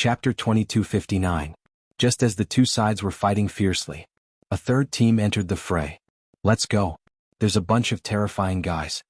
Chapter 2259. Just as the two sides were fighting fiercely, a third team entered the fray. Let's go. There's a bunch of terrifying guys.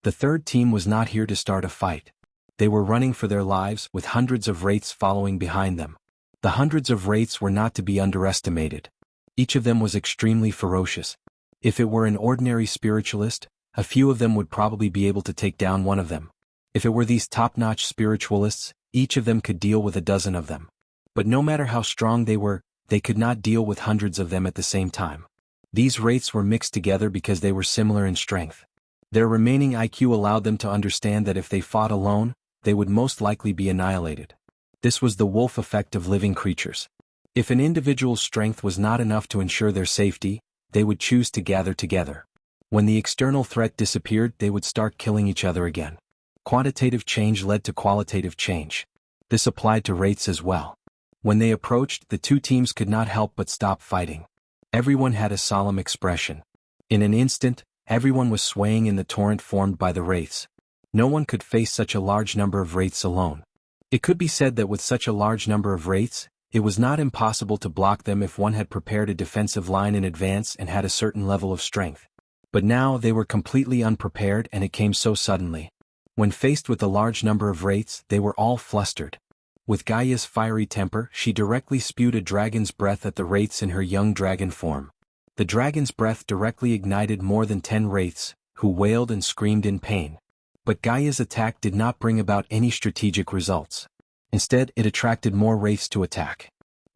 The third team was not here to start a fight. They were running for their lives with hundreds of wraiths following behind them. The hundreds of wraiths were not to be underestimated. Each of them was extremely ferocious. If it were an ordinary spiritualist, a few of them would probably be able to take down one of them. If it were these top-notch spiritualists, each of them could deal with a dozen of them. But no matter how strong they were, they could not deal with hundreds of them at the same time. These wraiths were mixed together because they were similar in strength. Their remaining IQ allowed them to understand that if they fought alone, they would most likely be annihilated. This was the wolf effect of living creatures. If an individual's strength was not enough to ensure their safety, they would choose to gather together. When the external threat disappeared, they would start killing each other again. Quantitative change led to qualitative change. This applied to wraiths as well. When they approached, the two teams could not help but stop fighting. Everyone had a solemn expression. In an instant, everyone was swaying in the torrent formed by the wraiths. No one could face such a large number of wraiths alone. It could be said that with such a large number of wraiths, it was not impossible to block them if one had prepared a defensive line in advance and had a certain level of strength. But now they were completely unprepared, and it came so suddenly. When faced with a large number of wraiths, they were all flustered. With Gaia's fiery temper, she directly spewed a dragon's breath at the wraiths in her young dragon form. The dragon's breath directly ignited more than 10 wraiths, who wailed and screamed in pain. But Gaia's attack did not bring about any strategic results. Instead, it attracted more wraiths to attack.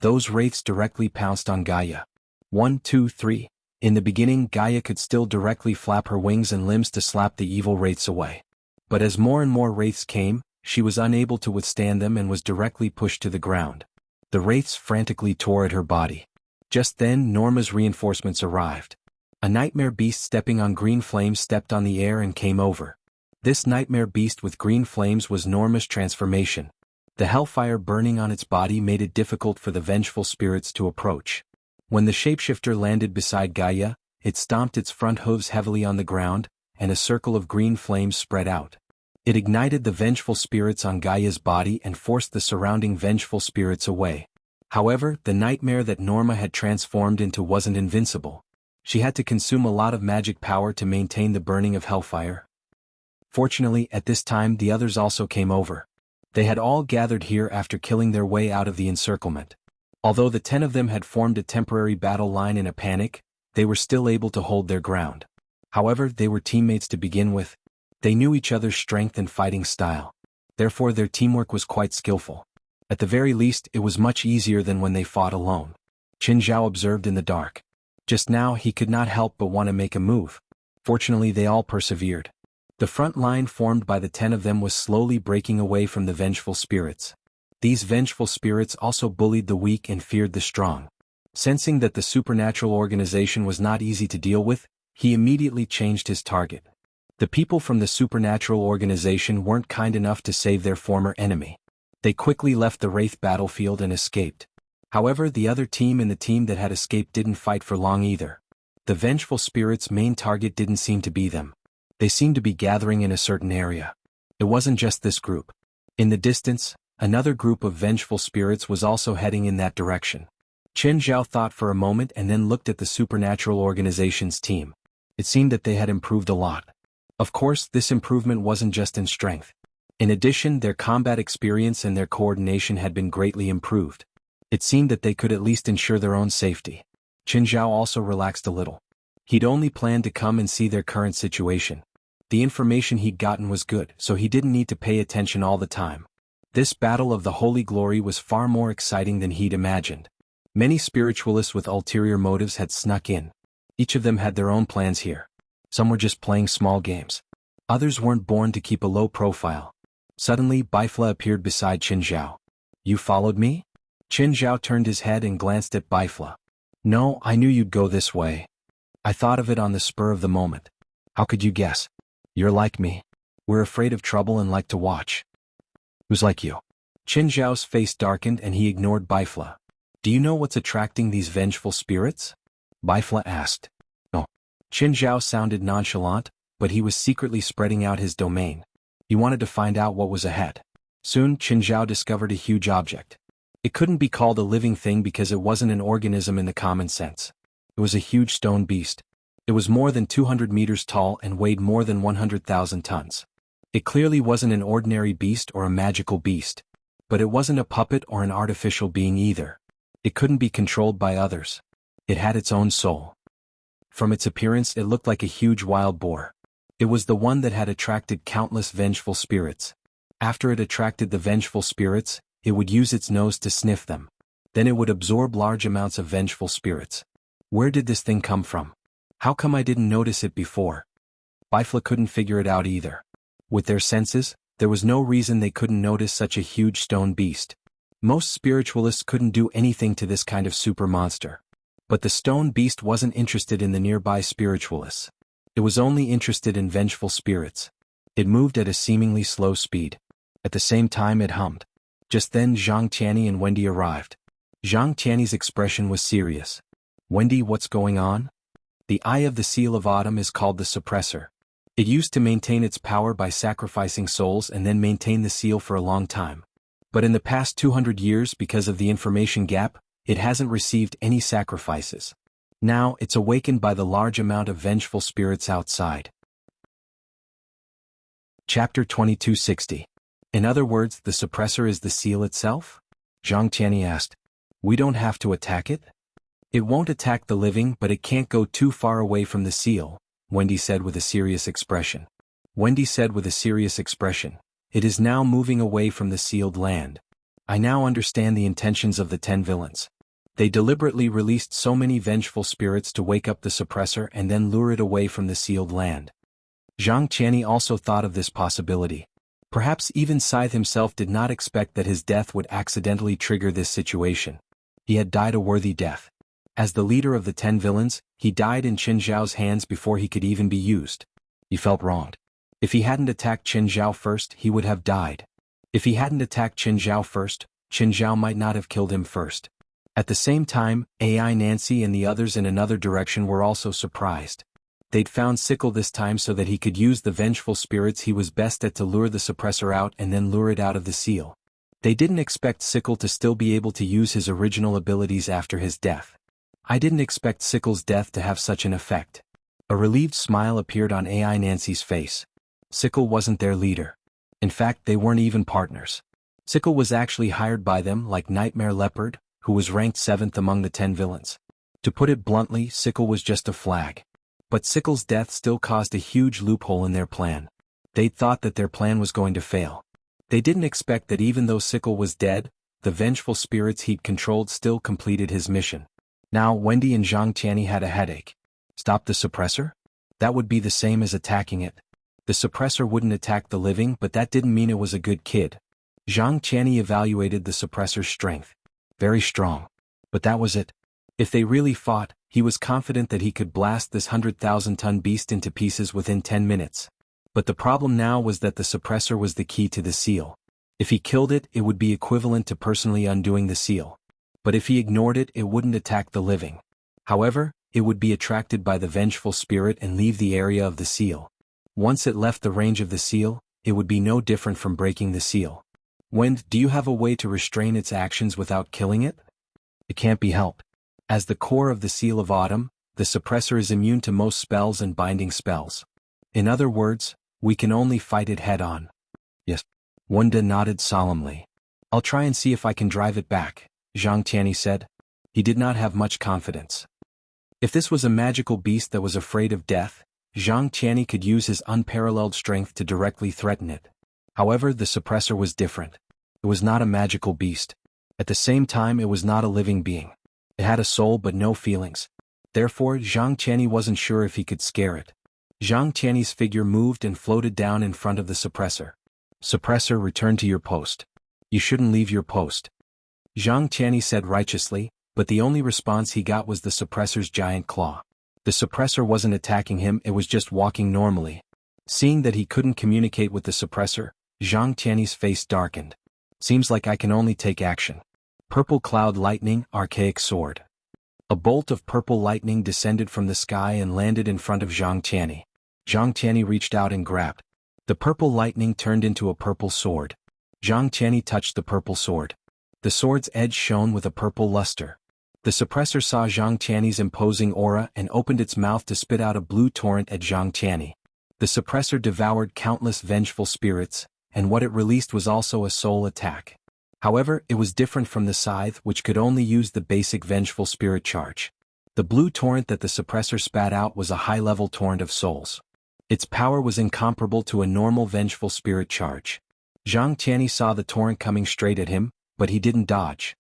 Those wraiths directly pounced on Gaia. 1, 2, 3. In the beginning, Gaia could still directly flap her wings and limbs to slap the evil wraiths away. But as more and more wraiths came, she was unable to withstand them and was directly pushed to the ground. The wraiths frantically tore at her body. Just then, Norma's reinforcements arrived. A nightmare beast stepping on green flames stepped on the air and came over. This nightmare beast with green flames was Norma's transformation. The hellfire burning on its body made it difficult for the vengeful spirits to approach. When the shapeshifter landed beside Gaia, it stomped its front hooves heavily on the ground, and a circle of green flames spread out. It ignited the vengeful spirits on Gaia's body and forced the surrounding vengeful spirits away. However, the nightmare that Norma had transformed into wasn't invincible. She had to consume a lot of magic power to maintain the burning of hellfire. Fortunately, at this time the others also came over. They had all gathered here after killing their way out of the encirclement. Although the 10 of them had formed a temporary battle line in a panic, they were still able to hold their ground. However, they were teammates to begin with. They knew each other's strength and fighting style. Therefore, their teamwork was quite skillful. At the very least, it was much easier than when they fought alone. Qin Zhao observed in the dark. Just now, he could not help but want to make a move. Fortunately, they all persevered. The front line formed by the 10 of them was slowly breaking away from the vengeful spirits. These vengeful spirits also bullied the weak and feared the strong. Sensing that the supernatural organization was not easy to deal with, he immediately changed his target. The people from the supernatural organization weren't kind enough to save their former enemy. They quickly left the Wraith battlefield and escaped. However, the other team and the team that had escaped didn't fight for long either. The vengeful spirits' main target didn't seem to be them. They seemed to be gathering in a certain area. It wasn't just this group. In the distance, another group of vengeful spirits was also heading in that direction. Qin Zhao thought for a moment and then looked at the supernatural organization's team. It seemed that they had improved a lot. Of course, this improvement wasn't just in strength. In addition, their combat experience and their coordination had been greatly improved. It seemed that they could at least ensure their own safety. Qin Zhao also relaxed a little. He'd only planned to come and see their current situation. The information he'd gotten was good, so he didn't need to pay attention all the time. This battle of the Holy Glory was far more exciting than he'd imagined. Many spiritualists with ulterior motives had snuck in. Each of them had their own plans here. Some were just playing small games. Others weren't born to keep a low profile. Suddenly, Baifla appeared beside Qin Zhao. "You followed me?" Qin Zhao turned his head and glanced at Baifla. "No, I knew you'd go this way. I thought of it on the spur of the moment." "How could you guess?" "You're like me. We're afraid of trouble and like to watch." "Who's like you?" Qin Zhao's face darkened and he ignored Baifla. "Do you know what's attracting these vengeful spirits?" Baifla asked. "No." Qin Zhao sounded nonchalant, but he was secretly spreading out his domain. He wanted to find out what was ahead. Soon, Qin Zhao discovered a huge object. It couldn't be called a living thing because it wasn't an organism in the common sense. It was a huge stone beast. It was more than 200 meters tall and weighed more than 100,000 tons. It clearly wasn't an ordinary beast or a magical beast. But it wasn't a puppet or an artificial being either. It couldn't be controlled by others. It had its own soul. From its appearance it looked like a huge wild boar. It was the one that had attracted countless vengeful spirits. After it attracted the vengeful spirits, it would use its nose to sniff them. Then it would absorb large amounts of vengeful spirits. Where did this thing come from? How come I didn't notice it before? Bifla couldn't figure it out either. With their senses, there was no reason they couldn't notice such a huge stone beast. Most spiritualists couldn't do anything to this kind of super monster. But the stone beast wasn't interested in the nearby spiritualists. It was only interested in vengeful spirits. It moved at a seemingly slow speed. At the same time it hummed. Just then Zhang Qianni and Wendy arrived. Zhang Qianni's expression was serious. "Wendy, what's going on?" The eye of the seal of autumn is called the suppressor. It used to maintain its power by sacrificing souls and then maintain the seal for a long time. But in the past 200 years, because of the information gap, it hasn't received any sacrifices. Now it's awakened by the large amount of vengeful spirits outside. Chapter 2260. In other words, the suppressor is the seal itself? Zhang Qianni asked. We don't have to attack it? It won't attack the living, but it can't go too far away from the seal, Wendy said with a serious expression. Wendy said with a serious expression, it is now moving away from the sealed land. I now understand the intentions of the 10 villains. They deliberately released so many vengeful spirits to wake up the suppressor and then lure it away from the sealed land. Zhang Qianni also thought of this possibility. Perhaps even Scythe himself did not expect that his death would accidentally trigger this situation. He had died a worthy death. As the leader of the 10 villains, he died in Qin Zhao's hands before he could even be used. He felt wronged. If he hadn't attacked Qin Zhao first, he would have died. If he hadn't attacked Qin Zhao first, Qin Zhao might not have killed him first. At the same time, AI Nancy and the others in another direction were also surprised. They'd found Sickle this time so that he could use the vengeful spirits he was best at to lure the suppressor out and then lure it out of the seal. They didn't expect Sickle to still be able to use his original abilities after his death. I didn't expect Sickle's death to have such an effect. A relieved smile appeared on AI Nancy's face. Sickle wasn't their leader. In fact, they weren't even partners. Sickle was actually hired by them like Nightmare Leopard, who was ranked 7th among the 10 villains. To put it bluntly, Sickle was just a flag. But Sickle's death still caused a huge loophole in their plan. They'd thought that their plan was going to fail. They didn't expect that even though Sickle was dead, the vengeful spirits he'd controlled still completed his mission. Now Wendy and Zhang Qianni had a headache. Stop the suppressor? That would be the same as attacking it. The suppressor wouldn't attack the living, but that didn't mean it was a good kid. Zhang Qianni evaluated the suppressor's strength. Very strong. But that was it. If they really fought, he was confident that he could blast this 100,000-ton beast into pieces within 10 minutes. But the problem now was that the suppressor was the key to the seal. If he killed it, it would be equivalent to personally undoing the seal. But if he ignored it, it wouldn't attack the living. However, it would be attracted by the vengeful spirit and leave the area of the seal. Once it left the range of the seal, it would be no different from breaking the seal. Wend, do you have a way to restrain its actions without killing it? It can't be helped. As the core of the seal of autumn, the suppressor is immune to most spells and binding spells. In other words, we can only fight it head-on. Yes. Wenda nodded solemnly. I'll try and see if I can drive it back, Zhang Qianni said. He did not have much confidence. If this was a magical beast that was afraid of death, Zhang Qianni could use his unparalleled strength to directly threaten it. However, the suppressor was different. It was not a magical beast. At the same time, it was not a living being. It had a soul but no feelings. Therefore, Zhang Qianni wasn't sure if he could scare it. Zhang Qianni's figure moved and floated down in front of the suppressor. Suppressor, return to your post. You shouldn't leave your post. Zhang Qianni said righteously, but the only response he got was the suppressor's giant claw. The suppressor wasn't attacking him, it was just walking normally. Seeing that he couldn't communicate with the suppressor, Zhang Qianni's face darkened. Seems like I can only take action. Purple cloud lightning, archaic sword. A bolt of purple lightning descended from the sky and landed in front of Zhang Qianni. Zhang Qianni reached out and grabbed. The purple lightning turned into a purple sword. Zhang Qianni touched the purple sword. The sword's edge shone with a purple luster. The suppressor saw Zhang Tiany's imposing aura and opened its mouth to spit out a blue torrent at Zhang Tiany. The suppressor devoured countless vengeful spirits, and what it released was also a soul attack. However, it was different from the scythe, which could only use the basic vengeful spirit charge. The blue torrent that the suppressor spat out was a high-level torrent of souls. Its power was incomparable to a normal vengeful spirit charge. Zhang Tiany saw the torrent coming straight at him, but he didn't dodge.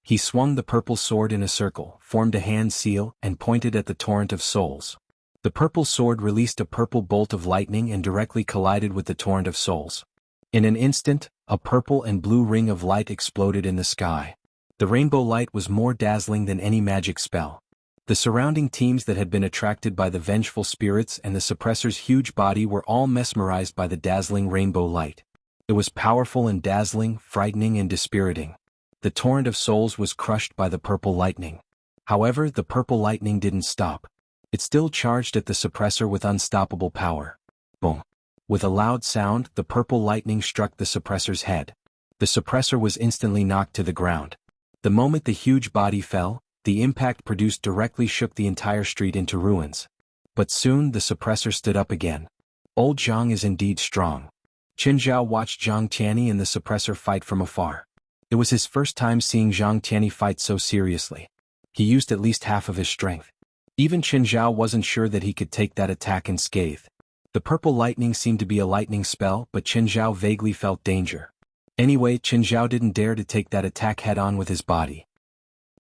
He swung the purple sword in a circle, formed a hand seal, and pointed at the torrent of souls. The purple sword released a purple bolt of lightning and directly collided with the torrent of souls. In an instant, a purple and blue ring of light exploded in the sky. The rainbow light was more dazzling than any magic spell. The surrounding teams that had been attracted by the vengeful spirits and the suppressor's huge body were all mesmerized by the dazzling rainbow light. It was powerful and dazzling, frightening and dispiriting. The torrent of souls was crushed by the purple lightning. However, the purple lightning didn't stop. It still charged at the suppressor with unstoppable power. Boom! With a loud sound, the purple lightning struck the suppressor's head. The suppressor was instantly knocked to the ground. The moment the huge body fell, the impact produced directly shook the entire street into ruins. But soon the suppressor stood up again. Old Zhang is indeed strong. Qin Zhao watched Zhang Tiany and the suppressor fight from afar. It was his first time seeing Zhang Tiany fight so seriously. He used at least half of his strength. Even Qin Zhao wasn't sure that he could take that attack unscathed. The purple lightning seemed to be a lightning spell, but Qin Zhao vaguely felt danger. Anyway, Qin Zhao didn't dare to take that attack head-on with his body.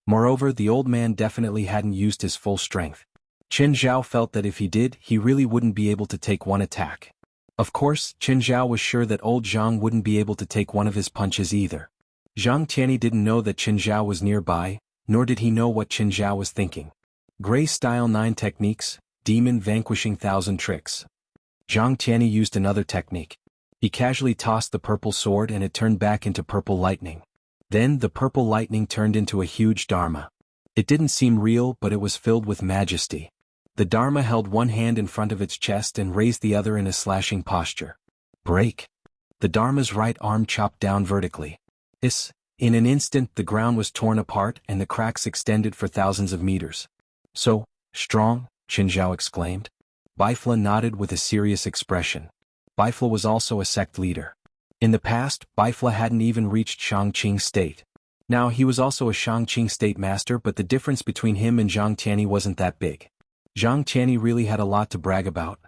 Moreover, the old man definitely hadn't used his full strength. Qin Zhao felt that if he did, he really wouldn't be able to take one attack. Of course, Qin Zhao was sure that old Zhang wouldn't be able to take one of his punches either. Zhang Tiany didn't know that Qin Zhao was nearby, nor did he know what Qin Zhao was thinking. Gray Style 9 Techniques, Demon Vanquishing 1000 Tricks. Zhang Tiany used another technique. He casually tossed the purple sword and it turned back into purple lightning. Then the purple lightning turned into a huge dharma. It didn't seem real, but it was filled with majesty. The dharma held one hand in front of its chest and raised the other in a slashing posture. Break! The dharma's right arm chopped down vertically. In an instant the ground was torn apart and the cracks extended for thousands of meters. So strong, Qin Zhao exclaimed. Baifla nodded with a serious expression. Baifla was also a sect leader. In the past, Baifla hadn't even reached Shangqing state. Now he was also a Shangqing state master, but the difference between him and Zhang Tiany wasn't that big. Zhang Tiany really had a lot to brag about.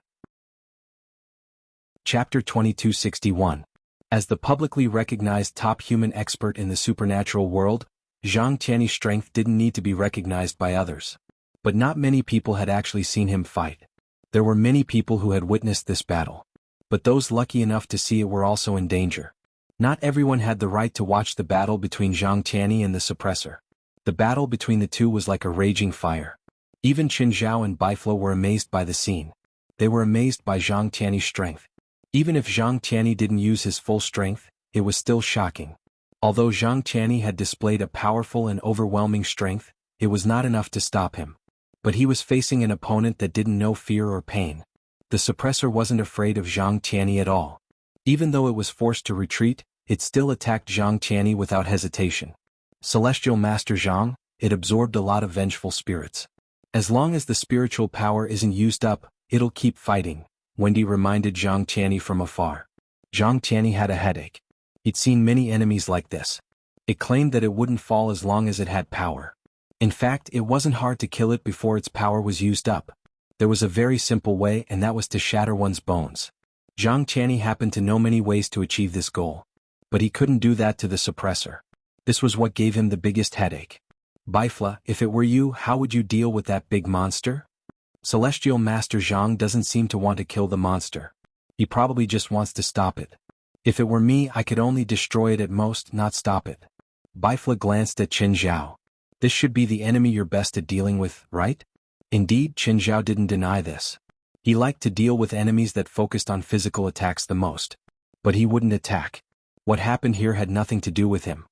Chapter 2261. As the publicly recognized top human expert in the supernatural world, Zhang Tiany's strength didn't need to be recognized by others. But not many people had actually seen him fight. There were many people who had witnessed this battle. But those lucky enough to see it were also in danger. Not everyone had the right to watch the battle between Zhang Tiany and the suppressor. The battle between the two was like a raging fire. Even Qin Zhao and Baifla were amazed by the scene. They were amazed by Zhang Tiany's strength. Even if Zhang Tiany didn't use his full strength, it was still shocking. Although Zhang Tiany had displayed a powerful and overwhelming strength, it was not enough to stop him. But he was facing an opponent that didn't know fear or pain. The suppressor wasn't afraid of Zhang Tiany at all. Even though it was forced to retreat, it still attacked Zhang Tiany without hesitation. Celestial Master Zhang, it absorbed a lot of vengeful spirits. As long as the spiritual power isn't used up, it'll keep fighting, Wendy reminded Zhang Tiany from afar. Zhang Tiany had a headache. He'd seen many enemies like this. It claimed that it wouldn't fall as long as it had power. In fact, it wasn't hard to kill it before its power was used up. There was a very simple way, and that was to shatter one's bones. Zhang Tiany happened to know many ways to achieve this goal. But he couldn't do that to the suppressor. This was what gave him the biggest headache. Baifla, if it were you, how would you deal with that big monster? Celestial Master Zhang doesn't seem to want to kill the monster. He probably just wants to stop it. If it were me, I could only destroy it at most, not stop it. Baifla glanced at Qin Zhao. This should be the enemy you're best at dealing with, right? Indeed, Qin Zhao didn't deny this. He liked to deal with enemies that focused on physical attacks the most. But he wouldn't attack. What happened here had nothing to do with him.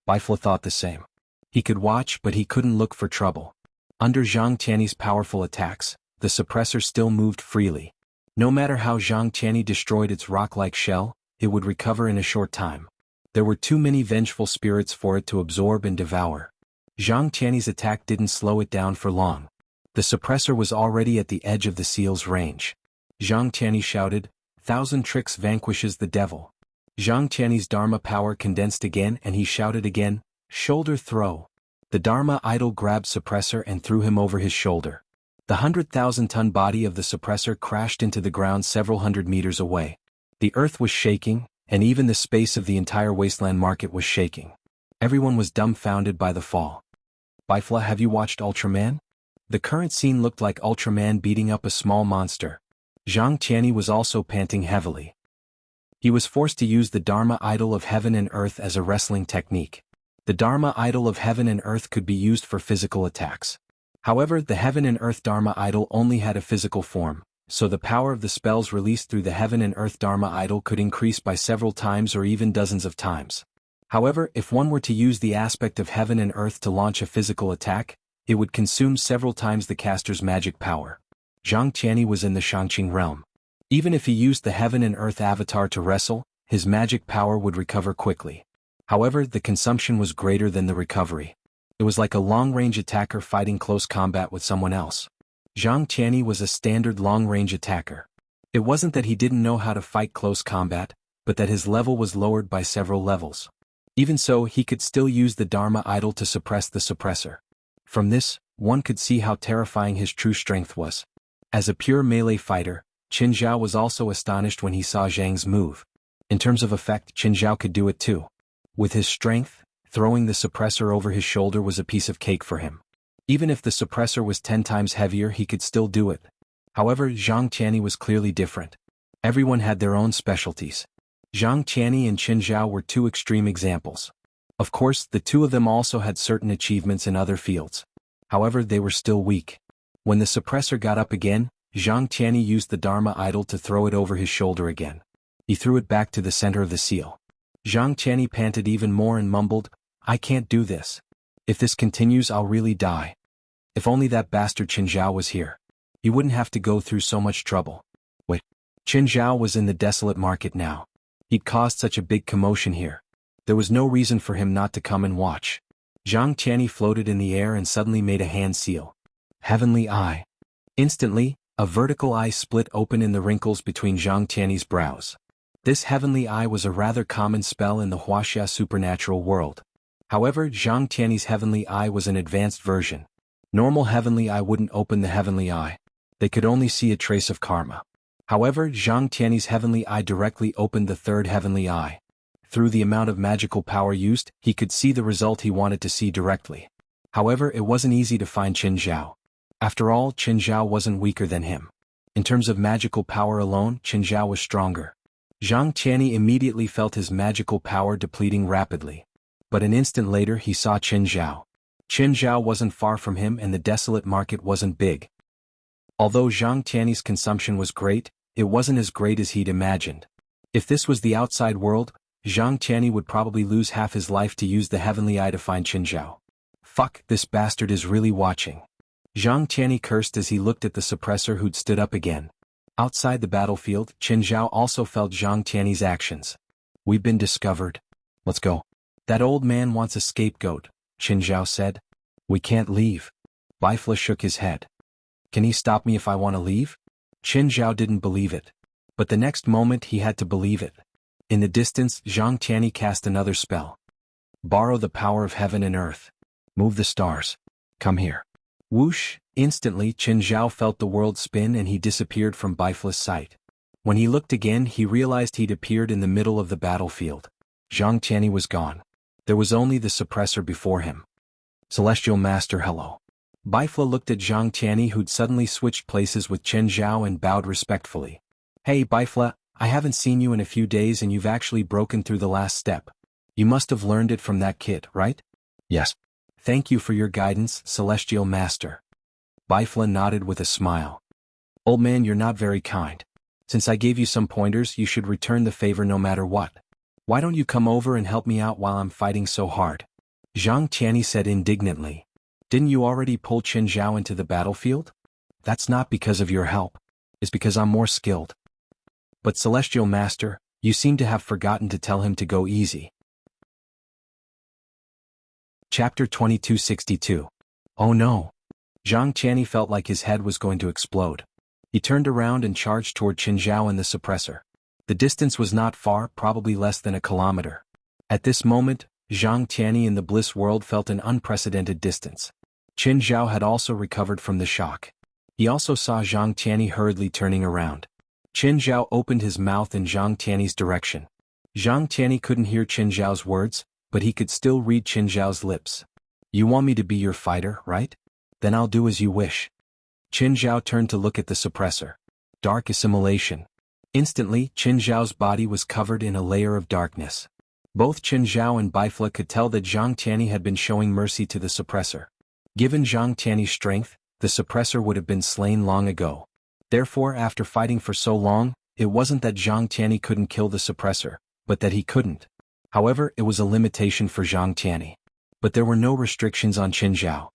Baifla thought the same. He could watch, but he couldn't look for trouble. Under Zhang Tiany's powerful attacks, the suppressor still moved freely. No matter how Zhang Tiany destroyed its rock-like shell, it would recover in a short time. There were too many vengeful spirits for it to absorb and devour. Zhang Qian's attack didn't slow it down for long. The suppressor was already at the edge of the seal's range. Zhang Qian shouted, "Thousand tricks vanquishes the devil." Zhang Qian's Dharma power condensed again and he shouted again, "Shoulder throw." The Dharma idol grabbed suppressor and threw him over his shoulder. The 100,000-ton body of the suppressor crashed into the ground several hundred meters away. The earth was shaking, and even the space of the entire wasteland market was shaking. Everyone was dumbfounded by the fall. Bifla, have you watched Ultraman? The current scene looked like Ultraman beating up a small monster. Zhang Qian was also panting heavily. He was forced to use the Dharma idol of heaven and earth as a wrestling technique. The Dharma idol of heaven and earth could be used for physical attacks. However, the heaven and earth Dharma idol only had a physical form, so the power of the spells released through the heaven and earth Dharma idol could increase by several times or even dozens of times. However, if one were to use the aspect of heaven and earth to launch a physical attack, it would consume several times the caster's magic power. Zhang Qian was in the Shangqing realm. Even if he used the heaven and earth avatar to wrestle, his magic power would recover quickly. However, the consumption was greater than the recovery. It was like a long-range attacker fighting close combat with someone else. Zhang Qian was a standard long-range attacker. It wasn't that he didn't know how to fight close combat, but that his level was lowered by several levels. Even so, he could still use the Dharma idol to suppress the suppressor. From this, one could see how terrifying his true strength was. As a pure melee fighter, Qin Zhao was also astonished when he saw Zhang's move. In terms of effect, Qin Zhao could do it too. With his strength, throwing the suppressor over his shoulder was a piece of cake for him. Even if the suppressor was 10 times heavier, he could still do it. However, Zhang Qian was clearly different. Everyone had their own specialties. Zhang Qian and Qin Zhao were two extreme examples. Of course, the two of them also had certain achievements in other fields. However, they were still weak. When the suppressor got up again, Zhang Qian used the Dharma idol to throw it over his shoulder again. He threw it back to the center of the seal. Zhang Qian panted even more and mumbled, "I can't do this. If this continues, I'll really die. If only that bastard Qin Zhao was here. He wouldn't have to go through so much trouble." Wait. Qin Zhao was in the desolate market now. He'd caused such a big commotion here. There was no reason for him not to come and watch. Zhang Qian floated in the air and suddenly made a hand seal. Heavenly Eye. Instantly, a vertical eye split open in the wrinkles between Zhang Qian's brows. This Heavenly Eye was a rather common spell in the Huaxia supernatural world. However, Zhang Qian's Heavenly Eye was an advanced version. Normal Heavenly Eye wouldn't open the Heavenly Eye. They could only see a trace of karma. However, Zhang Qian's Heavenly Eye directly opened the third Heavenly Eye. Through the amount of magical power used, he could see the result he wanted to see directly. However, it wasn't easy to find Qin Zhao. After all, Qin Zhao wasn't weaker than him. In terms of magical power alone, Qin Zhao was stronger. Zhang Qian immediately felt his magical power depleting rapidly. But an instant later he saw Qin Zhao. Qin Zhao wasn't far from him and the desolate market wasn't big. Although Zhang Qian's consumption was great, it wasn't as great as he'd imagined. If this was the outside world, Zhang Qian would probably lose half his life to use the Heavenly Eye to find Qin Zhao. Fuck, this bastard is really watching. Zhang Qian cursed as he looked at the suppressor who'd stood up again. Outside the battlefield, Qin Zhao also felt Zhang Qian's actions. "We've been discovered. Let's go." "That old man wants a scapegoat," Qin Zhao said. "We can't leave." Bifla shook his head. "Can he stop me if I want to leave?" Qin Zhao didn't believe it. But the next moment he had to believe it. In the distance, Zhang Qian cast another spell. "Borrow the power of heaven and earth. Move the stars. Come here." Whoosh! Instantly, Qin Zhao felt the world spin and he disappeared from Bifla's sight. When he looked again, he realized he'd appeared in the middle of the battlefield. Zhang Qian was gone. There was only the suppressor before him. "Celestial Master, hello." Bifla looked at Zhang Qian who'd suddenly switched places with Qin Zhao and bowed respectfully. "Hey Bifla, I haven't seen you in a few days and you've actually broken through the last step. You must have learned it from that kid, right?" "Yes." "Thank you for your guidance, Celestial Master." Bifla nodded with a smile. "Old man, you're not very kind. Since I gave you some pointers, you should return the favor no matter what. Why don't you come over and help me out while I'm fighting so hard?" Zhang Qian said indignantly. "Didn't you already pull Qin Zhao into the battlefield? That's not because of your help. It's because I'm more skilled." "But Celestial Master, you seem to have forgotten to tell him to go easy." Chapter 2262. Oh no. Zhang Qianni felt like his head was going to explode. He turned around and charged toward Qin Zhao and the suppressor. The distance was not far, probably less than a kilometer. At this moment, Zhang Qianni in the bliss world felt an unprecedented distance. Qin Zhao had also recovered from the shock. He also saw Zhang Qianni hurriedly turning around. Qin Zhao opened his mouth in Zhang Qianni's direction. Zhang Qianni couldn't hear Qin Zhao's words, but he could still read Qin Zhao's lips. You want me to be your fighter, right? Then I'll do as you wish. Qin Zhao turned to look at the suppressor. Dark assimilation. Instantly, Qin Zhao's body was covered in a layer of darkness. Both Qin Zhao and Bifla could tell that Zhang Qianni had been showing mercy to the suppressor. Given Zhang Qianni's strength, the suppressor would have been slain long ago. Therefore, after fighting for so long, it wasn't that Zhang Qianni couldn't kill the suppressor, but that he couldn't. However, it was a limitation for Zhang Qianni. But there were no restrictions on Qin Zhao.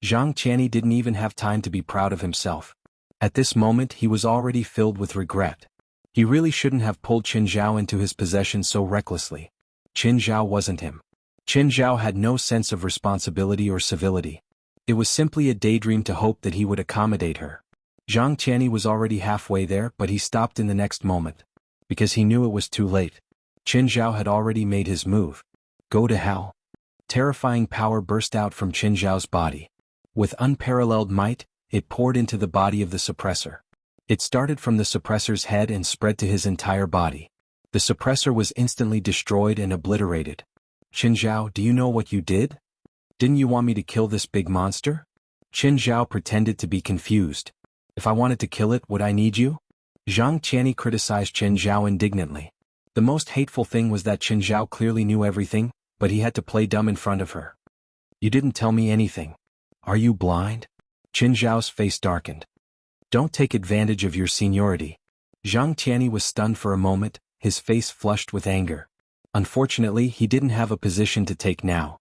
Zhang Qianni didn't even have time to be proud of himself. At this moment he was already filled with regret. He really shouldn't have pulled Qin Zhao into his possession so recklessly. Qin Zhao wasn't him. Qin Zhao had no sense of responsibility or civility. It was simply a daydream to hope that he would accommodate her. Zhang Qianni was already halfway there, but he stopped in the next moment. Because he knew it was too late. Qin Zhao had already made his move. Go to hell. Terrifying power burst out from Qin Zhao's body. With unparalleled might, it poured into the body of the suppressor. It started from the suppressor's head and spread to his entire body. The suppressor was instantly destroyed and obliterated. Qin Zhao, do you know what you did? Didn't you want me to kill this big monster? Qin Zhao pretended to be confused. If I wanted to kill it, would I need you? Zhang Qianni criticized Qin Zhao indignantly. The most hateful thing was that Qin Zhao clearly knew everything, but he had to play dumb in front of her. You didn't tell me anything. Are you blind? Qin Zhao's face darkened. Don't take advantage of your seniority. Zhang Qianni was stunned for a moment, his face flushed with anger. Unfortunately, he didn't have a position to take now.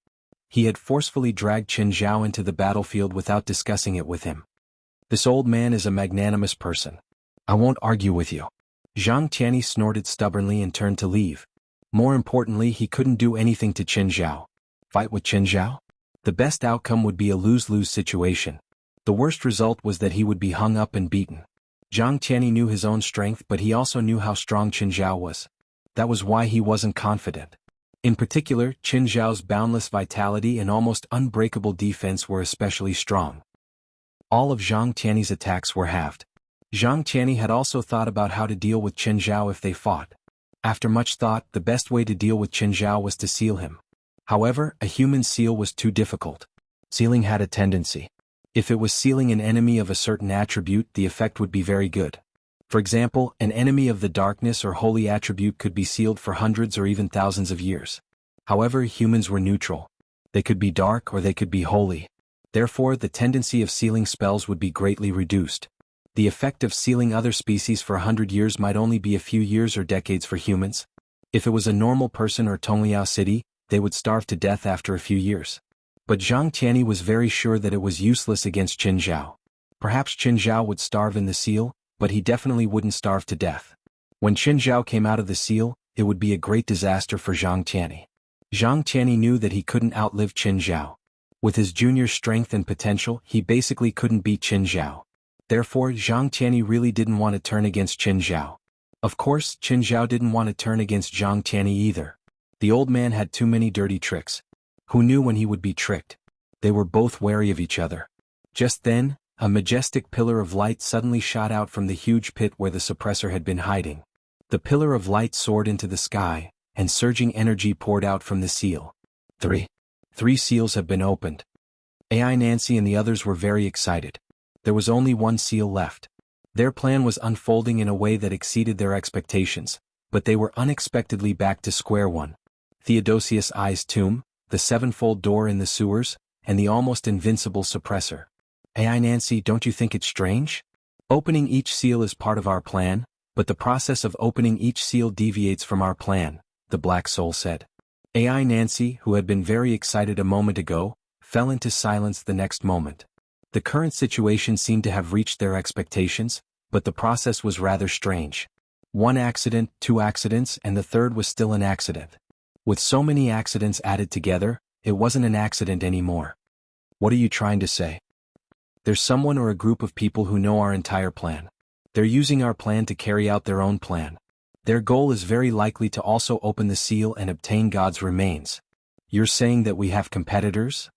He had forcefully dragged Qin Zhao into the battlefield without discussing it with him. This old man is a magnanimous person. I won't argue with you. Zhang Qianni snorted stubbornly and turned to leave. More importantly, he couldn't do anything to Qin Zhao. Fight with Qin Zhao? The best outcome would be a lose-lose situation. The worst result was that he would be hung up and beaten. Zhang Qianni knew his own strength, but he also knew how strong Qin Zhao was. That was why he wasn't confident. In particular, Qin Zhao's boundless vitality and almost unbreakable defense were especially strong. All of Zhang Qianni's attacks were halved. Zhang Qianni had also thought about how to deal with Qin Zhao if they fought. After much thought, the best way to deal with Qin Zhao was to seal him. However, a human seal was too difficult. Sealing had a tendency. If it was sealing an enemy of a certain attribute, the effect would be very good. For example, an enemy of the darkness or holy attribute could be sealed for hundreds or even thousands of years. However, humans were neutral. They could be dark or they could be holy. Therefore, the tendency of sealing spells would be greatly reduced. The effect of sealing other species for 100 years might only be a few years or decades for humans. If it was a normal person or Tongliao city, they would starve to death after a few years. But Zhang Qianni was very sure that it was useless against Qin Zhao. Perhaps Qin Zhao would starve in the seal, but he definitely wouldn't starve to death. When Qin Zhao came out of the seal, it would be a great disaster for Zhang Qianni. Zhang Qianni knew that he couldn't outlive Qin Zhao. With his junior strength and potential, he basically couldn't beat Qin Zhao. Therefore, Zhang Qianni really didn't want to turn against Qin Zhao. Of course, Qin Zhao didn't want to turn against Zhang Qianni either. The old man had too many dirty tricks. Who knew when he would be tricked? They were both wary of each other. Just then, a majestic pillar of light suddenly shot out from the huge pit where the suppressor had been hiding. The pillar of light soared into the sky, and surging energy poured out from the seal. Three seals have been opened. AI Nancy and the others were very excited. There was only one seal left. Their plan was unfolding in a way that exceeded their expectations, but they were unexpectedly back to square one. Theodosius I's tomb, the sevenfold door in the sewers, and the almost invincible suppressor. AI Nancy, don't you think it's strange? Opening each seal is part of our plan, but the process of opening each seal deviates from our plan, the Black Soul said. AI Nancy, who had been very excited a moment ago, fell into silence the next moment. The current situation seemed to have reached their expectations, but the process was rather strange. One accident, two accidents, and the third was still an accident. With so many accidents added together, it wasn't an accident anymore. What are you trying to say? There's someone or a group of people who know our entire plan. They're using our plan to carry out their own plan. Their goal is very likely to also open the seal and obtain God's remains. You're saying that we have competitors?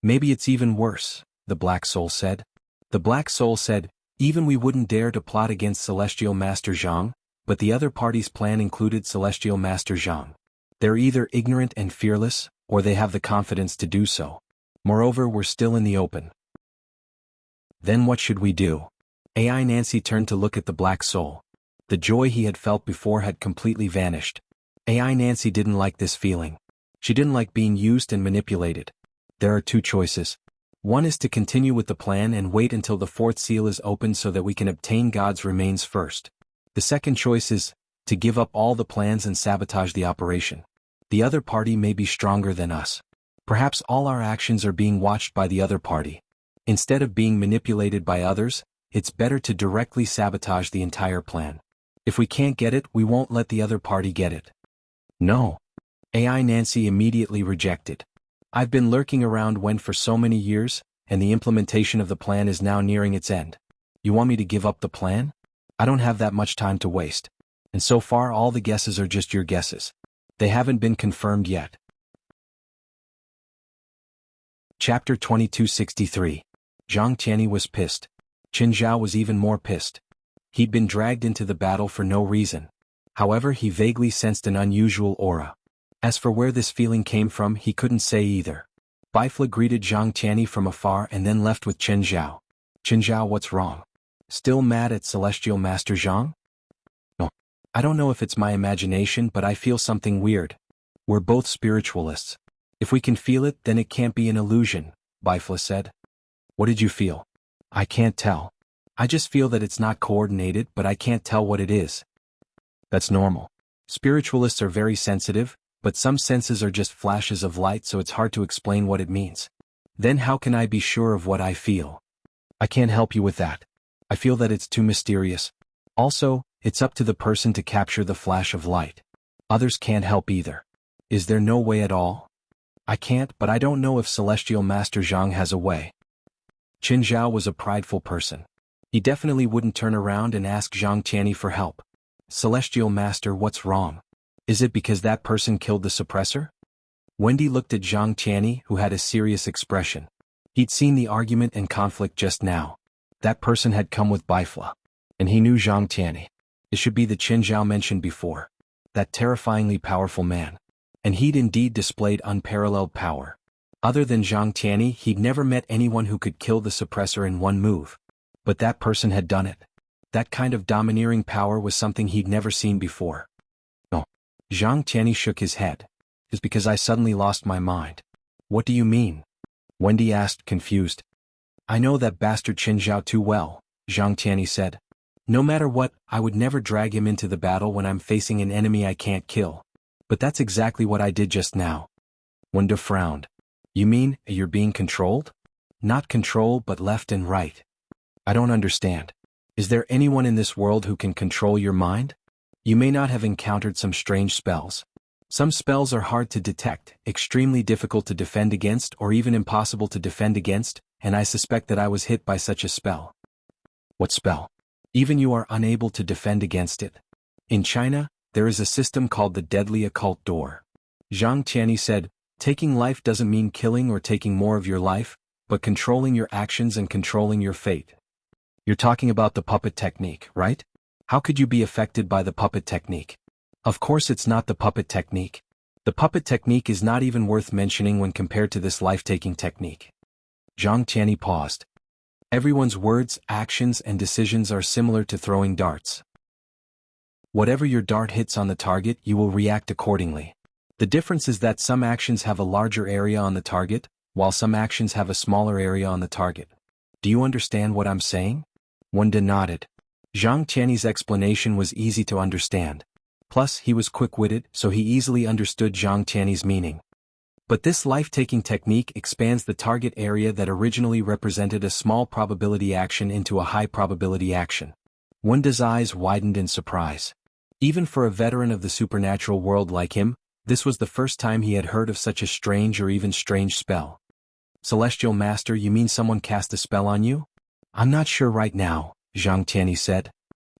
Maybe it's even worse, the Black Soul said. The Black Soul said, even we wouldn't dare to plot against Celestial Master Zhang, but the other party's plan included Celestial Master Zhang. They're either ignorant and fearless, or they have the confidence to do so. Moreover, we're still in the open. Then what should we do? AI Nancy turned to look at the Black Soul. The joy he had felt before had completely vanished. AI Nancy didn't like this feeling. She didn't like being used and manipulated. There are two choices. One is to continue with the plan and wait until the fourth seal is opened so that we can obtain God's remains first. The second choice is to give up all the plans and sabotage the operation. The other party may be stronger than us. Perhaps all our actions are being watched by the other party. Instead of being manipulated by others, it's better to directly sabotage the entire plan. If we can't get it, we won't let the other party get it. No. AI Nancy immediately rejected. I've been lurking around Wen for so many years, and the implementation of the plan is now nearing its end. You want me to give up the plan? I don't have that much time to waste. And so far all the guesses are just your guesses. They haven't been confirmed yet. Chapter 2263. Zhang Tianyi was pissed. Qin Zhao was even more pissed. He'd been dragged into the battle for no reason. However, he vaguely sensed an unusual aura. As for where this feeling came from, he couldn't say either. Bifla greeted Zhang Tianyi from afar and then left with Qin Zhao. Qin Zhao, what's wrong? Still mad at Celestial Master Zhang? No. I don't know if it's my imagination, but I feel something weird. We're both spiritualists. If we can feel it, then it can't be an illusion, Bifla said. What did you feel? I can't tell. I just feel that it's not coordinated, but I can't tell what it is. That's normal. Spiritualists are very sensitive, but some senses are just flashes of light, so it's hard to explain what it means. Then how can I be sure of what I feel? I can't help you with that. I feel that it's too mysterious. Also, it's up to the person to capture the flash of light. Others can't help either. Is there no way at all? I can't, but I don't know if Celestial Master Zhang has a way. Qin Zhao was a prideful person. He definitely wouldn't turn around and ask Zhang Tianyi for help. Celestial Master, what's wrong? Is it because that person killed the suppressor? Wendy looked at Zhang Tianyi, who had a serious expression. He'd seen the argument and conflict just now. That person had come with Bifla. And he knew Zhang Tianyi. It should be the Qin Zhao mentioned before. That terrifyingly powerful man. And he'd indeed displayed unparalleled power. Other than Zhang Tianyi, he'd never met anyone who could kill the suppressor in one move. But that person had done it. That kind of domineering power was something he'd never seen before. No. Zhang Tianyi shook his head. It's because I suddenly lost my mind. What do you mean? Wendy asked, confused. I know that bastard Qin Zhao too well, Zhang Tianyi said. No matter what, I would never drag him into the battle when I'm facing an enemy I can't kill. But that's exactly what I did just now. Wendy frowned. You mean, you're being controlled? Not control, but left and right. I don't understand. Is there anyone in this world who can control your mind? You may not have encountered some strange spells. Some spells are hard to detect, extremely difficult to defend against, or even impossible to defend against, and I suspect that I was hit by such a spell. What spell? Even you are unable to defend against it. In China, there is a system called the deadly occult door. Zhang Tianyi said, taking life doesn't mean killing or taking more of your life, but controlling your actions and controlling your fate. You're talking about the puppet technique, right? How could you be affected by the puppet technique? Of course it's not the puppet technique. The puppet technique is not even worth mentioning when compared to this life-taking technique. Zhang Tianyi paused. Everyone's words, actions, and decisions are similar to throwing darts. Whatever your dart hits on the target, you will react accordingly. The difference is that some actions have a larger area on the target, while some actions have a smaller area on the target. Do you understand what I'm saying? Wanda nodded. Zhang Tianyi's explanation was easy to understand. Plus, he was quick-witted, so he easily understood Zhang Tianyi's meaning. But this life-taking technique expands the target area that originally represented a small probability action into a high probability action. Wanda's eyes widened in surprise. Even for a veteran of the supernatural world like him, This was the first time he had heard of such a strange or even strange spell. Celestial Master, you mean someone cast a spell on you? I'm not sure right now, Zhang Tianyi said.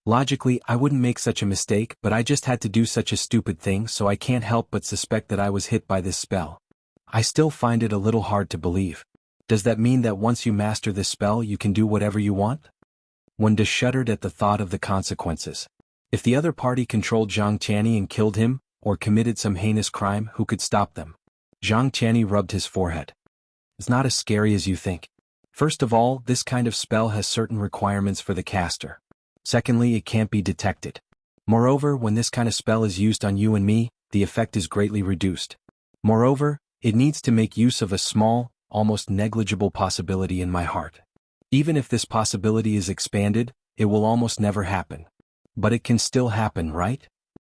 Logically, I wouldn't make such a mistake, but I just had to do such a stupid thing, so I can't help but suspect that I was hit by this spell. I still find it a little hard to believe. Does that mean that once you master this spell you can do whatever you want? Wanda shuddered at the thought of the consequences. If the other party controlled Zhang Tianyi and killed him, or committed some heinous crime, who could stop them? Zhang Tianyi rubbed his forehead. It's not as scary as you think. First of all, this kind of spell has certain requirements for the caster. Secondly, it can't be detected. Moreover, when this kind of spell is used on you and me, the effect is greatly reduced. Moreover, it needs to make use of a small, almost negligible possibility in my heart. Even if this possibility is expanded, it will almost never happen. But it can still happen, right?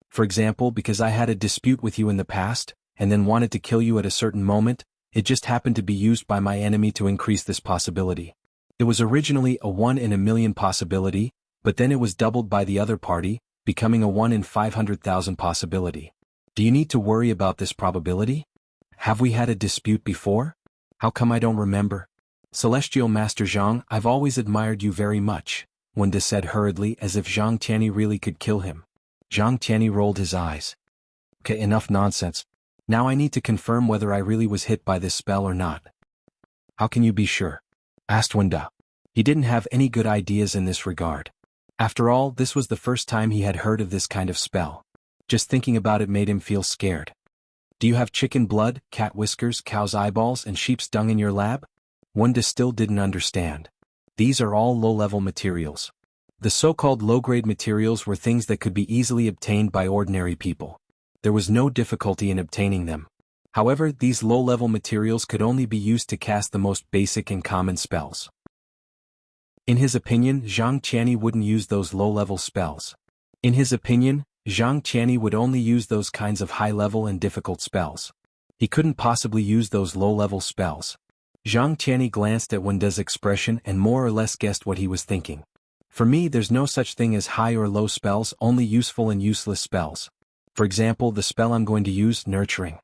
For example, because I had a dispute with you in the past, and then wanted to kill you at a certain moment, it just happened to be used by my enemy to increase this possibility. It was originally a 1 in a million possibility, but then it was doubled by the other party, becoming a 1 in 500,000 possibility. Do you need to worry about this probability? Have we had a dispute before? How come I don't remember? Celestial Master Zhang, I've always admired you very much, Wanda said hurriedly as if Zhang Tianyi really could kill him. Zhang Tianyi rolled his eyes. Okay, enough nonsense. Now I need to confirm whether I really was hit by this spell or not. How can you be sure? Asked Wanda. He didn't have any good ideas in this regard. After all, this was the first time he had heard of this kind of spell. Just thinking about it made him feel scared. Do you have chicken blood, cat whiskers, cow's eyeballs, and sheep's dung in your lab? Wanda still didn't understand. These are all low-level materials. The so-called low-grade materials were things that could be easily obtained by ordinary people. There was no difficulty in obtaining them. However, these low-level materials could only be used to cast the most basic and common spells. In his opinion, Zhang Tianyi wouldn't use those low-level spells. In his opinion, Zhang Tianyi would only use those kinds of high-level and difficult spells. He couldn't possibly use those low-level spells. Zhang Tianyi glanced at Wenda's expression and more or less guessed what he was thinking. For me, there's no such thing as high or low spells, only useful and useless spells. For example, the spell I'm going to use, Nurturing.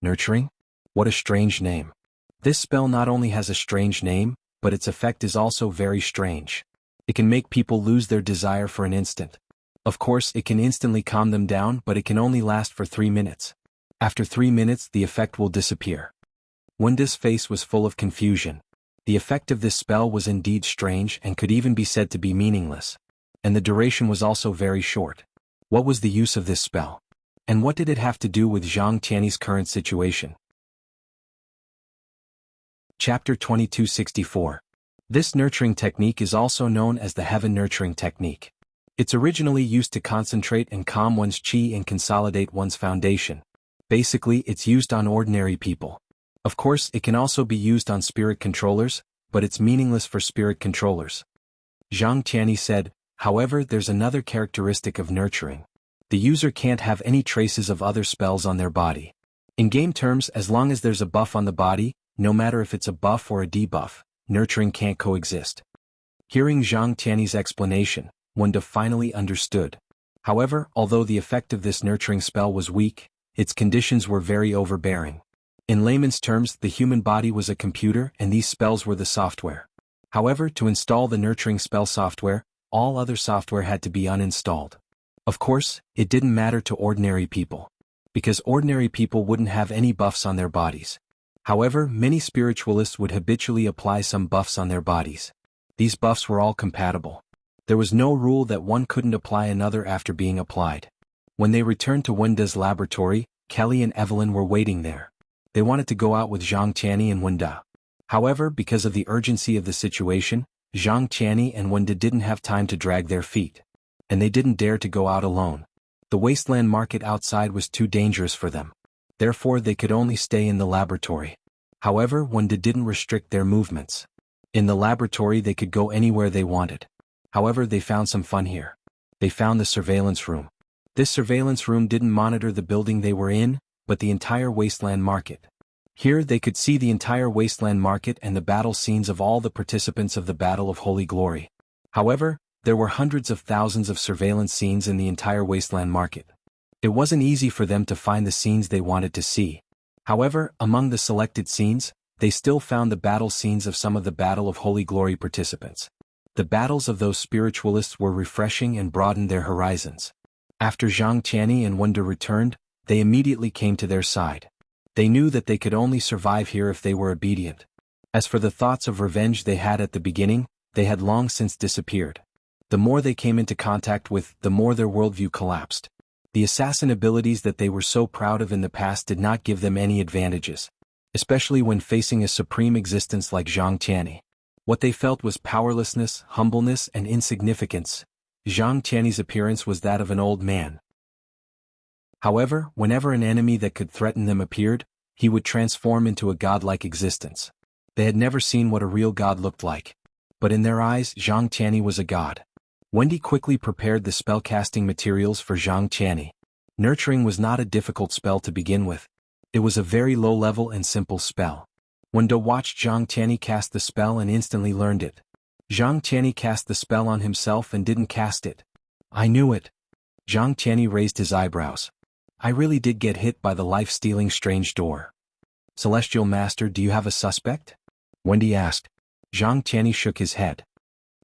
Nurturing? What a strange name. This spell not only has a strange name, but its effect is also very strange. It can make people lose their desire for an instant. Of course, it can instantly calm them down, but it can only last for 3 minutes. After 3 minutes, the effect will disappear. Wenda's face was full of confusion. The effect of this spell was indeed strange and could even be said to be meaningless. And the duration was also very short. What was the use of this spell? And what did it have to do with Zhang Tianyi's current situation? Chapter 2264. This nurturing technique is also known as the Heaven Nurturing Technique. It's originally used to concentrate and calm one's qi and consolidate one's foundation. Basically, it's used on ordinary people. Of course, it can also be used on spirit controllers, but it's meaningless for spirit controllers. Zhang Tianyi said, however, there's another characteristic of nurturing. The user can't have any traces of other spells on their body. In game terms, as long as there's a buff on the body, no matter if it's a buff or a debuff, nurturing can't coexist. Hearing Zhang Tianyi's explanation, Wanda finally understood. However, although the effect of this nurturing spell was weak, its conditions were very overbearing. In layman's terms, the human body was a computer and these spells were the software. However, to install the nurturing spell software, all other software had to be uninstalled. Of course, it didn't matter to ordinary people. Because ordinary people wouldn't have any buffs on their bodies. However, many spiritualists would habitually apply some buffs on their bodies. These buffs were all compatible. There was no rule that one couldn't apply another after being applied. When they returned to Wenda's laboratory, Kelly and Evelyn were waiting there. They wanted to go out with Zhang Tianyi and Wanda. However, because of the urgency of the situation, Zhang Tianyi and Wanda didn't have time to drag their feet. And they didn't dare to go out alone. The wasteland market outside was too dangerous for them. Therefore, they could only stay in the laboratory. However, Wanda didn't restrict their movements. In the laboratory they could go anywhere they wanted. However, they found some fun here. They found the surveillance room. This surveillance room didn't monitor the building they were in, but the entire wasteland market. Here they could see the entire wasteland market and the battle scenes of all the participants of the Battle of Holy Glory. However, there were hundreds of thousands of surveillance scenes in the entire wasteland market. It wasn't easy for them to find the scenes they wanted to see. However, among the selected scenes, they still found the battle scenes of some of the Battle of Holy Glory participants. The battles of those spiritualists were refreshing and broadened their horizons. After Zhang Qianni and Wenda returned, they immediately came to their side. They knew that they could only survive here if they were obedient. As for the thoughts of revenge they had at the beginning, they had long since disappeared. The more they came into contact with, the more their worldview collapsed. The assassin abilities that they were so proud of in the past did not give them any advantages, especially when facing a supreme existence like Zhang Qianni. What they felt was powerlessness, humbleness, and insignificance. Zhang Qianni's appearance was that of an old man. However, whenever an enemy that could threaten them appeared, he would transform into a godlike existence. They had never seen what a real god looked like. But in their eyes, Zhang Qianni was a god. Wendy quickly prepared the spellcasting materials for Zhang Qianni. Nurturing was not a difficult spell to begin with. It was a very low-level and simple spell. Wenda watched Zhang Qianni cast the spell and instantly learned it. Zhang Qianni cast the spell on himself and didn't cast it. I knew it. Zhang Qianni raised his eyebrows. I really did get hit by the life-stealing strange door. Celestial Master, do you have a suspect? Wendy asked. Zhang Qianni shook his head.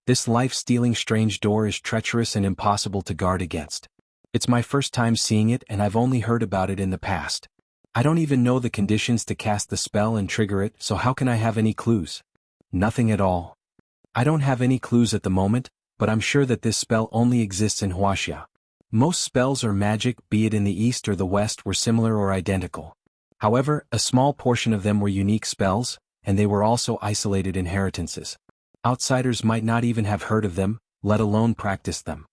This life-stealing strange door is treacherous and impossible to guard against. It's my first time seeing it and I've only heard about it in the past. I don't even know the conditions to cast the spell and trigger it, so how can I have any clues? Nothing at all. I don't have any clues at the moment, but I'm sure that this spell only exists in Huaxia. Most spells or magic, be it in the east or the west, were similar or identical. However, a small portion of them were unique spells, and they were also isolated inheritances. Outsiders might not even have heard of them, let alone practiced them.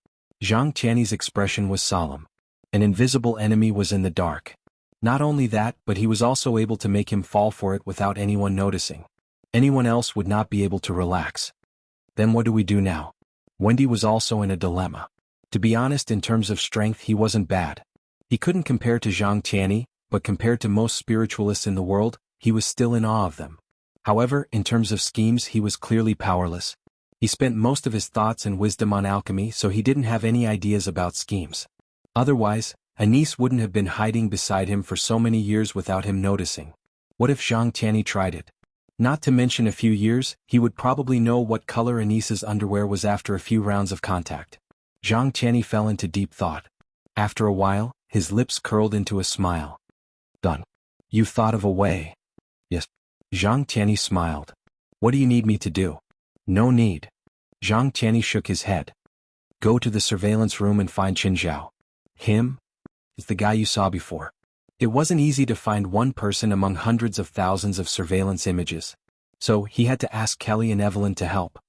Zhang Qianni's expression was solemn. An invisible enemy was in the dark. Not only that, but he was also able to make him fall for it without anyone noticing. Anyone else would not be able to relax. Then what do we do now? Wendy was also in a dilemma. To be honest, in terms of strength he wasn't bad. He couldn't compare to Zhang Qianni, but compared to most spiritualists in the world, he was still in awe of them. However, in terms of schemes he was clearly powerless. He spent most of his thoughts and wisdom on alchemy, so he didn't have any ideas about schemes. Otherwise, Anis wouldn't have been hiding beside him for so many years without him noticing. What if Zhang Qianni tried it? Not to mention a few years, he would probably know what color Anis's underwear was after a few rounds of contact. Zhang Qianni fell into deep thought. After a while, his lips curled into a smile. Done. You've thought of a way. Yes. Zhang Qianni smiled. What do you need me to do? No need. Zhang Qianni shook his head. Go to the surveillance room and find Qin Zhao. Him? Is the guy you saw before. It wasn't easy to find one person among hundreds of thousands of surveillance images. So he had to ask Kelly and Evelyn to help.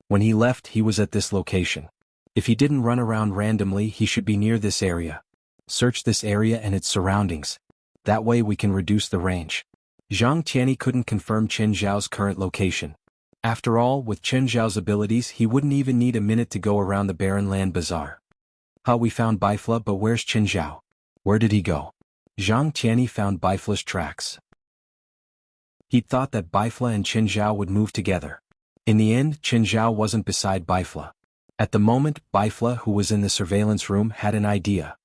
When he left, he was at this location. If he didn't run around randomly, he should be near this area. Search this area and its surroundings. That way we can reduce the range. Zhang Qianni couldn't confirm Qin Zhao's current location. After all, with Qin Zhao's abilities, he wouldn't even need a minute to go around the barren land bazaar. We found Bifla, but where's Qin Zhao? Where did he go? Zhang Qianni found Bifla's tracks. He'd thought that Bifla and Qin Zhao would move together. In the end, Qin Zhao wasn't beside Bifla. At the moment, Bifla, who was in the surveillance room, had an idea.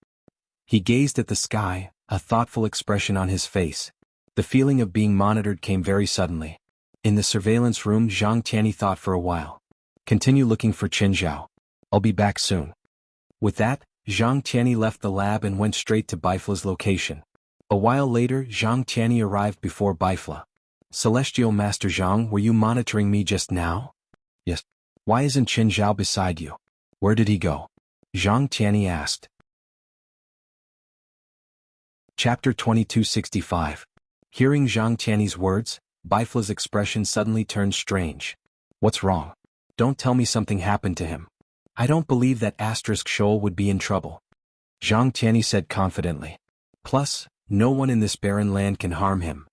He gazed at the sky, a thoughtful expression on his face. The feeling of being monitored came very suddenly. In the surveillance room, Zhang Qianni thought for a while. Continue looking for Qin Zhao. I'll be back soon. With that, Zhang Qianni left the lab and went straight to Bifla's location. A while later, Zhang Qianni arrived before Bifla. Celestial Master Zhang, were you monitoring me just now? Yes. Why isn't Qin Zhao beside you? Where did he go? Zhang Qianni asked. Chapter 2265. Hearing Zhang Qianni's words, Bifla's expression suddenly turned strange. What's wrong? Don't tell me something happened to him. I don't believe that Shoal would be in trouble. Zhang Qianni said confidently. Plus, no one in this barren land can harm him.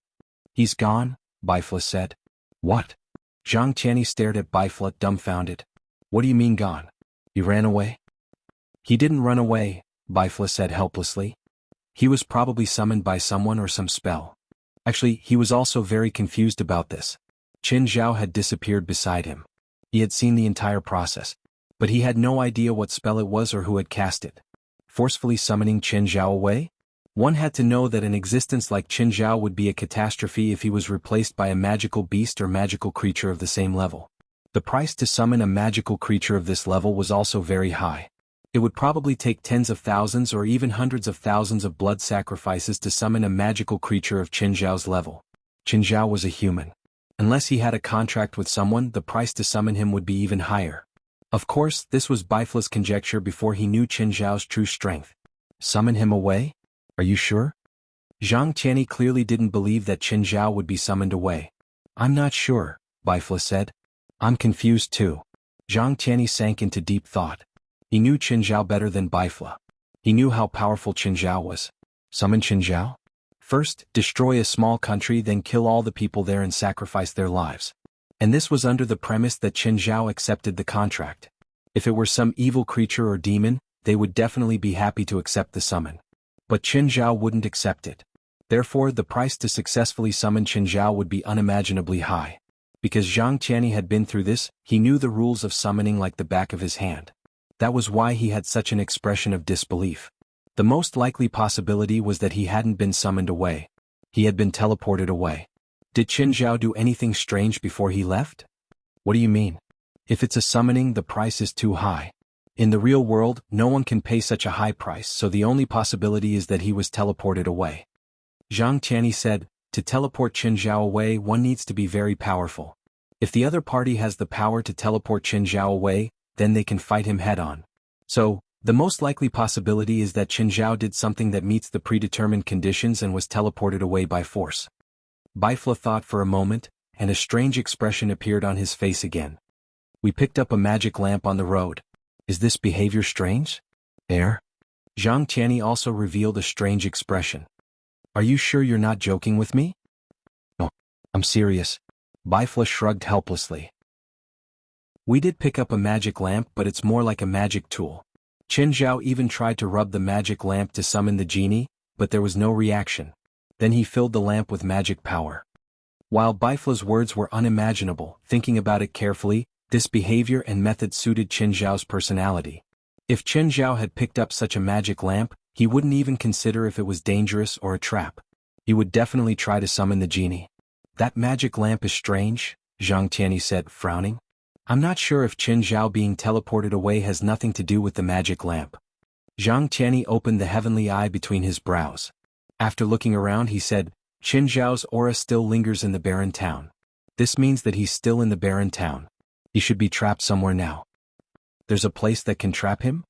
He's gone, Bifla said. What? Zhang Qianni stared at Bifla, dumbfounded. What do you mean gone? He ran away? He didn't run away, Bifla said helplessly. He was probably summoned by someone or some spell. Actually, he was also very confused about this. Qin Zhao had disappeared beside him. He had seen the entire process, but he had no idea what spell it was or who had cast it. forcefully summoning Qin Zhao away? One had to know that an existence like Qin Zhao would be a catastrophe if he was replaced by a magical beast or magical creature of the same level. The price to summon a magical creature of this level was also very high. It would probably take tens of thousands or even hundreds of thousands of blood sacrifices to summon a magical creature of Qin Zhao's level. Qin Zhao was a human. Unless he had a contract with someone, the price to summon him would be even higher. Of course, this was Bifla's conjecture before he knew Qin Zhao's true strength. Summon him away? Are you sure? Zhang Qianni clearly didn't believe that Qin Zhao would be summoned away. I'm not sure, Bifla said. I'm confused too. Zhang Qianni sank into deep thought. He knew Qin Zhao better than Bifla. He knew how powerful Qin Zhao was. Summon Qin Zhao? First, destroy a small country, then kill all the people there and sacrifice their lives. And this was under the premise that Qin Zhao accepted the contract. If it were some evil creature or demon, they would definitely be happy to accept the summon. But Qin Zhao wouldn't accept it. Therefore, the price to successfully summon Qin Zhao would be unimaginably high. Because Zhang Qianni had been through this, he knew the rules of summoning like the back of his hand. That was why he had such an expression of disbelief. The most likely possibility was that he hadn't been summoned away. He had been teleported away. Did Qin Zhao do anything strange before he left? What do you mean? If it's a summoning, the price is too high. In the real world, no one can pay such a high price, so the only possibility is that he was teleported away. Zhang Qianni said, to teleport Qin Zhao away, one needs to be very powerful. If the other party has the power to teleport Qin Zhao away, then they can fight him head-on. So, the most likely possibility is that Qin Zhao did something that meets the predetermined conditions and was teleported away by force. Bifla thought for a moment, and a strange expression appeared on his face again. We picked up a magic lamp on the road. Is this behavior strange? Zhang Qianni also revealed a strange expression. Are you sure you're not joking with me? No, I'm serious. Bifla shrugged helplessly. We did pick up a magic lamp, but it's more like a magic tool. Qin Zhao even tried to rub the magic lamp to summon the genie, but there was no reaction. Then he filled the lamp with magic power. While Bifla's words were unimaginable, thinking about it carefully, this behavior and method suited Qin Zhao's personality. If Qin Zhao had picked up such a magic lamp, he wouldn't even consider if it was dangerous or a trap. He would definitely try to summon the genie. That magic lamp is strange, Zhang Qianni said, frowning. I'm not sure if Qin Zhao being teleported away has nothing to do with the magic lamp. Zhang Qianni opened the heavenly eye between his brows. After looking around, he said, Qin Zhao's aura still lingers in the barren town. This means that he's still in the barren town. He should be trapped somewhere now. There's a place that can trap him?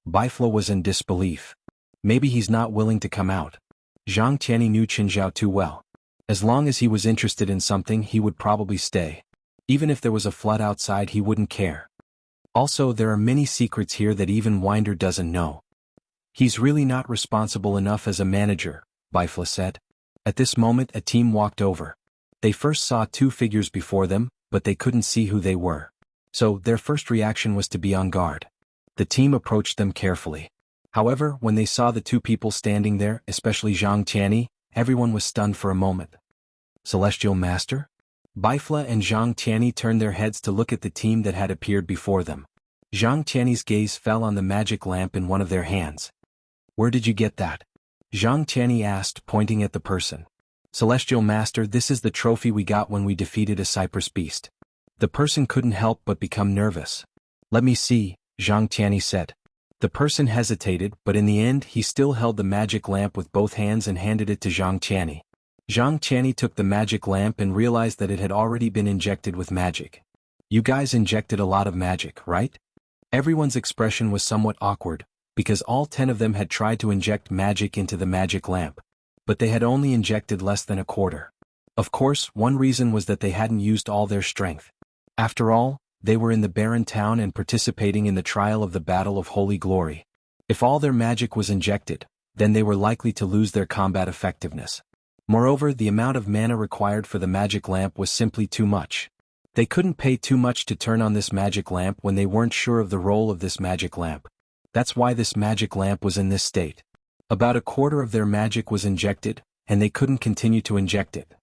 Bifla was in disbelief. Maybe he's not willing to come out. Zhang Qianni knew Qin Zhao too well. As long as he was interested in something, he would probably stay. Even if there was a flood outside, he wouldn't care. Also, there are many secrets here that even Winder doesn't know. He's really not responsible enough as a manager, Bifla said. At this moment, a team walked over. They first saw two figures before them, but they couldn't see who they were. So, their first reaction was to be on guard. The team approached them carefully. However, when they saw the two people standing there, especially Zhang Qianni, everyone was stunned for a moment. Celestial Master? Bifla and Zhang Qianni turned their heads to look at the team that had appeared before them. Zhang Qianni's gaze fell on the magic lamp in one of their hands. Where did you get that? Zhang Qianni asked, pointing at the person. Celestial Master, this is the trophy we got when we defeated a cypress beast. The person couldn't help but become nervous. Let me see, Zhang Qianni said. The person hesitated, but in the end he still held the magic lamp with both hands and handed it to Zhang Qianni. Zhang Qianni took the magic lamp and realized that it had already been injected with magic. You guys injected a lot of magic, right? Everyone's expression was somewhat awkward, because all 10 of them had tried to inject magic into the magic lamp. But they had only injected less than a quarter. Of course, one reason was that they hadn't used all their strength. After all, they were in the barren town and participating in the trial of the Battle of Holy Glory. If all their magic was injected, then they were likely to lose their combat effectiveness. Moreover, the amount of mana required for the magic lamp was simply too much. They couldn't pay too much to turn on this magic lamp when they weren't sure of the role of this magic lamp. That's why this magic lamp was in this state. About a quarter of their magic was injected, and they couldn't continue to inject it.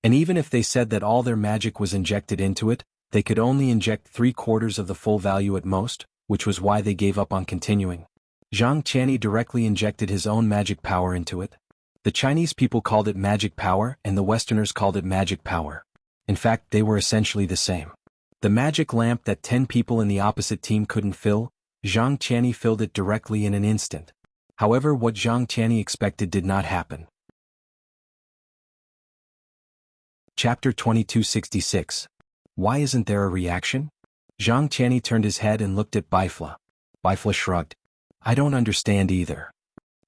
And even if they said that all their magic was injected into it, they could only inject 3/4 of the full value at most, which was why they gave up on continuing. Zhang Qianni directly injected his own magic power into it. The Chinese people called it magic power and the Westerners called it magic power. In fact, they were essentially the same. The magic lamp that 10 people in the opposite team couldn't fill, Zhang Qianni filled it directly in an instant. However, what Zhang Qianni expected did not happen. Chapter 2266. Why isn't there a reaction? Zhang Qianni turned his head and looked at Bifla. Bifla shrugged. I don't understand either.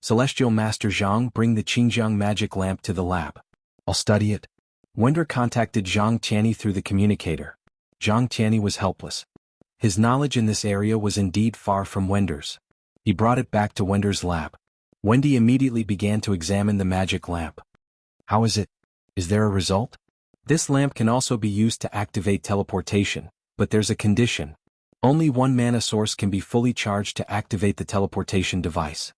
Celestial Master Zhang, bring the Qingjiang magic lamp to the lab. I'll study it. Wender contacted Zhang Qianni through the communicator. Zhang Qianni was helpless. His knowledge in this area was indeed far from Wender's. He brought it back to Wender's lab. Wendy immediately began to examine the magic lamp. How is it? Is there a result? This lamp can also be used to activate teleportation, but there's a condition. Only one mana source can be fully charged to activate the teleportation device.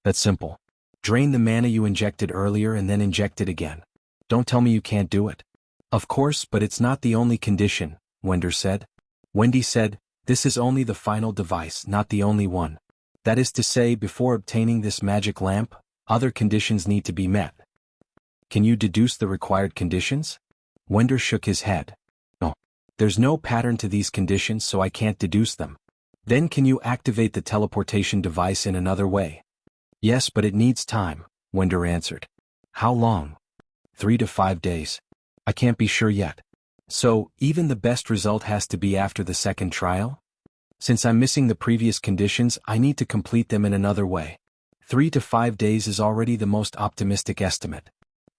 That's simple. Drain the mana you injected earlier and then inject it again. Don't tell me you can't do it. Of course, but it's not the only condition, Wender said. Wendy said, this is only the final device, not the only one. That is to say, before obtaining this magic lamp, other conditions need to be met. Can you deduce the required conditions? Wender shook his head. No. There's no pattern to these conditions, so I can't deduce them. Then can you activate the teleportation device in another way? Yes, but it needs time, Wender answered. How long? 3 to 5 days. I can't be sure yet. So, even the best result has to be after the second trial? Since I'm missing the previous conditions, I need to complete them in another way. 3 to 5 days is already the most optimistic estimate.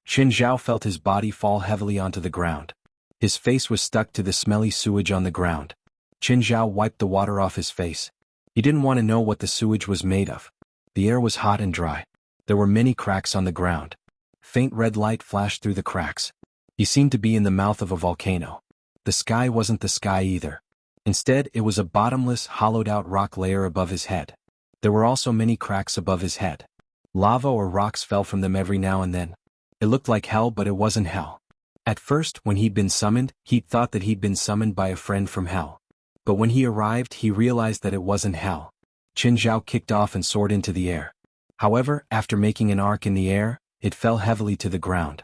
Qin Zhao felt his body fall heavily onto the ground. His face was stuck to the smelly sewage on the ground. Qin Zhao wiped the water off his face. He didn't want to know what the sewage was made of. The air was hot and dry. There were many cracks on the ground. Faint red light flashed through the cracks. He seemed to be in the mouth of a volcano. The sky wasn't the sky either. Instead, it was a bottomless, hollowed-out rock layer above his head. There were also many cracks above his head. Lava or rocks fell from them every now and then. It looked like hell, but it wasn't hell. At first, when he'd been summoned, he'd thought that he'd been summoned by a friend from hell. But when he arrived, he realized that it wasn't hell. Qin Zhao kicked off and soared into the air. However, after making an arc in the air, it fell heavily to the ground.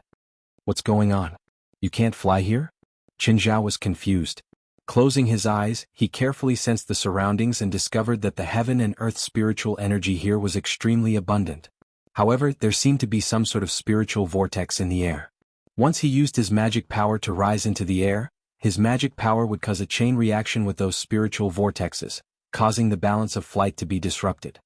What's going on? You can't fly here? Qin Zhao was confused. Closing his eyes, he carefully sensed the surroundings and discovered that the heaven and earth spiritual energy here was extremely abundant. However, there seemed to be some sort of spiritual vortex in the air. Once he used his magic power to rise into the air, his magic power would cause a chain reaction with those spiritual vortexes, causing the balance of flight to be disrupted.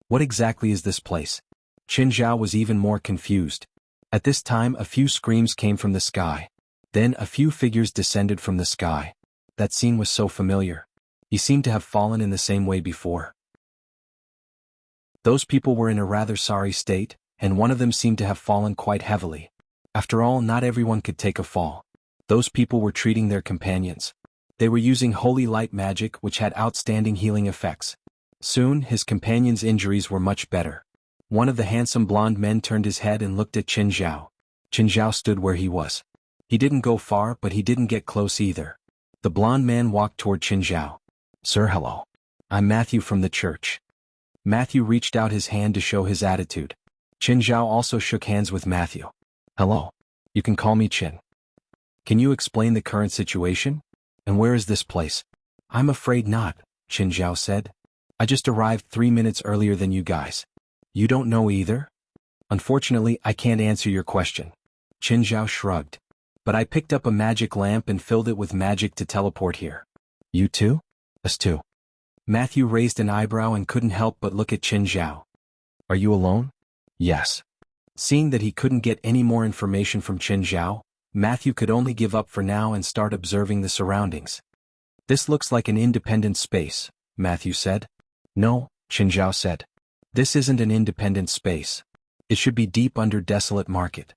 What exactly is this place? Qin Zhao was even more confused. At this time, a few screams came from the sky. Then a few figures descended from the sky. That scene was so familiar. He seemed to have fallen in the same way before. Those people were in a rather sorry state, and one of them seemed to have fallen quite heavily. After all, not everyone could take a fall. Those people were treating their companions. They were using holy light magic, which had outstanding healing effects. Soon, his companion's injuries were much better. One of the handsome blonde men turned his head and looked at Qin Zhao. Qin Zhao stood where he was. He didn't go far, but he didn't get close either. The blonde man walked toward Qin Zhao. Sir, hello. I'm Matthew from the church. Matthew reached out his hand to show his attitude. Qin Zhao also shook hands with Matthew. Hello. You can call me Qin. Can you explain the current situation? And where is this place? I'm afraid not, Qin Zhao said. I just arrived 3 minutes earlier than you guys. You don't know either? Unfortunately, I can't answer your question. Qin Zhao shrugged. But I picked up a magic lamp and filled it with magic to teleport here. You too? Us too. Matthew raised an eyebrow and couldn't help but look at Qin Zhao. Are you alone? Yes. Seeing that he couldn't get any more information from Qin Zhao, Matthew could only give up for now and start observing the surroundings. This looks like an independent space, Matthew said. No, Qin Zhao said. This isn't an independent space. It should be deep under Desolate Market.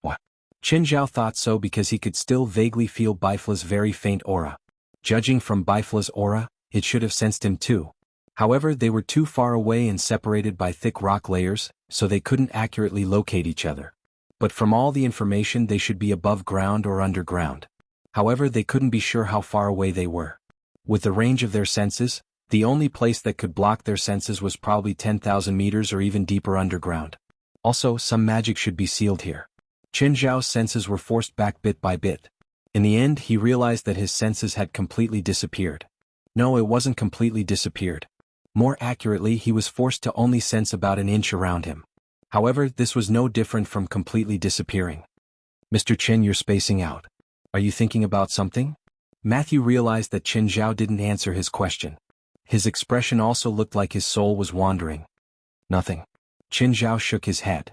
What? Qin Zhao thought so because he could still vaguely feel Bifla's very faint aura. Judging from Bifla's aura, it should have sensed him too. However, they were too far away and separated by thick rock layers, so they couldn't accurately locate each other. But from all the information, they should be above ground or underground. However, they couldn't be sure how far away they were. With the range of their senses, The only place that could block their senses was probably 10,000 meters or even deeper underground. Also, some magic should be sealed here. Qin Zhao's senses were forced back bit by bit. In the end, he realized that his senses had completely disappeared. No, it wasn't completely disappeared. More accurately, he was forced to only sense about an inch around him. However, this was no different from completely disappearing. Mr. Qin, you're spacing out. Are you thinking about something? Matthew realized that Qin Zhao didn't answer his question. His expression also looked like his soul was wandering. Nothing. Qin Zhao shook his head.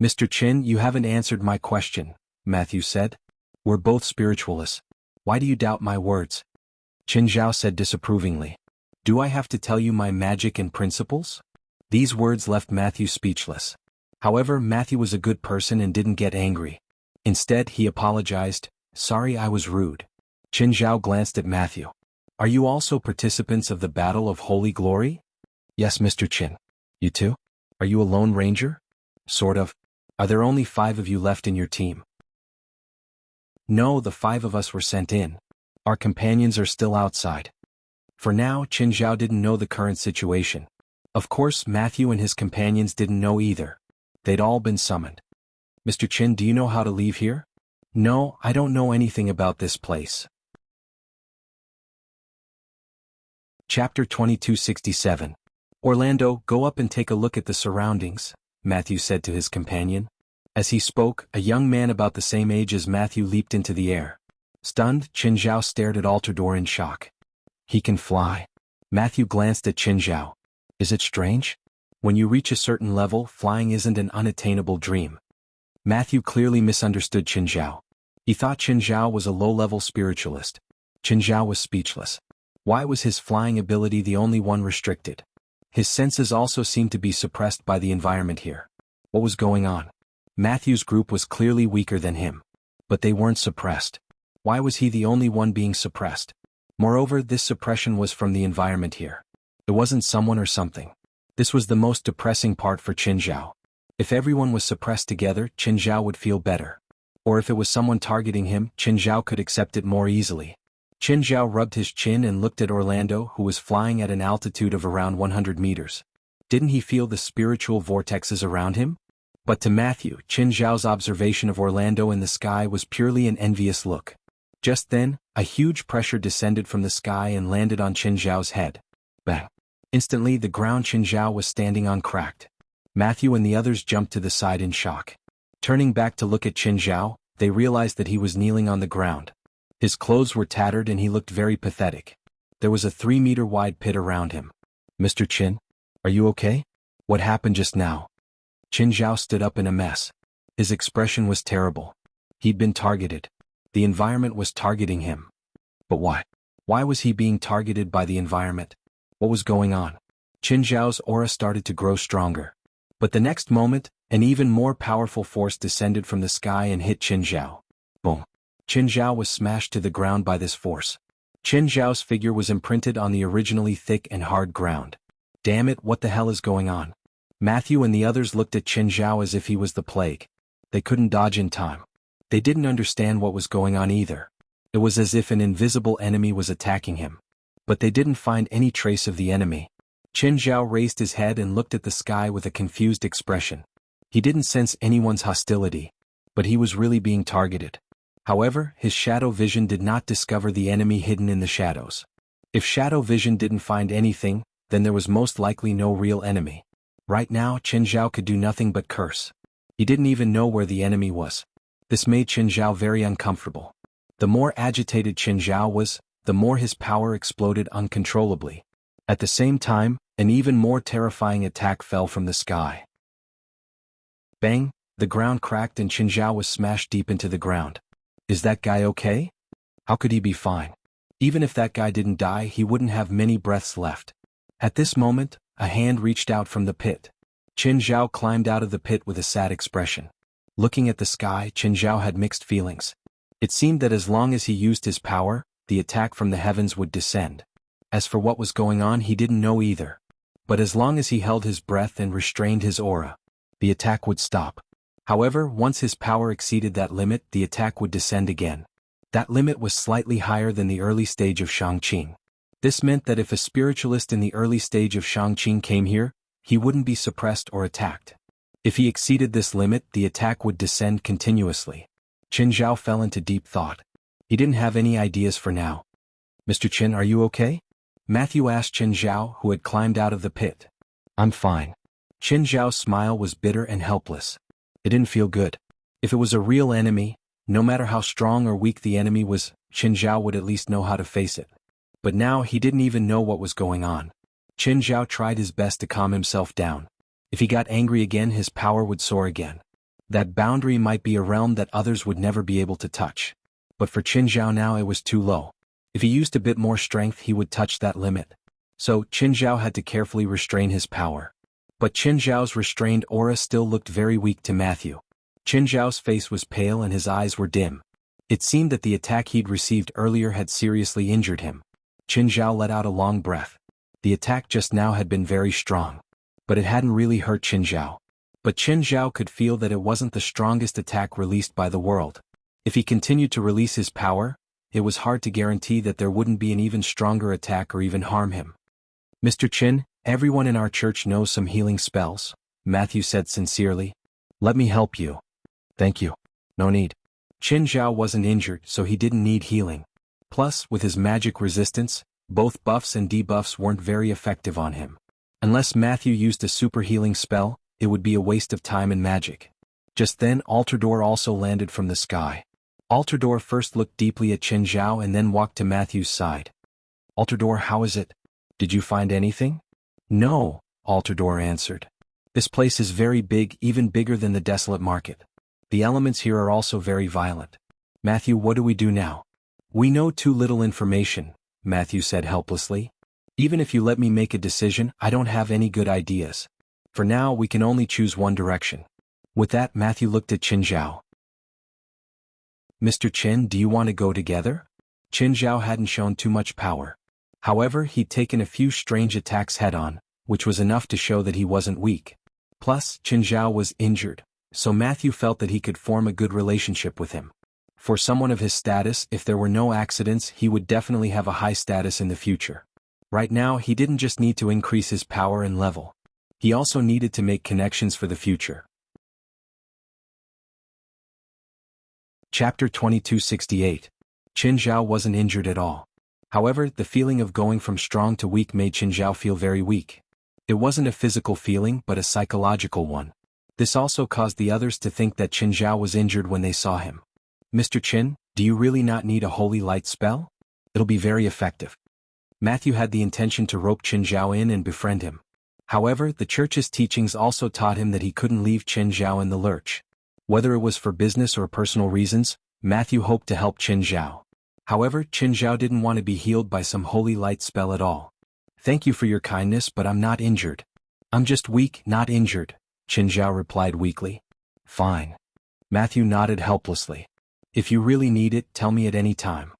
Mr. Qin, you haven't answered my question, Matthew said. We're both spiritualists. Why do you doubt my words? Qin Zhao said disapprovingly. Do I have to tell you my magic and principles? These words left Matthew speechless. However, Matthew was a good person and didn't get angry. Instead, he apologized. Sorry, I was rude. Qin Zhao glanced at Matthew. Are you also participants of the Battle of Holy Glory? Yes, Mr. Qin. You too? Are you a lone ranger? Sort of. Are there only 5 of you left in your team? No, the 5 of us were sent in. Our companions are still outside. For now, Qin Zhao didn't know the current situation. Of course, Matthew and his companions didn't know either. They'd all been summoned. Mr. Qin, do you know how to leave here? No, I don't know anything about this place. Chapter 2267. Orlando, go up and take a look at the surroundings, Matthew said to his companion. As he spoke, a young man about the same age as Matthew leaped into the air. Stunned, Qin Zhao stared at Altador in shock. He can fly. Matthew glanced at Qin Zhao. Is it strange? When you reach a certain level, flying isn't an unattainable dream. Matthew clearly misunderstood Qin Zhao. He thought Qin Zhao was a low-level spiritualist. Qin Zhao was speechless. Why was his flying ability the only one restricted? His senses also seemed to be suppressed by the environment here. What was going on? Matthew's group was clearly weaker than him. But they weren't suppressed. Why was he the only one being suppressed? Moreover, this suppression was from the environment here. It wasn't someone or something. This was the most depressing part for Qin Zhao. If everyone was suppressed together, Qin Zhao would feel better. Or if it was someone targeting him, Qin Zhao could accept it more easily. Qin Zhao rubbed his chin and looked at Orlando, who was flying at an altitude of around 100 meters. Didn't he feel the spiritual vortexes around him? But to Matthew, Qin Zhao's observation of Orlando in the sky was purely an envious look. Just then, a huge pressure descended from the sky and landed on Qin Zhao's head. Bang! Instantly, the ground Qin Zhao was standing on cracked. Matthew and the others jumped to the side in shock. Turning back to look at Qin Zhao, they realized that he was kneeling on the ground. His clothes were tattered and he looked very pathetic. There was a 3-meter-wide pit around him. Mr. Qin, are you okay? What happened just now? Qin Zhao stood up in a mess. His expression was terrible. He'd been targeted. The environment was targeting him. But why? Why was he being targeted by the environment? What was going on? Qin Zhao's aura started to grow stronger. But the next moment, an even more powerful force descended from the sky and hit Qin Zhao. Boom! Qin Zhao was smashed to the ground by this force. Qin Zhao's figure was imprinted on the originally thick and hard ground. Damn it, what the hell is going on? Matthew and the others looked at Qin Zhao as if he was the plague. They couldn't dodge in time. They didn't understand what was going on either. It was as if an invisible enemy was attacking him. But they didn't find any trace of the enemy. Qin Zhao raised his head and looked at the sky with a confused expression. He didn't sense anyone's hostility. But he was really being targeted. However, his shadow vision did not discover the enemy hidden in the shadows. If shadow vision didn't find anything, then there was most likely no real enemy. Right now, Qin Zhao could do nothing but curse. He didn't even know where the enemy was. This made Qin Zhao very uncomfortable. The more agitated Qin Zhao was, the more his power exploded uncontrollably. At the same time, an even more terrifying attack fell from the sky. Bang! The ground cracked and Qin Zhao was smashed deep into the ground. Is that guy okay? How could he be fine? Even if that guy didn't die, he wouldn't have many breaths left. At this moment, a hand reached out from the pit. Qin Zhao climbed out of the pit with a sad expression. Looking at the sky, Qin Zhao had mixed feelings. It seemed that as long as he used his power, the attack from the heavens would descend. As for what was going on, he didn't know either. But as long as he held his breath and restrained his aura, the attack would stop. However, once his power exceeded that limit, the attack would descend again. That limit was slightly higher than the early stage of Shangqing. This meant that if a spiritualist in the early stage of Shangqing came here, he wouldn't be suppressed or attacked. If he exceeded this limit, the attack would descend continuously. Qin Zhao fell into deep thought. He didn't have any ideas for now. "Mr. Qin, are you okay?" Matthew asked Qin Zhao, who had climbed out of the pit. "I'm fine." Qin Zhao's smile was bitter and helpless. It didn't feel good. If it was a real enemy, no matter how strong or weak the enemy was, Qin Zhao would at least know how to face it. But now he didn't even know what was going on. Qin Zhao tried his best to calm himself down. If he got angry again, his power would soar again. That boundary might be a realm that others would never be able to touch. But for Qin Zhao now it was too low. If he used a bit more strength, he would touch that limit. So Qin Zhao had to carefully restrain his power. But Qin Zhao's restrained aura still looked very weak to Matthew. Qin Zhao's face was pale and his eyes were dim. It seemed that the attack he'd received earlier had seriously injured him. Qin Zhao let out a long breath. The attack just now had been very strong. But it hadn't really hurt Qin Zhao. But Qin Zhao could feel that it wasn't the strongest attack released by the world. If he continued to release his power, it was hard to guarantee that there wouldn't be an even stronger attack or even harm him. "Mr. Qin, everyone in our church knows some healing spells," Matthew said sincerely. "Let me help you." "Thank you. No need." Qin Zhao wasn't injured, so he didn't need healing. Plus, with his magic resistance, both buffs and debuffs weren't very effective on him. Unless Matthew used a super healing spell, it would be a waste of time and magic. Just then Altador also landed from the sky. Altador first looked deeply at Qin Zhao and then walked to Matthew's side. "Altador, how is it? Did you find anything?" "No," Altador answered. "This place is very big, even bigger than the desolate market. The elements here are also very violent. Matthew, what do we do now?" "We know too little information," Matthew said helplessly. "Even if you let me make a decision, I don't have any good ideas. For now, we can only choose one direction." With that, Matthew looked at Qin Zhao. "Mr. Qin, do you want to go together?" Qin Zhao hadn't shown too much power. However, he'd taken a few strange attacks head-on, which was enough to show that he wasn't weak. Plus, Qin Zhao was injured, so Matthew felt that he could form a good relationship with him. For someone of his status, if there were no accidents, he would definitely have a high status in the future. Right now, he didn't just need to increase his power and level. He also needed to make connections for the future. Chapter 2268. Qin Zhao wasn't injured at all. However, the feeling of going from strong to weak made Qin Zhao feel very weak. It wasn't a physical feeling but a psychological one. This also caused the others to think that Qin Zhao was injured when they saw him. "Mr. Qin, do you really not need a holy light spell? It'll be very effective." Matthew had the intention to rope Qin Zhao in and befriend him. However, the church's teachings also taught him that he couldn't leave Qin Zhao in the lurch. Whether it was for business or personal reasons, Matthew hoped to help Qin Zhao. However, Qin Zhao didn't want to be healed by some holy light spell at all. "Thank you for your kindness, but I'm not injured." "I'm just weak, not injured," Qin Zhao replied weakly. "Fine." Matthew nodded helplessly. "If you really need it, tell me at any time."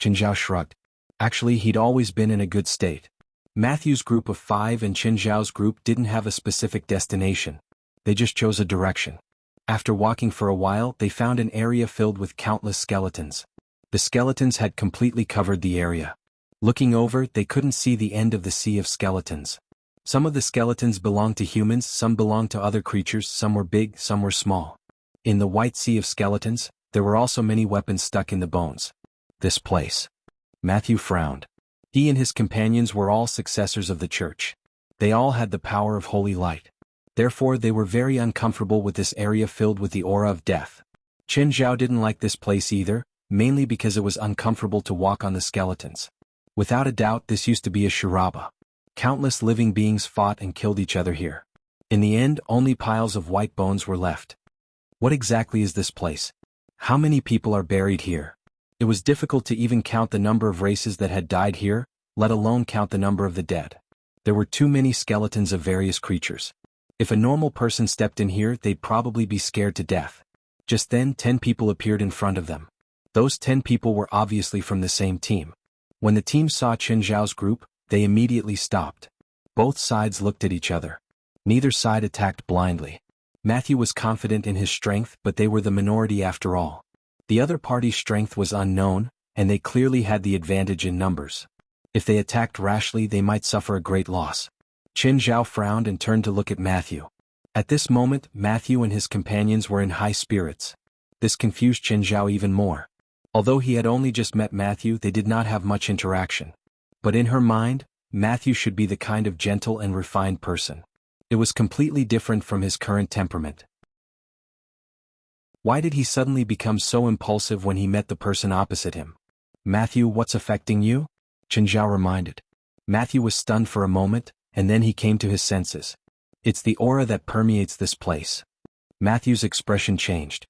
Qin Zhao shrugged. Actually, he'd always been in a good state. Matthew's group of 5 and Qin Zhao's group didn't have a specific destination. They just chose a direction. After walking for a while, they found an area filled with countless skeletons. The skeletons had completely covered the area. Looking over, they couldn't see the end of the sea of skeletons. Some of the skeletons belonged to humans, some belonged to other creatures, some were big, some were small. In the white sea of skeletons, there were also many weapons stuck in the bones. This place. Matthew frowned. He and his companions were all successors of the church. They all had the power of holy light. Therefore, they were very uncomfortable with this area filled with the aura of death. Qin Zhao didn't like this place either, mainly because it was uncomfortable to walk on the skeletons. Without a doubt, this used to be a Shiraba. Countless living beings fought and killed each other here. In the end, only piles of white bones were left. What exactly is this place? How many people are buried here? It was difficult to even count the number of races that had died here, let alone count the number of the dead. There were too many skeletons of various creatures. If a normal person stepped in here, they'd probably be scared to death. Just then, 10 people appeared in front of them. Those 10 people were obviously from the same team. When the team saw Qin Zhao's group, they immediately stopped. Both sides looked at each other. Neither side attacked blindly. Matthew was confident in his strength, but they were the minority after all. The other party's strength was unknown, and they clearly had the advantage in numbers. If they attacked rashly, they might suffer a great loss. Qin Zhao frowned and turned to look at Matthew. At this moment, Matthew and his companions were in high spirits. This confused Qin Zhao even more. Although he had only just met Matthew, they did not have much interaction. But in her mind, Matthew should be the kind of gentle and refined person. It was completely different from his current temperament. Why did he suddenly become so impulsive when he met the person opposite him? Matthew, what's affecting you? Qin Zhao reminded. Matthew was stunned for a moment, and then he came to his senses. It's the aura that permeates this place. Matthew's expression changed.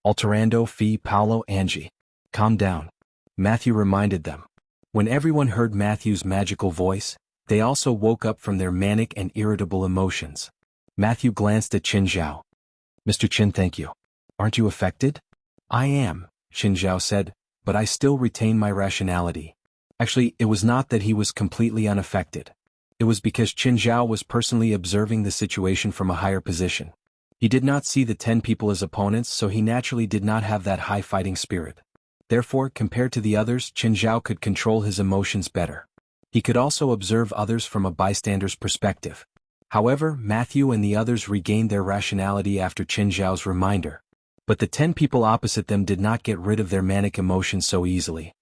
Alterando, Fee, Paolo, Angie. Calm down. Matthew reminded them. When everyone heard Matthew's magical voice, they also woke up from their manic and irritable emotions. Matthew glanced at Qin Zhao. Mr. Qin, thank you. Aren't you affected? I am, Qin Zhao said, but I still retain my rationality. Actually, it was not that he was completely unaffected. It was because Qin Zhao was personally observing the situation from a higher position. He did not see the 10 people as opponents, so he naturally did not have that high fighting spirit. Therefore, compared to the others, Qin Zhao could control his emotions better. He could also observe others from a bystander's perspective. However, Matthew and the others regained their rationality after Qin Zhao's reminder. But the 10 people opposite them did not get rid of their manic emotions so easily.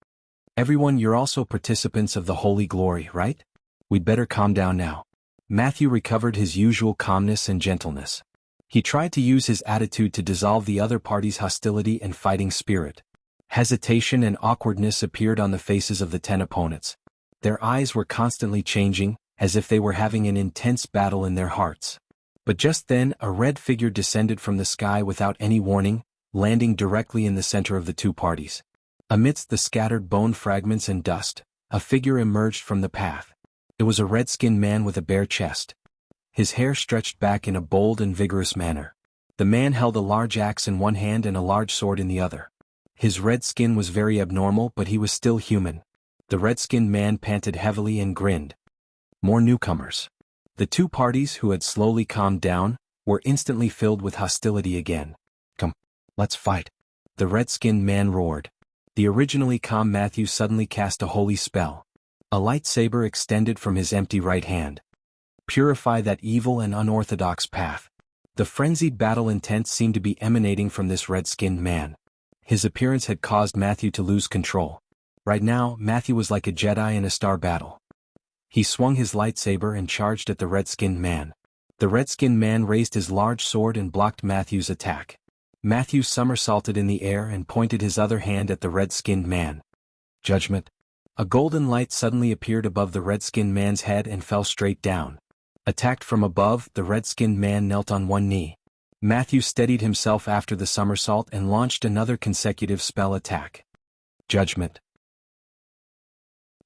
Everyone, you're also participants of the Holy Glory, right? We'd better calm down now. Matthew recovered his usual calmness and gentleness. He tried to use his attitude to dissolve the other party's hostility and fighting spirit. Hesitation and awkwardness appeared on the faces of the 10 opponents. Their eyes were constantly changing, as if they were having an intense battle in their hearts. But just then, a red figure descended from the sky without any warning, landing directly in the center of the two parties. Amidst the scattered bone fragments and dust, a figure emerged from the path. It was a red-skinned man with a bare chest. His hair stretched back in a bold and vigorous manner. The man held a large axe in one hand and a large sword in the other. His red skin was very abnormal, but he was still human. The red-skinned man panted heavily and grinned. More newcomers. The two parties, who had slowly calmed down, were instantly filled with hostility again. Come, let's fight. The red-skinned man roared. The originally calm Matthew suddenly cast a holy spell. A lightsaber extended from his empty right hand. Purify that evil and unorthodox path. The frenzied battle intent seemed to be emanating from this red-skinned man. His appearance had caused Matthew to lose control. Right now, Matthew was like a Jedi in a star battle. He swung his lightsaber and charged at the red-skinned man. The red-skinned man raised his large sword and blocked Matthew's attack. Matthew somersaulted in the air and pointed his other hand at the red-skinned man. Judgment. A golden light suddenly appeared above the red-skinned man's head and fell straight down. Attacked from above, the red-skinned man knelt on one knee. Matthew steadied himself after the somersault and launched another consecutive spell attack. Judgment.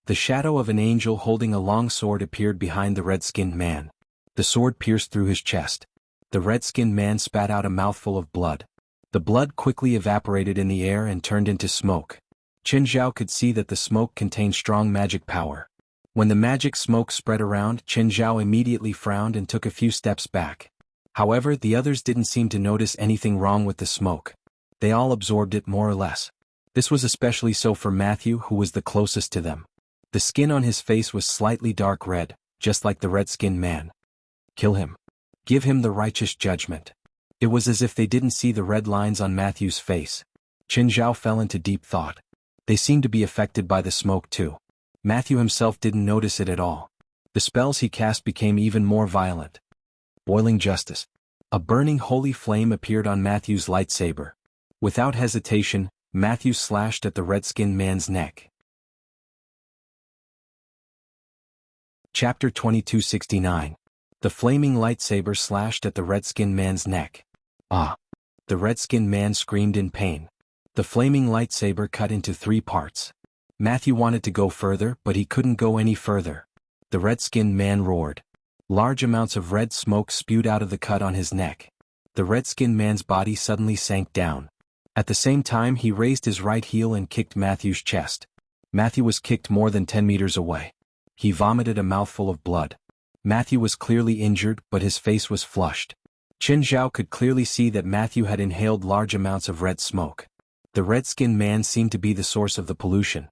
The shadow of an angel holding a long sword appeared behind the red-skinned man. The sword pierced through his chest. The red-skinned man spat out a mouthful of blood. The blood quickly evaporated in the air and turned into smoke. Qin Zhao could see that the smoke contained strong magic power. When the magic smoke spread around, Qin Zhao immediately frowned and took a few steps back. However, the others didn't seem to notice anything wrong with the smoke. They all absorbed it more or less. This was especially so for Matthew, who was the closest to them. The skin on his face was slightly dark red, just like the red-skinned man. Kill him. Give him the righteous judgment. It was as if they didn't see the red lines on Matthew's face. Qin Zhao fell into deep thought. They seemed to be affected by the smoke too. Matthew himself didn't notice it at all. The spells he cast became even more violent. Boiling justice. A burning holy flame appeared on Matthew's lightsaber. Without hesitation, Matthew slashed at the red-skinned man's neck. Chapter 2269. The flaming lightsaber slashed at the red-skinned man's neck. Ah! The red-skinned man screamed in pain. The flaming lightsaber cut into 3 parts. Matthew wanted to go further, but he couldn't go any further. The red-skinned man roared. Large amounts of red smoke spewed out of the cut on his neck. The red-skinned man's body suddenly sank down. At the same time, he raised his right heel and kicked Matthew's chest. Matthew was kicked more than 10 meters away. He vomited a mouthful of blood. Matthew was clearly injured, but his face was flushed. Qin Zhao could clearly see that Matthew had inhaled large amounts of red smoke. The red-skinned man seemed to be the source of the pollution.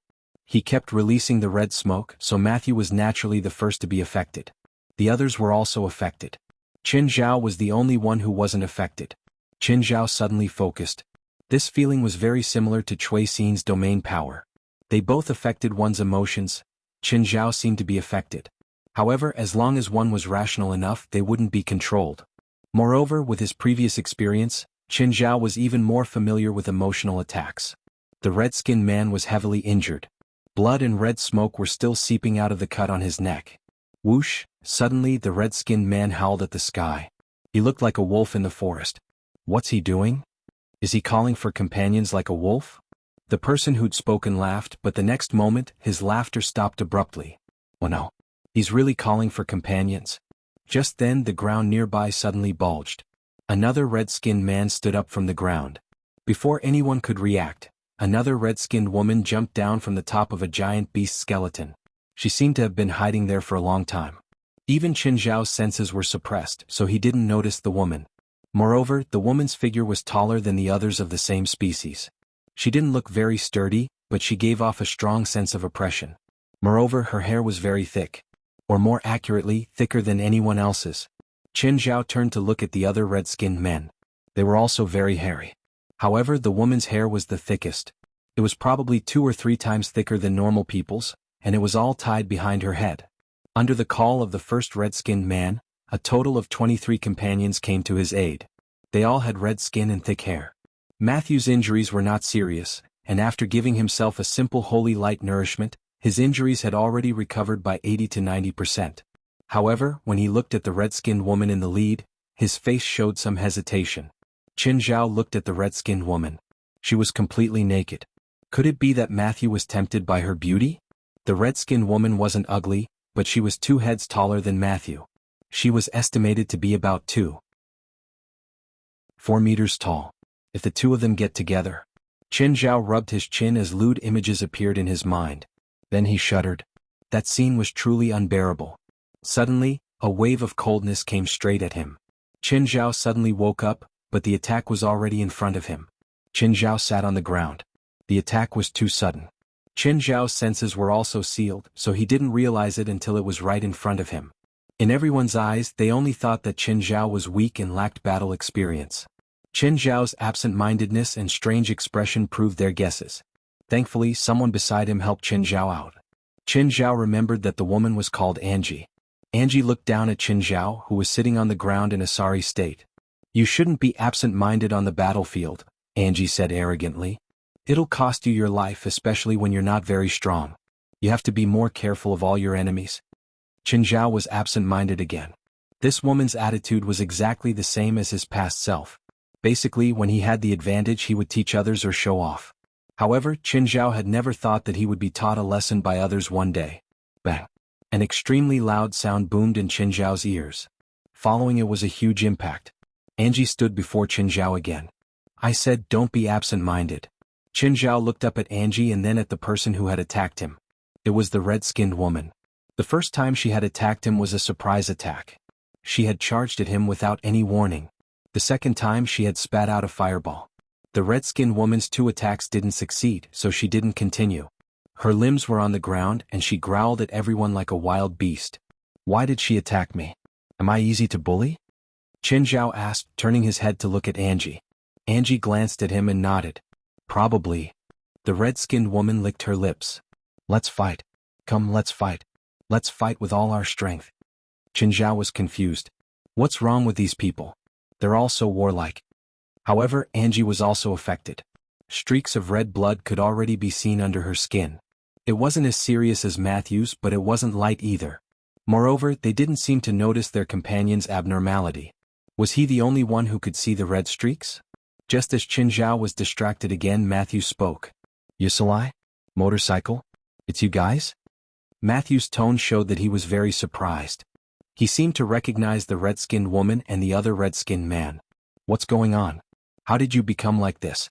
He kept releasing the red smoke, so Matthew was naturally the first to be affected. The others were also affected. Qin Zhao was the only one who wasn't affected. Qin Zhao suddenly focused. This feeling was very similar to Cui Xin's domain power. They both affected one's emotions. Qin Zhao seemed to be affected. However, as long as one was rational enough, they wouldn't be controlled. Moreover, with his previous experience, Qin Zhao was even more familiar with emotional attacks. The red-skinned man was heavily injured. Blood and red smoke were still seeping out of the cut on his neck. Whoosh! Suddenly the red-skinned man howled at the sky. He looked like a wolf in the forest. What's he doing? Is he calling for companions like a wolf? The person who'd spoken laughed, but the next moment, his laughter stopped abruptly. Oh no. He's really calling for companions. Just then the ground nearby suddenly bulged. Another red-skinned man stood up from the ground. Before anyone could react, another red-skinned woman jumped down from the top of a giant beast skeleton. She seemed to have been hiding there for a long time. Even Qin Zhao's senses were suppressed, so he didn't notice the woman. Moreover, the woman's figure was taller than the others of the same species. She didn't look very sturdy, but she gave off a strong sense of oppression. Moreover, her hair was very thick. Or more accurately, thicker than anyone else's. Qin Zhao turned to look at the other red-skinned men. They were also very hairy. However, the woman's hair was the thickest. It was probably 2 or 3 times thicker than normal people's, and it was all tied behind her head. Under the call of the first red-skinned man, a total of 23 companions came to his aid. They all had red skin and thick hair. Matthew's injuries were not serious, and after giving himself a simple holy light nourishment, his injuries had already recovered by 80 to 90%. However, when he looked at the red-skinned woman in the lead, his face showed some hesitation. Qin Zhao looked at the red-skinned woman. She was completely naked. Could it be that Matthew was tempted by her beauty? The red-skinned woman wasn't ugly, but she was 2 heads taller than Matthew. She was estimated to be about 2.4 meters tall. If the two of them get together. Qin Zhao rubbed his chin as lewd images appeared in his mind. Then he shuddered. That scene was truly unbearable. Suddenly, a wave of coldness came straight at him. Qin Zhao suddenly woke up, but the attack was already in front of him. Qin Zhao sat on the ground. The attack was too sudden. Qin Zhao's senses were also sealed, so he didn't realize it until it was right in front of him. In everyone's eyes, they only thought that Qin Zhao was weak and lacked battle experience. Qin Zhao's absent-mindedness and strange expression proved their guesses. Thankfully, someone beside him helped Qin Zhao out. Qin Zhao remembered that the woman was called Angie. Angie looked down at Qin Zhao, who was sitting on the ground in a sorry state. You shouldn't be absent-minded on the battlefield, Angie said arrogantly. It'll cost you your life, especially when you're not very strong. You have to be more careful of all your enemies. Qin Zhao was absent-minded again. This woman's attitude was exactly the same as his past self. Basically, when he had the advantage, he would teach others or show off. However, Qin Zhao had never thought that he would be taught a lesson by others one day. Bang! An extremely loud sound boomed in Qin Zhao's ears. Following it was a huge impact. Angie stood before Qin Zhao again. I said, don't be absent-minded. Qin Zhao looked up at Angie and then at the person who had attacked him. It was the red-skinned woman. The first time she had attacked him was a surprise attack. She had charged at him without any warning. The second time she had spat out a fireball. The red-skinned woman's 2 attacks didn't succeed, so she didn't continue. Her limbs were on the ground and she growled at everyone like a wild beast. Why did she attack me? Am I easy to bully? Qin Zhao asked, turning his head to look at Angie. Angie glanced at him and nodded. Probably. The red-skinned woman licked her lips. Let's fight. Come, let's fight. Let's fight with all our strength. Qin Zhao was confused. What's wrong with these people? They're all so warlike. However, Angie was also affected. Streaks of red blood could already be seen under her skin. It wasn't as serious as Matthew's, but it wasn't light either. Moreover, they didn't seem to notice their companion's abnormality. Was he the only one who could see the red streaks? Just as Qin Zhao was distracted again, Matthew spoke. Yusalai? Motorcycle? It's you guys? Matthew's tone showed that he was very surprised. He seemed to recognize the red-skinned woman and the other red-skinned man. What's going on? How did you become like this?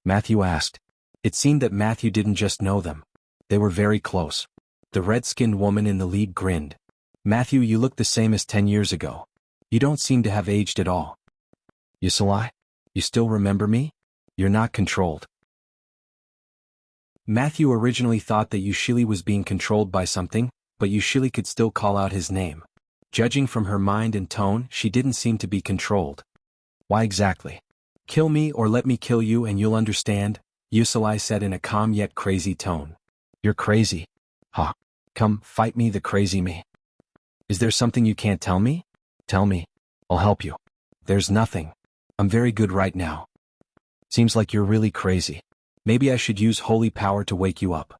Matthew asked. It seemed that Matthew didn't just know them. They were very close. The red-skinned woman in the lead grinned. Matthew, you look the same as 10 years ago. You don't seem to have aged at all. Yusalai? You still remember me? You're not controlled. Matthew originally thought that Yushili was being controlled by something, but Yushili could still call out his name. Judging from her mind and tone, she didn't seem to be controlled. Why exactly? Kill me or let me kill you and you'll understand, Yusili said in a calm yet crazy tone. You're crazy. Ha. Come, fight me, the crazy me. Is there something you can't tell me? Tell me. I'll help you. There's nothing. I'm very good right now. Seems like you're really crazy. Maybe I should use holy power to wake you up.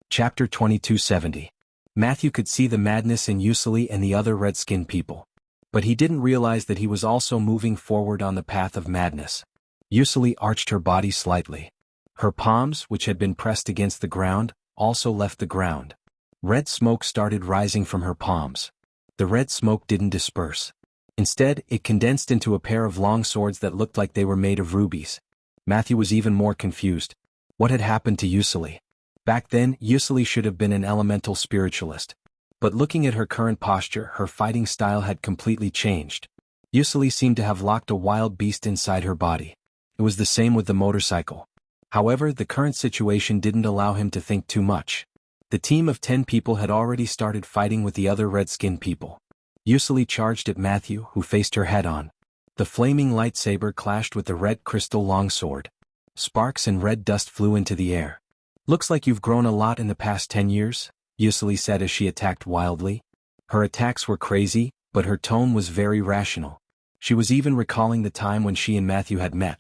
Chapter 2270. Matthew could see the madness in Yusili and the other red-skinned people. But he didn't realize that he was also moving forward on the path of madness. Yusili arched her body slightly. Her palms, which had been pressed against the ground, also left the ground. Red smoke started rising from her palms. The red smoke didn't disperse. Instead, it condensed into a pair of long swords that looked like they were made of rubies. Matthew was even more confused. What had happened to Yusili? Back then, Yusili should have been an elemental spiritualist. But looking at her current posture, her fighting style had completely changed. Yusili seemed to have locked a wild beast inside her body. It was the same with the motorcycle. However, the current situation didn't allow him to think too much. The team of 10 people had already started fighting with the other red-skinned people. Yusili charged at Matthew, who faced her head-on. The flaming lightsaber clashed with the red crystal longsword. Sparks and red dust flew into the air. Looks like you've grown a lot in the past 10 years, Yusili said as she attacked wildly. Her attacks were crazy, but her tone was very rational. She was even recalling the time when she and Matthew had met.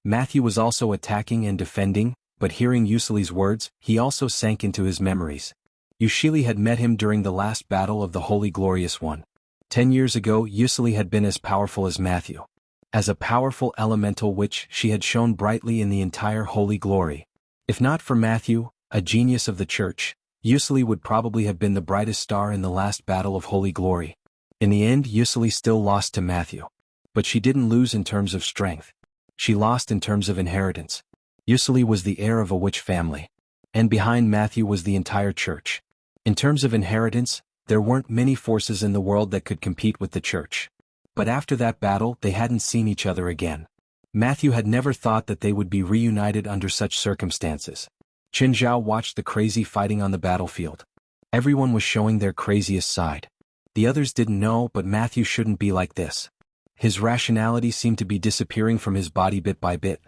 Matthew was also attacking and defending, but hearing Yusili's words, he also sank into his memories. Yushili had met him during the last battle of the Holy Glorious One. 10 years ago, Yusili had been as powerful as Matthew. As a powerful elemental witch, she had shone brightly in the entire Holy Glory. If not for Matthew, a genius of the church, Yusili would probably have been the brightest star in the last battle of Holy Glory. In the end, Yusili still lost to Matthew. But she didn't lose in terms of strength. She lost in terms of inheritance. Yusili was the heir of a witch family. And behind Matthew was the entire church. In terms of inheritance, there weren't many forces in the world that could compete with the church. But after that battle, they hadn't seen each other again. Matthew had never thought that they would be reunited under such circumstances. Qin Zhao watched the crazy fighting on the battlefield. Everyone was showing their craziest side. The others didn't know, but Matthew shouldn't be like this. His rationality seemed to be disappearing from his body bit by bit.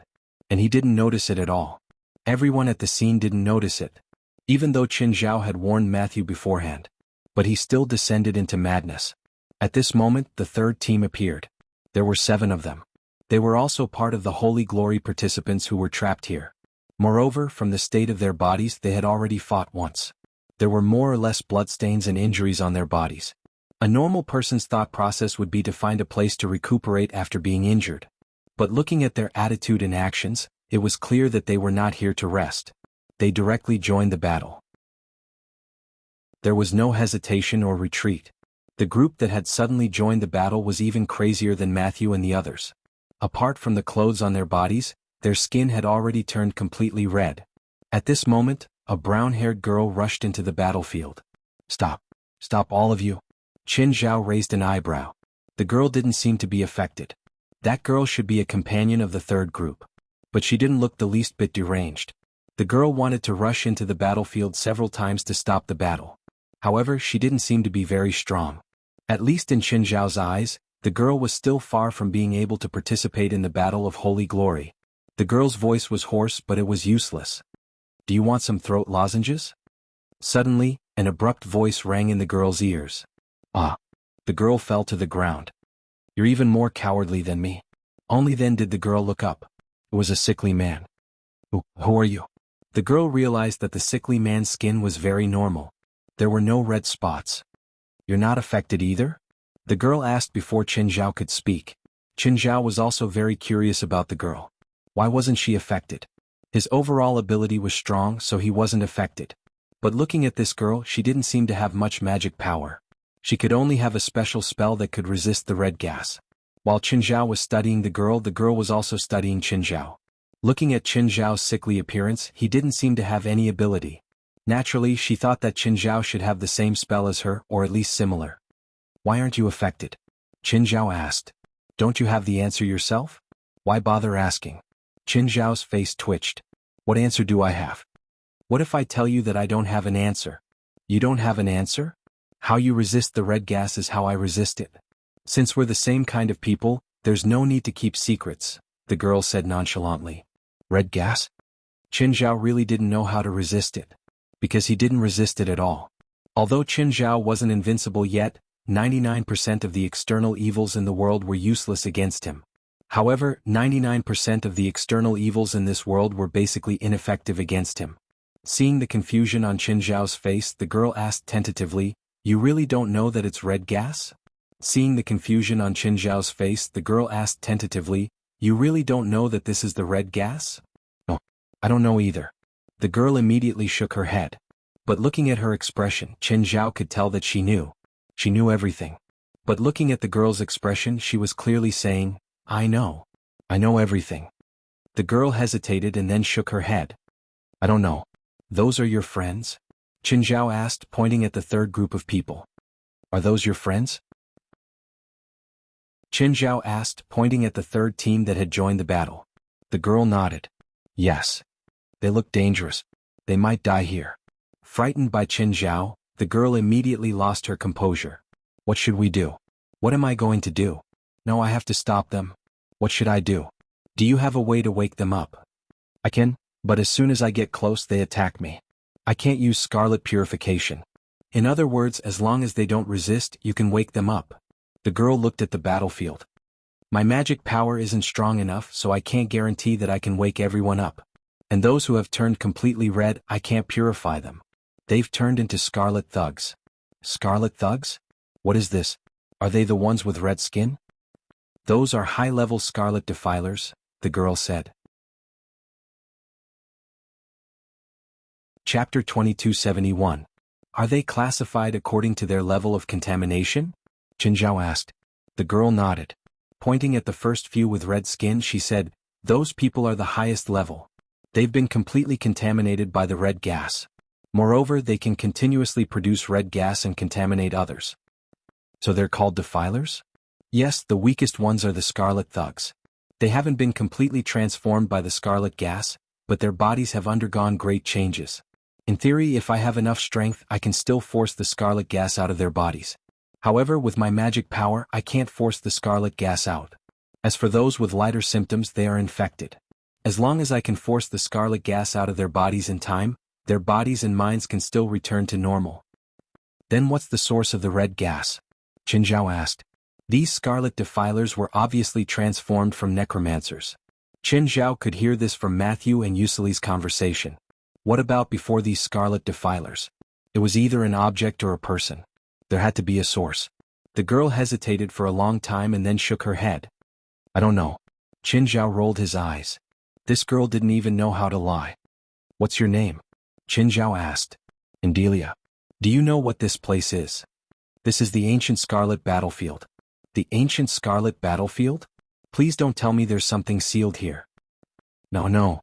And he didn't notice it at all. Everyone at the scene didn't notice it. Even though Qin Zhao had warned Matthew beforehand. But he still descended into madness. At this moment, the third team appeared. There were 7 of them. They were also part of the Holy Glory participants who were trapped here. Moreover, from the state of their bodies, they had already fought once. There were more or less bloodstains and injuries on their bodies. A normal person's thought process would be to find a place to recuperate after being injured. But looking at their attitude and actions, it was clear that they were not here to rest. They directly joined the battle. There was no hesitation or retreat. The group that had suddenly joined the battle was even crazier than Matthew and the others. Apart from the clothes on their bodies, their skin had already turned completely red. At this moment, a brown-haired girl rushed into the battlefield. Stop. Stop all of you. Qin Zhao raised an eyebrow. The girl didn't seem to be affected. That girl should be a companion of the third group. But she didn't look the least bit deranged. The girl wanted to rush into the battlefield several times to stop the battle. However, she didn't seem to be very strong. At least in Qin Zhao's eyes, the girl was still far from being able to participate in the battle of Holy Glory. The girl's voice was hoarse, but it was useless. Do you want some throat lozenges? Suddenly, an abrupt voice rang in the girl's ears. Ah! The girl fell to the ground. You're even more cowardly than me. Only then did the girl look up. It was a sickly man. Who are you? The girl realized that the sickly man's skin was very normal. There were no red spots. You're not affected either? The girl asked before Qin Zhao could speak. Qin Zhao was also very curious about the girl. Why wasn't she affected? His overall ability was strong, so he wasn't affected. But looking at this girl, she didn't seem to have much magic power. She could only have a special spell that could resist the red gas. While Qin Zhao was studying the girl was also studying Qin Zhao. Looking at Qin Zhao's sickly appearance, he didn't seem to have any ability. Naturally, she thought that Qin Zhao should have the same spell as her, or at least similar. Why aren't you affected? Qin Zhao asked. Don't you have the answer yourself? Why bother asking? Qin Zhao's face twitched. What answer do I have? What if I tell you that I don't have an answer? You don't have an answer? How you resist the red gas is how I resist it. Since we're the same kind of people, there's no need to keep secrets, the girl said nonchalantly. Red gas? Qin Zhao really didn't know how to resist it. Because he didn't resist it at all. Although Qin Zhao wasn't invincible yet, 99% of the external evils in the world were useless against him. However, 99% of the external evils in this world were basically ineffective against him. Seeing the confusion on Qin Zhao's face, the girl asked tentatively, "You really don't know that it's red gas?" Seeing the confusion on Qin Zhao's face, the girl asked tentatively, "You really don't know that this is the red gas?" "No, I don't know either." The girl immediately shook her head. But looking at her expression, Qin Zhao could tell that she knew. She knew everything. But looking at the girl's expression, she was clearly saying, I know everything." The girl hesitated and then shook her head. "I don't know. Those are your friends?" Qin Zhao asked, pointing at the third group of people. "Are those your friends?" Qin Zhao asked, pointing at the third team that had joined the battle. The girl nodded. "Yes. They look dangerous. They might die here." Frightened by Qin Zhao, the girl immediately lost her composure. "What should we do? What am I going to do? No, I have to stop them. What should I do? Do you have a way to wake them up?" "I can, but as soon as I get close they attack me. I can't use scarlet purification. In other words, as long as they don't resist, you can wake them up." The girl looked at the battlefield. "My magic power isn't strong enough, so I can't guarantee that I can wake everyone up. And those who have turned completely red, I can't purify them. They've turned into scarlet thugs." "Scarlet thugs? What is this? Are they the ones with red skin?" "Those are high-level scarlet defilers," the girl said. Chapter 2271. Are they classified according to their level of contamination? Qin Zhao asked. The girl nodded. Pointing at the first few with red skin, she said, "Those people are the highest level. They've been completely contaminated by the red gas. Moreover, they can continuously produce red gas and contaminate others." "So they're called defilers?" "Yes, the weakest ones are the scarlet thugs. They haven't been completely transformed by the scarlet gas, but their bodies have undergone great changes. In theory, if I have enough strength, I can still force the scarlet gas out of their bodies. However, with my magic power, I can't force the scarlet gas out. As for those with lighter symptoms, they are infected. As long as I can force the scarlet gas out of their bodies in time, their bodies and minds can still return to normal." "Then what's the source of the red gas?" Qin Zhao asked. These scarlet defilers were obviously transformed from necromancers. Qin Zhao could hear this from Matthew and Yuseli's conversation. What about before these scarlet defilers? It was either an object or a person. There had to be a source. The girl hesitated for a long time and then shook her head. "I don't know." Qin Zhao rolled his eyes. This girl didn't even know how to lie. "What's your name?" Qin Zhao asked. "Endelia. Do you know what this place is?" "This is the ancient scarlet battlefield." "The ancient scarlet battlefield? Please don't tell me there's something sealed here." No.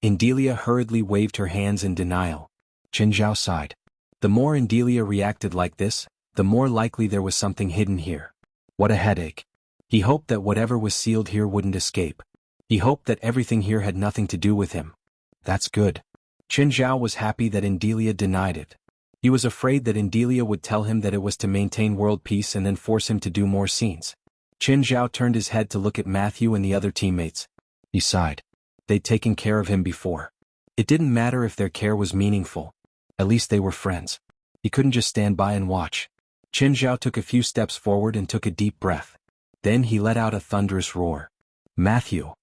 Endelia hurriedly waved her hands in denial. Qin Zhao sighed. The more Endelia reacted like this, the more likely there was something hidden here. What a headache. He hoped that whatever was sealed here wouldn't escape. He hoped that everything here had nothing to do with him. That's good. Qin Zhao was happy that Endelia denied it. He was afraid that Endelia would tell him that it was to maintain world peace and then force him to do more scenes. Qin Zhao turned his head to look at Matthew and the other teammates. He sighed. They'd taken care of him before. It didn't matter if their care was meaningful. At least they were friends. He couldn't just stand by and watch. Qin Zhao took a few steps forward and took a deep breath. Then he let out a thunderous roar. "Matthew!"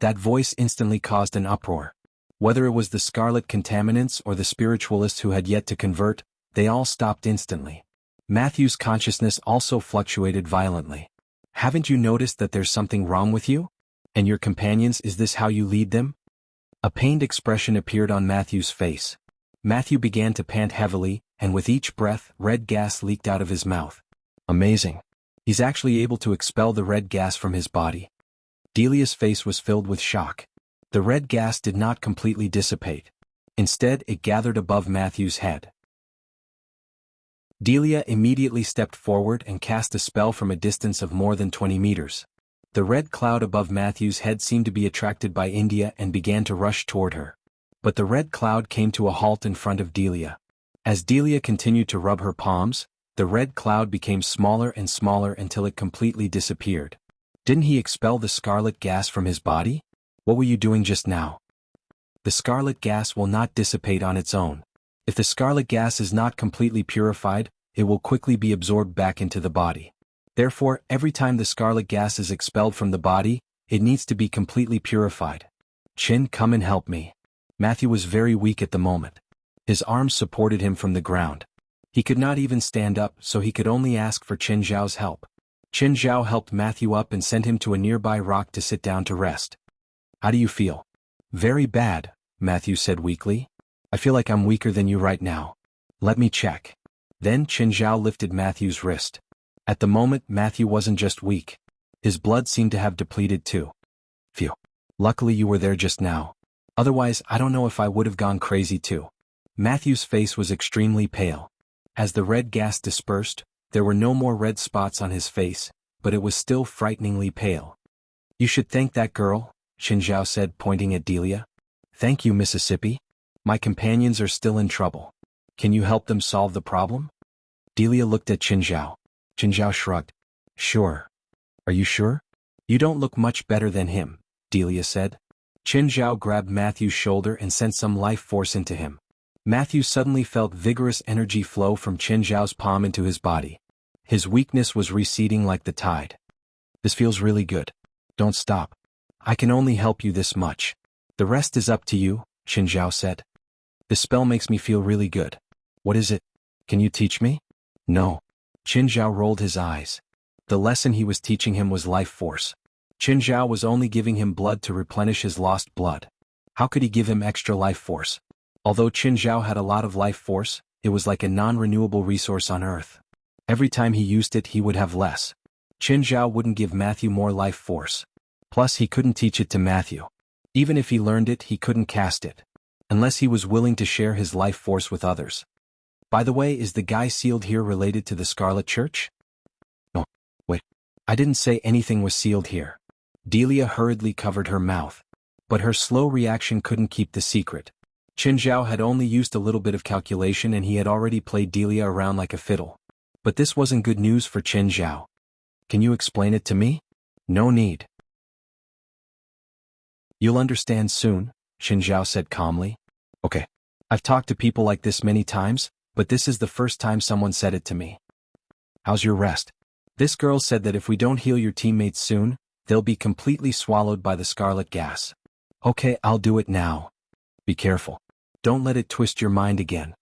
That voice instantly caused an uproar. Whether it was the scarlet contaminants or the spiritualists who had yet to convert, they all stopped instantly. Matthew's consciousness also fluctuated violently. "Haven't you noticed that there's something wrong with you? And your companions, is this how you lead them?" A pained expression appeared on Matthew's face. Matthew began to pant heavily, and with each breath, red gas leaked out of his mouth. Amazing. He's actually able to expel the red gas from his body. Delia's face was filled with shock. The red gas did not completely dissipate. Instead, it gathered above Matthew's head. Delia immediately stepped forward and cast a spell from a distance of more than 20 meters. The red cloud above Matthew's head seemed to be attracted by India and began to rush toward her. But the red cloud came to a halt in front of Delia. As Delia continued to rub her palms, the red cloud became smaller and smaller until it completely disappeared. Didn't he expel the scarlet gas from his body? What were you doing just now? The scarlet gas will not dissipate on its own. If the scarlet gas is not completely purified, it will quickly be absorbed back into the body. Therefore, every time the scarlet gas is expelled from the body, it needs to be completely purified. Chin, come and help me. Matthew was very weak at the moment. His arms supported him from the ground. He could not even stand up, so he could only ask for Qin Zhao's help. Qin Zhao helped Matthew up and sent him to a nearby rock to sit down to rest. How do you feel? Very bad, Matthew said weakly. I feel like I'm weaker than you right now. Let me check. Then Qin Zhao lifted Matthew's wrist. At the moment, Matthew wasn't just weak. His blood seemed to have depleted too. Phew. Luckily you were there just now. Otherwise, I don't know if I would have gone crazy too. Matthew's face was extremely pale. As the red gas dispersed, there were no more red spots on his face, but it was still frighteningly pale. You should thank that girl, Qin Zhao said, pointing at Delia. Thank you, Mississippi. My companions are still in trouble. Can you help them solve the problem? Delia looked at Qin Zhao. Qin Zhao shrugged. Sure. Are you sure? You don't look much better than him, Delia said. Qin Zhao grabbed Matthew's shoulder and sent some life force into him. Matthew suddenly felt vigorous energy flow from Qin Zhao's palm into his body. His weakness was receding like the tide. This feels really good. Don't stop. I can only help you this much. The rest is up to you, Qin Zhao said. The spell makes me feel really good. What is it? Can you teach me? No. Qin Zhao rolled his eyes. The lesson he was teaching him was life force. Qin Zhao was only giving him blood to replenish his lost blood. How could he give him extra life force? Although Qin Zhao had a lot of life force, it was like a non-renewable resource on Earth. Every time he used it, he would have less. Qin Zhao wouldn't give Matthew more life force. Plus, he couldn't teach it to Matthew. Even if he learned it, he couldn't cast it. Unless he was willing to share his life force with others. By the way, is the guy sealed here related to the Scarlet Church? No. Wait. I didn't say anything was sealed here. Delia hurriedly covered her mouth. But her slow reaction couldn't keep the secret. Qin Zhao had only used a little bit of calculation and he had already played Delia around like a fiddle. But this wasn't good news for Qin Zhao. Can you explain it to me? No need. You'll understand soon, Qin Zhao said calmly. Okay. I've talked to people like this many times, but this is the first time someone said it to me. How's your rest? This girl said that if we don't heal your teammates soon, they'll be completely swallowed by the scarlet gas. Okay, I'll do it now. Be careful. Don't let it twist your mind again.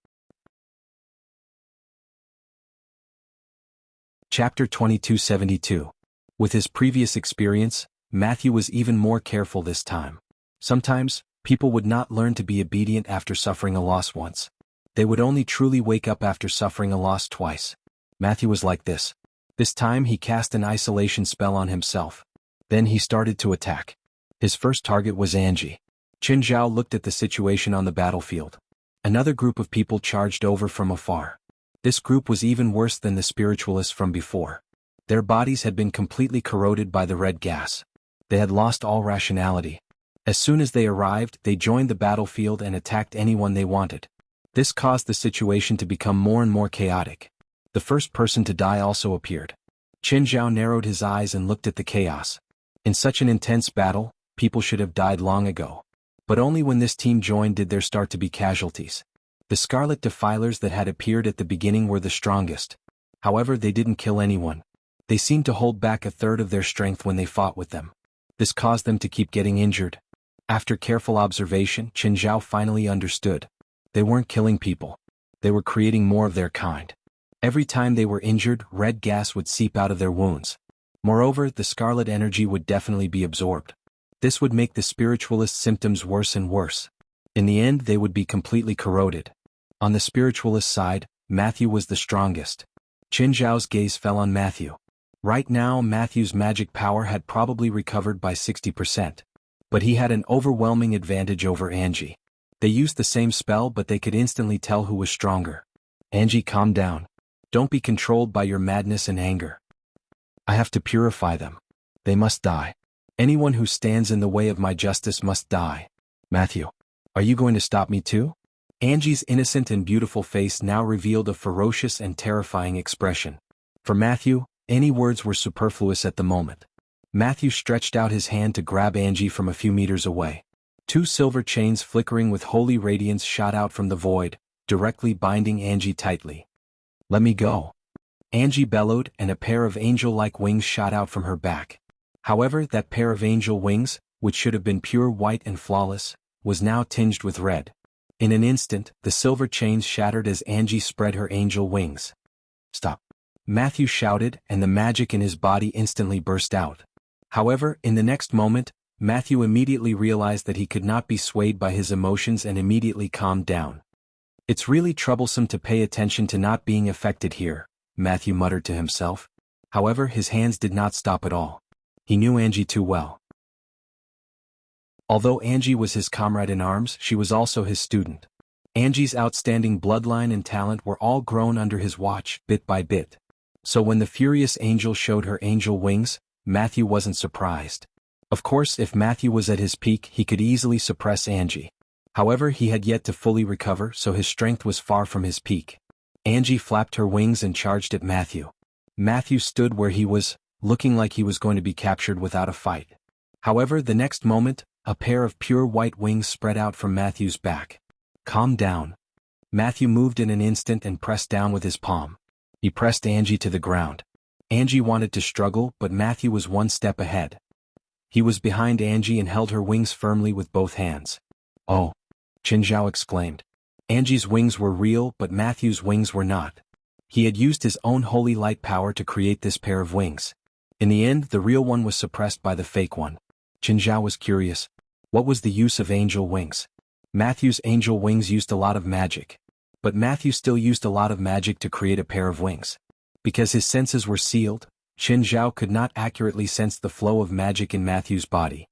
Chapter 2272. With his previous experience, Matthew was even more careful this time. Sometimes, people would not learn to be obedient after suffering a loss once. They would only truly wake up after suffering a loss twice. Matthew was like this. This time he cast an isolation spell on himself. Then he started to attack. His first target was Angie. Qin Zhao looked at the situation on the battlefield. Another group of people charged over from afar. This group was even worse than the spiritualists from before. Their bodies had been completely corroded by the red gas. They had lost all rationality. As soon as they arrived, they joined the battlefield and attacked anyone they wanted. This caused the situation to become more and more chaotic. The first person to die also appeared. Qin Zhao narrowed his eyes and looked at the chaos. In such an intense battle, people should have died long ago. But only when this team joined did there start to be casualties. The Scarlet Defilers that had appeared at the beginning were the strongest. However, they didn't kill anyone. They seemed to hold back a third of their strength when they fought with them. This caused them to keep getting injured. After careful observation, Qin Zhao finally understood. They weren't killing people. They were creating more of their kind. Every time they were injured, red gas would seep out of their wounds. Moreover, the scarlet energy would definitely be absorbed. This would make the spiritualist symptoms worse and worse. In the end, they would be completely corroded. On the spiritualist side, Matthew was the strongest. Qin Zhao's gaze fell on Matthew. Right now, Matthew's magic power had probably recovered by 60%. But he had an overwhelming advantage over Angie. They used the same spell, but they could instantly tell who was stronger. Angie, calm down. Don't be controlled by your madness and anger. I have to purify them. They must die. Anyone who stands in the way of my justice must die. Matthew, are you going to stop me too? Angie's innocent and beautiful face now revealed a ferocious and terrifying expression. For Matthew, any words were superfluous at the moment. Matthew stretched out his hand to grab Angie from a few meters away. Two silver chains flickering with holy radiance shot out from the void, directly binding Angie tightly. Let me go. Angie bellowed, and a pair of angel-like wings shot out from her back. However, that pair of angel wings, which should have been pure white and flawless, was now tinged with red. In an instant, the silver chains shattered as Angie spread her angel wings. Stop. Matthew shouted, and the magic in his body instantly burst out. However, in the next moment, Matthew immediately realized that he could not be swayed by his emotions and immediately calmed down. It's really troublesome to pay attention to not being affected here, Matthew muttered to himself. However, his hands did not stop at all. He knew Angie too well. Although Angie was his comrade in arms, she was also his student. Angie's outstanding bloodline and talent were all grown under his watch, bit by bit. So when the furious angel showed her angel wings, Matthew wasn't surprised. Of course, if Matthew was at his peak, he could easily suppress Angie. However, he had yet to fully recover, so his strength was far from his peak. Angie flapped her wings and charged at Matthew. Matthew stood where he was, looking like he was going to be captured without a fight. However, the next moment, a pair of pure white wings spread out from Matthew's back. Calm down. Matthew moved in an instant and pressed down with his palm. He pressed Angie to the ground. Angie wanted to struggle, but Matthew was one step ahead. He was behind Angie and held her wings firmly with both hands. Oh! Qin Zhao exclaimed. Angie's wings were real, but Matthew's wings were not. He had used his own holy light power to create this pair of wings. In the end, the real one was suppressed by the fake one. Qin Zhao was curious. What was the use of angel wings? Matthew's angel wings used a lot of magic. But Matthew still used a lot of magic to create a pair of wings. Because his senses were sealed, Qin Zhao could not accurately sense the flow of magic in Matthew's body.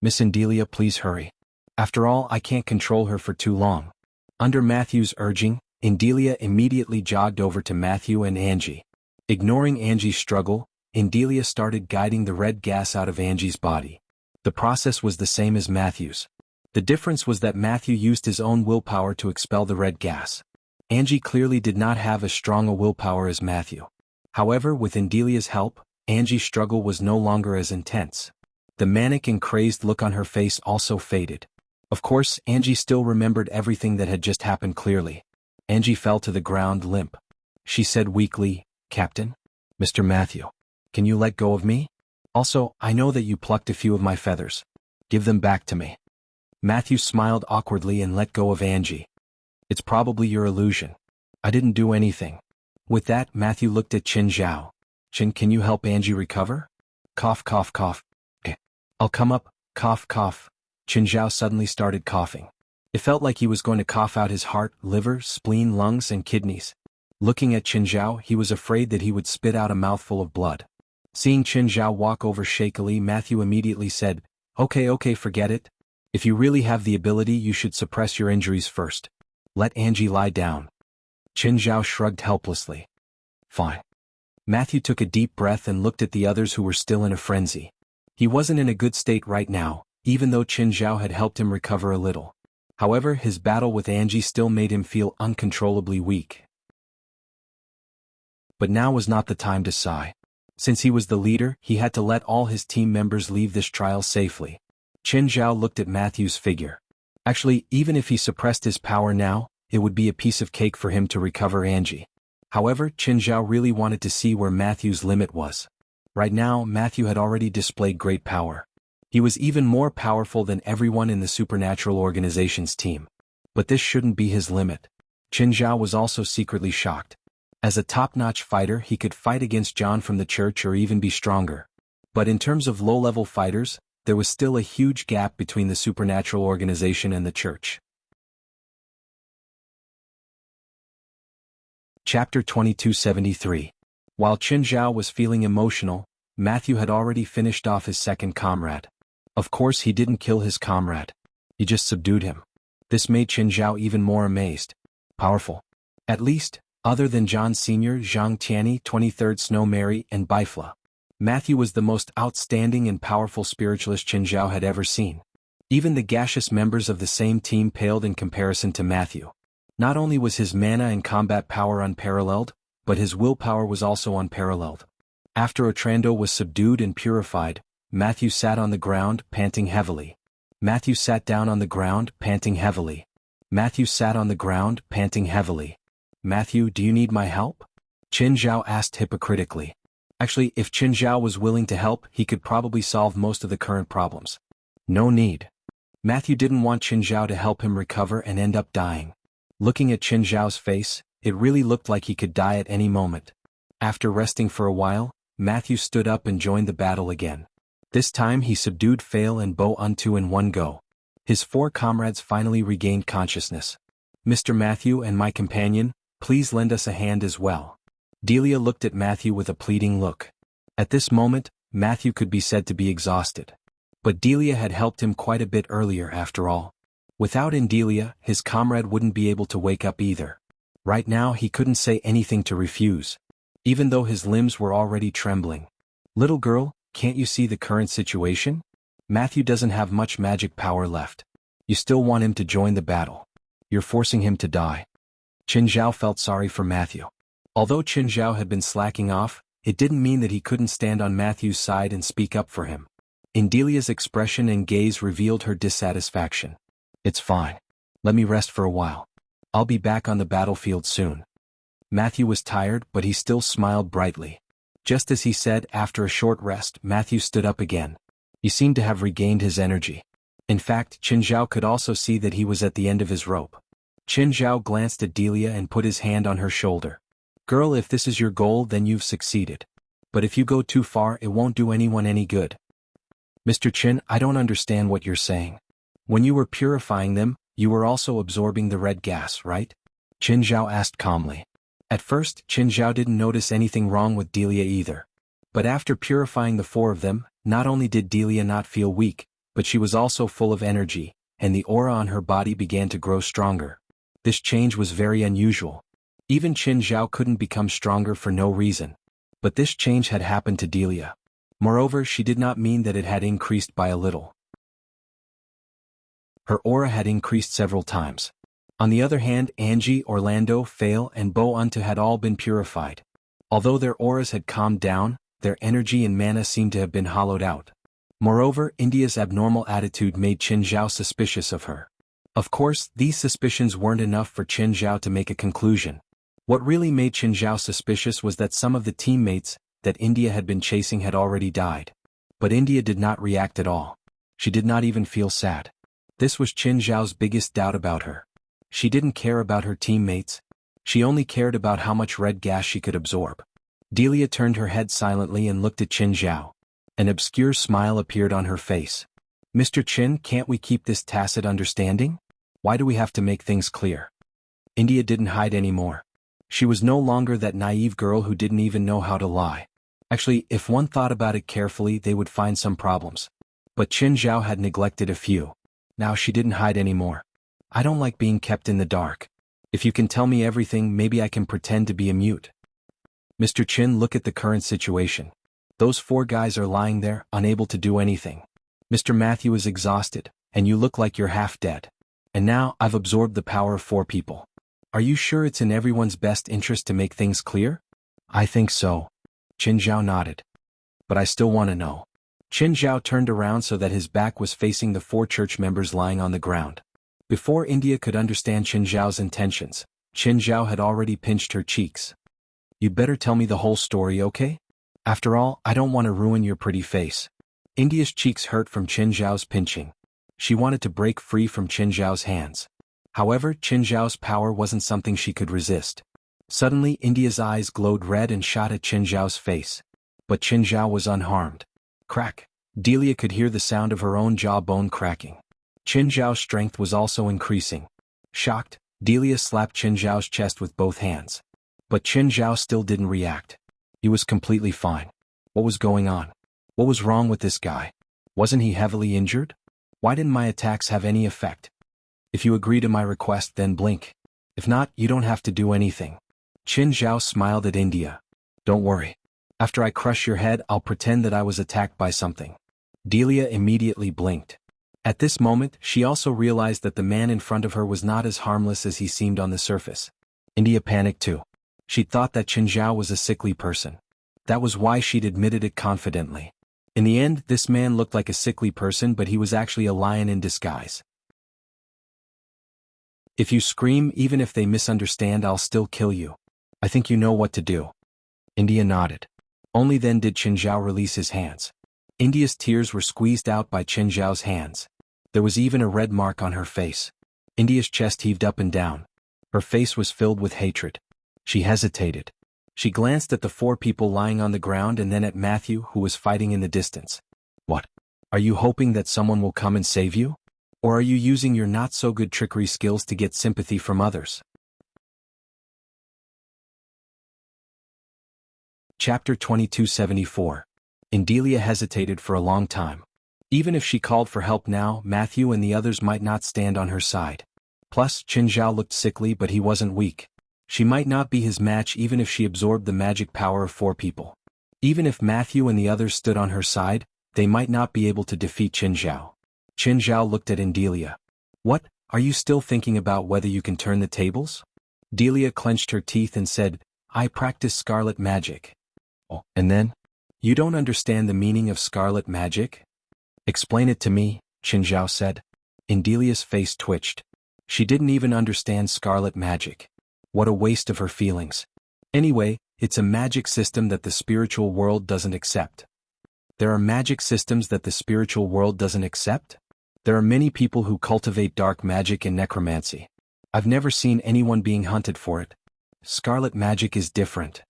Miss Endelia, please hurry. After all, I can't control her for too long. Under Matthew's urging, Endelia immediately jogged over to Matthew and Angie. Ignoring Angie's struggle, Endelia started guiding the red gas out of Angie's body. The process was the same as Matthew's. The difference was that Matthew used his own willpower to expel the red gas. Angie clearly did not have as strong a willpower as Matthew. However, with Endelia's help, Angie's struggle was no longer as intense. The manic and crazed look on her face also faded. Of course, Angie still remembered everything that had just happened clearly. Angie fell to the ground limp. She said weakly, Captain? Mr. Matthew, can you let go of me? Also, I know that you plucked a few of my feathers. Give them back to me. Matthew smiled awkwardly and let go of Angie. It's probably your illusion. I didn't do anything. With that, Matthew looked at Qin Zhao. Qin, can you help Angie recover? Cough, cough, cough. I'll come up, cough, cough. Qin Zhao suddenly started coughing. It felt like he was going to cough out his heart, liver, spleen, lungs, and kidneys. Looking at Qin Zhao, he was afraid that he would spit out a mouthful of blood. Seeing Qin Zhao walk over shakily, Matthew immediately said, Okay, forget it. If you really have the ability, you should suppress your injuries first. Let Angie lie down. Qin Zhao shrugged helplessly. Fine. Matthew took a deep breath and looked at the others who were still in a frenzy. He wasn't in a good state right now, even though Qin Zhao had helped him recover a little. However, his battle with Angie still made him feel uncontrollably weak. But now was not the time to sigh. Since he was the leader, he had to let all his team members leave this trial safely. Qin Zhao looked at Matthew's figure. Actually, even if he suppressed his power now, it would be a piece of cake for him to recover Angie. However, Qin Zhao really wanted to see where Matthew's limit was. Right now, Matthew had already displayed great power. He was even more powerful than everyone in the Supernatural Organization's team. But this shouldn't be his limit. Qin Zhao was also secretly shocked. As a top-notch fighter, he could fight against John from the church or even be stronger. But in terms of low-level fighters, there was still a huge gap between the Supernatural Organization and the church. Chapter 2273. While Qin Zhao was feeling emotional, Matthew had already finished off his second comrade. Of course, he didn't kill his comrade. He just subdued him. This made Qin Zhao even more amazed. Powerful. At least, other than John Sr., Zhang Tianyi, 23rd Snow Mary, and Bifla. Matthew was the most outstanding and powerful spiritualist Qin Zhao had ever seen. Even the gaseous members of the same team paled in comparison to Matthew. Not only was his mana and combat power unparalleled, but his willpower was also unparalleled. After Otrando was subdued and purified, Matthew sat on the ground, panting heavily. Matthew sat down on the ground, panting heavily. Matthew sat on the ground, panting heavily. Matthew, do you need my help? Qin Zhao asked hypocritically. Actually, if Qin Zhao was willing to help, he could probably solve most of the current problems. No need. Matthew didn't want Qin Zhao to help him recover and end up dying. Looking at Qin Zhao's face, it really looked like he could die at any moment. After resting for a while, Matthew stood up and joined the battle again. This time he subdued Fail and Bo Untu in one go. His 4 comrades finally regained consciousness. Mr. Matthew and my companion, please lend us a hand as well. Delia looked at Matthew with a pleading look. At this moment, Matthew could be said to be exhausted. But Delia had helped him quite a bit earlier after all. Without Delia, his comrade wouldn't be able to wake up either. Right now he couldn't say anything to refuse. Even though his limbs were already trembling. Little girl, can't you see the current situation? Matthew doesn't have much magic power left. You still want him to join the battle. You're forcing him to die. Qin Zhao felt sorry for Matthew. Although Qin Zhao had been slacking off, it didn't mean that he couldn't stand on Matthew's side and speak up for him. Delia's expression and gaze revealed her dissatisfaction. It's fine. Let me rest for a while. I'll be back on the battlefield soon. Matthew was tired, but he still smiled brightly. Just as he said, after a short rest, Matthew stood up again. He seemed to have regained his energy. In fact, Qin Zhao could also see that he was at the end of his rope. Qin Zhao glanced at Delia and put his hand on her shoulder. Girl, if this is your goal, then you've succeeded. But if you go too far, it won't do anyone any good. Mr. Qin, I don't understand what you're saying. When you were purifying them, you were also absorbing the red gas, right? Qin Zhao asked calmly. At first, Qin Zhao didn't notice anything wrong with Delia either. But after purifying the 4 of them, not only did Delia not feel weak, but she was also full of energy, and the aura on her body began to grow stronger. This change was very unusual. Even Qin Zhao couldn't become stronger for no reason. But this change had happened to Delia. Moreover, she did not mean that it had increased by a little. Her aura had increased several times. On the other hand, Angie, Orlando, Fail, and Bo Untu had all been purified. Although their auras had calmed down, their energy and mana seemed to have been hollowed out. Moreover, India's abnormal attitude made Qin Zhao suspicious of her. Of course, these suspicions weren't enough for Qin Zhao to make a conclusion. What really made Qin Zhao suspicious was that some of the teammates that India had been chasing had already died. But India did not react at all. She did not even feel sad. This was Qin Zhao's biggest doubt about her. She didn't care about her teammates. She only cared about how much red gas she could absorb. Delia turned her head silently and looked at Qin Zhao. An obscure smile appeared on her face. Mr. Qin, can't we keep this tacit understanding? Why do we have to make things clear? India didn't hide anymore. She was no longer that naive girl who didn't even know how to lie. Actually, if one thought about it carefully, they would find some problems. But Qin Zhao had neglected a few. Now she didn't hide anymore. I don't like being kept in the dark. If you can tell me everything, maybe I can pretend to be a mute. Mr. Qin, look at the current situation. Those 4 guys are lying there, unable to do anything. Mr. Matthew is exhausted, and you look like you're half dead. And now, I've absorbed the power of 4 people. Are you sure it's in everyone's best interest to make things clear? I think so. Qin Zhao nodded. But I still want to know. Qin Zhao turned around so that his back was facing the 4 church members lying on the ground. Before India could understand Qin Zhao's intentions, Qin Zhao had already pinched her cheeks. You'd better tell me the whole story, okay? After all, I don't want to ruin your pretty face. India's cheeks hurt from Qin Zhao's pinching. She wanted to break free from Qin Zhao's hands. However, Qin Zhao's power wasn't something she could resist. Suddenly, India's eyes glowed red and shot at Qin Zhao's face. But Qin Zhao was unharmed. Crack. Delia could hear the sound of her own jawbone cracking. Qin Zhao's strength was also increasing. Shocked, Delia slapped Qin Zhao's chest with both hands. But Qin Zhao still didn't react. He was completely fine. What was going on? What was wrong with this guy? Wasn't he heavily injured? Why didn't my attacks have any effect? If you agree to my request, then blink. If not, you don't have to do anything. Qin Zhao smiled at India. Don't worry. After I crush your head, I'll pretend that I was attacked by something. Delia immediately blinked. At this moment, she also realized that the man in front of her was not as harmless as he seemed on the surface. India panicked too. She'd thought that Chen Zhao was a sickly person. That was why she'd admitted it confidently. In the end, this man looked like a sickly person, but he was actually a lion in disguise. If you scream, even if they misunderstand, I'll still kill you. I think you know what to do. India nodded. Only then did Chen Zhao release his hands. India's tears were squeezed out by Chen Zhao's hands. There was even a red mark on her face. India's chest heaved up and down. Her face was filled with hatred. She hesitated. She glanced at the 4 people lying on the ground and then at Matthew, who was fighting in the distance. What? Are you hoping that someone will come and save you? Or are you using your not-so-good trickery skills to get sympathy from others? Chapter 2274. Delia hesitated for a long time. Even if she called for help now, Matthew and the others might not stand on her side. Plus, Chen Zhao looked sickly, but he wasn't weak. She might not be his match even if she absorbed the magic power of 4 people. Even if Matthew and the others stood on her side, they might not be able to defeat Chen Zhao. Chen Zhao looked at Delia. What, are you still thinking about whether you can turn the tables? Delia clenched her teeth and said, I practice scarlet magic. Oh, and then? You don't understand the meaning of scarlet magic? Explain it to me, Chen Zhao said. Delia's face twitched. She didn't even understand scarlet magic. What a waste of her feelings. Anyway, it's a magic system that the spiritual world doesn't accept. There are magic systems that the spiritual world doesn't accept? There are many people who cultivate dark magic and necromancy. I've never seen anyone being hunted for it. Scarlet magic is different.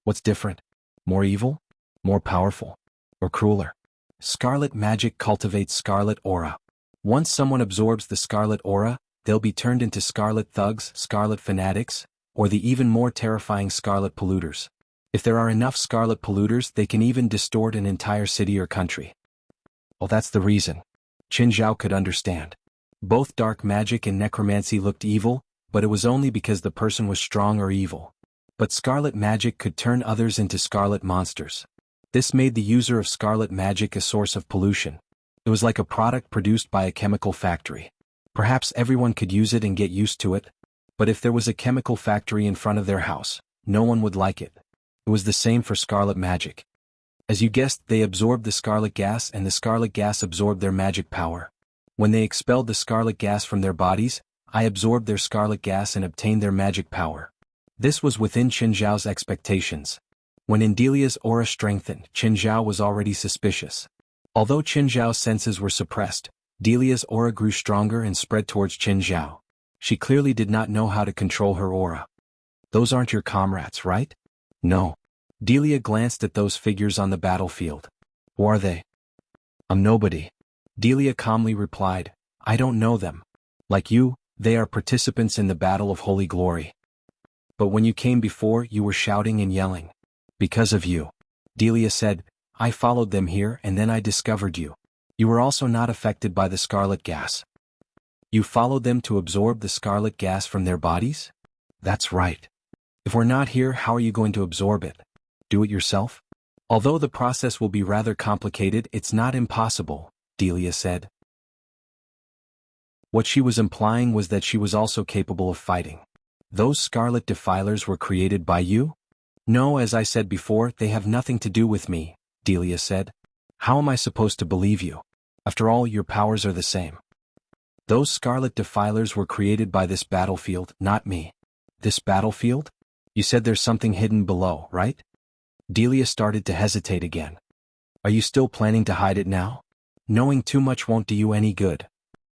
What's different? More evil? More powerful? Or crueler? Scarlet magic cultivates scarlet aura. Once someone absorbs the scarlet aura, they'll be turned into scarlet thugs, scarlet fanatics, or the even more terrifying scarlet polluters. If there are enough scarlet polluters, they can even distort an entire city or country. Well, that's the reason. Chen Zhao could understand. Both dark magic and necromancy looked evil, but it was only because the person was strong or evil. But scarlet magic could turn others into scarlet monsters. This made the user of scarlet magic a source of pollution. It was like a product produced by a chemical factory. Perhaps everyone could use it and get used to it, but if there was a chemical factory in front of their house, no one would like it. It was the same for scarlet magic. As you guessed, they absorbed the scarlet gas and the scarlet gas absorbed their magic power. When they expelled the scarlet gas from their bodies, I absorbed their scarlet gas and obtained their magic power. This was within Chen Zhao's expectations. When Delia's aura strengthened, Chen Zhao was already suspicious. Although Chen Zhao's senses were suppressed, Delia's aura grew stronger and spread towards Chen Zhao. She clearly did not know how to control her aura. Those aren't your comrades, right? No. Delia glanced at those figures on the battlefield. Who are they? I'm nobody. Delia calmly replied, I don't know them. Like you, they are participants in the battle of holy glory. But when you came before, you were shouting and yelling. Because of you. Delia said, I followed them here and then I discovered you. You were also not affected by the scarlet gas. You followed them to absorb the scarlet gas from their bodies? That's right. If we're not here, how are you going to absorb it? Do it yourself? Although the process will be rather complicated, it's not impossible, Delia said. What she was implying was that she was also capable of fighting. Those scarlet defilers were created by you? No, as I said before, they have nothing to do with me, Delia said. How am I supposed to believe you? After all, your powers are the same. Those scarlet defilers were created by this battlefield, not me. This battlefield? You said there's something hidden below, right? Delia started to hesitate again. Are you still planning to hide it now? Knowing too much won't do you any good.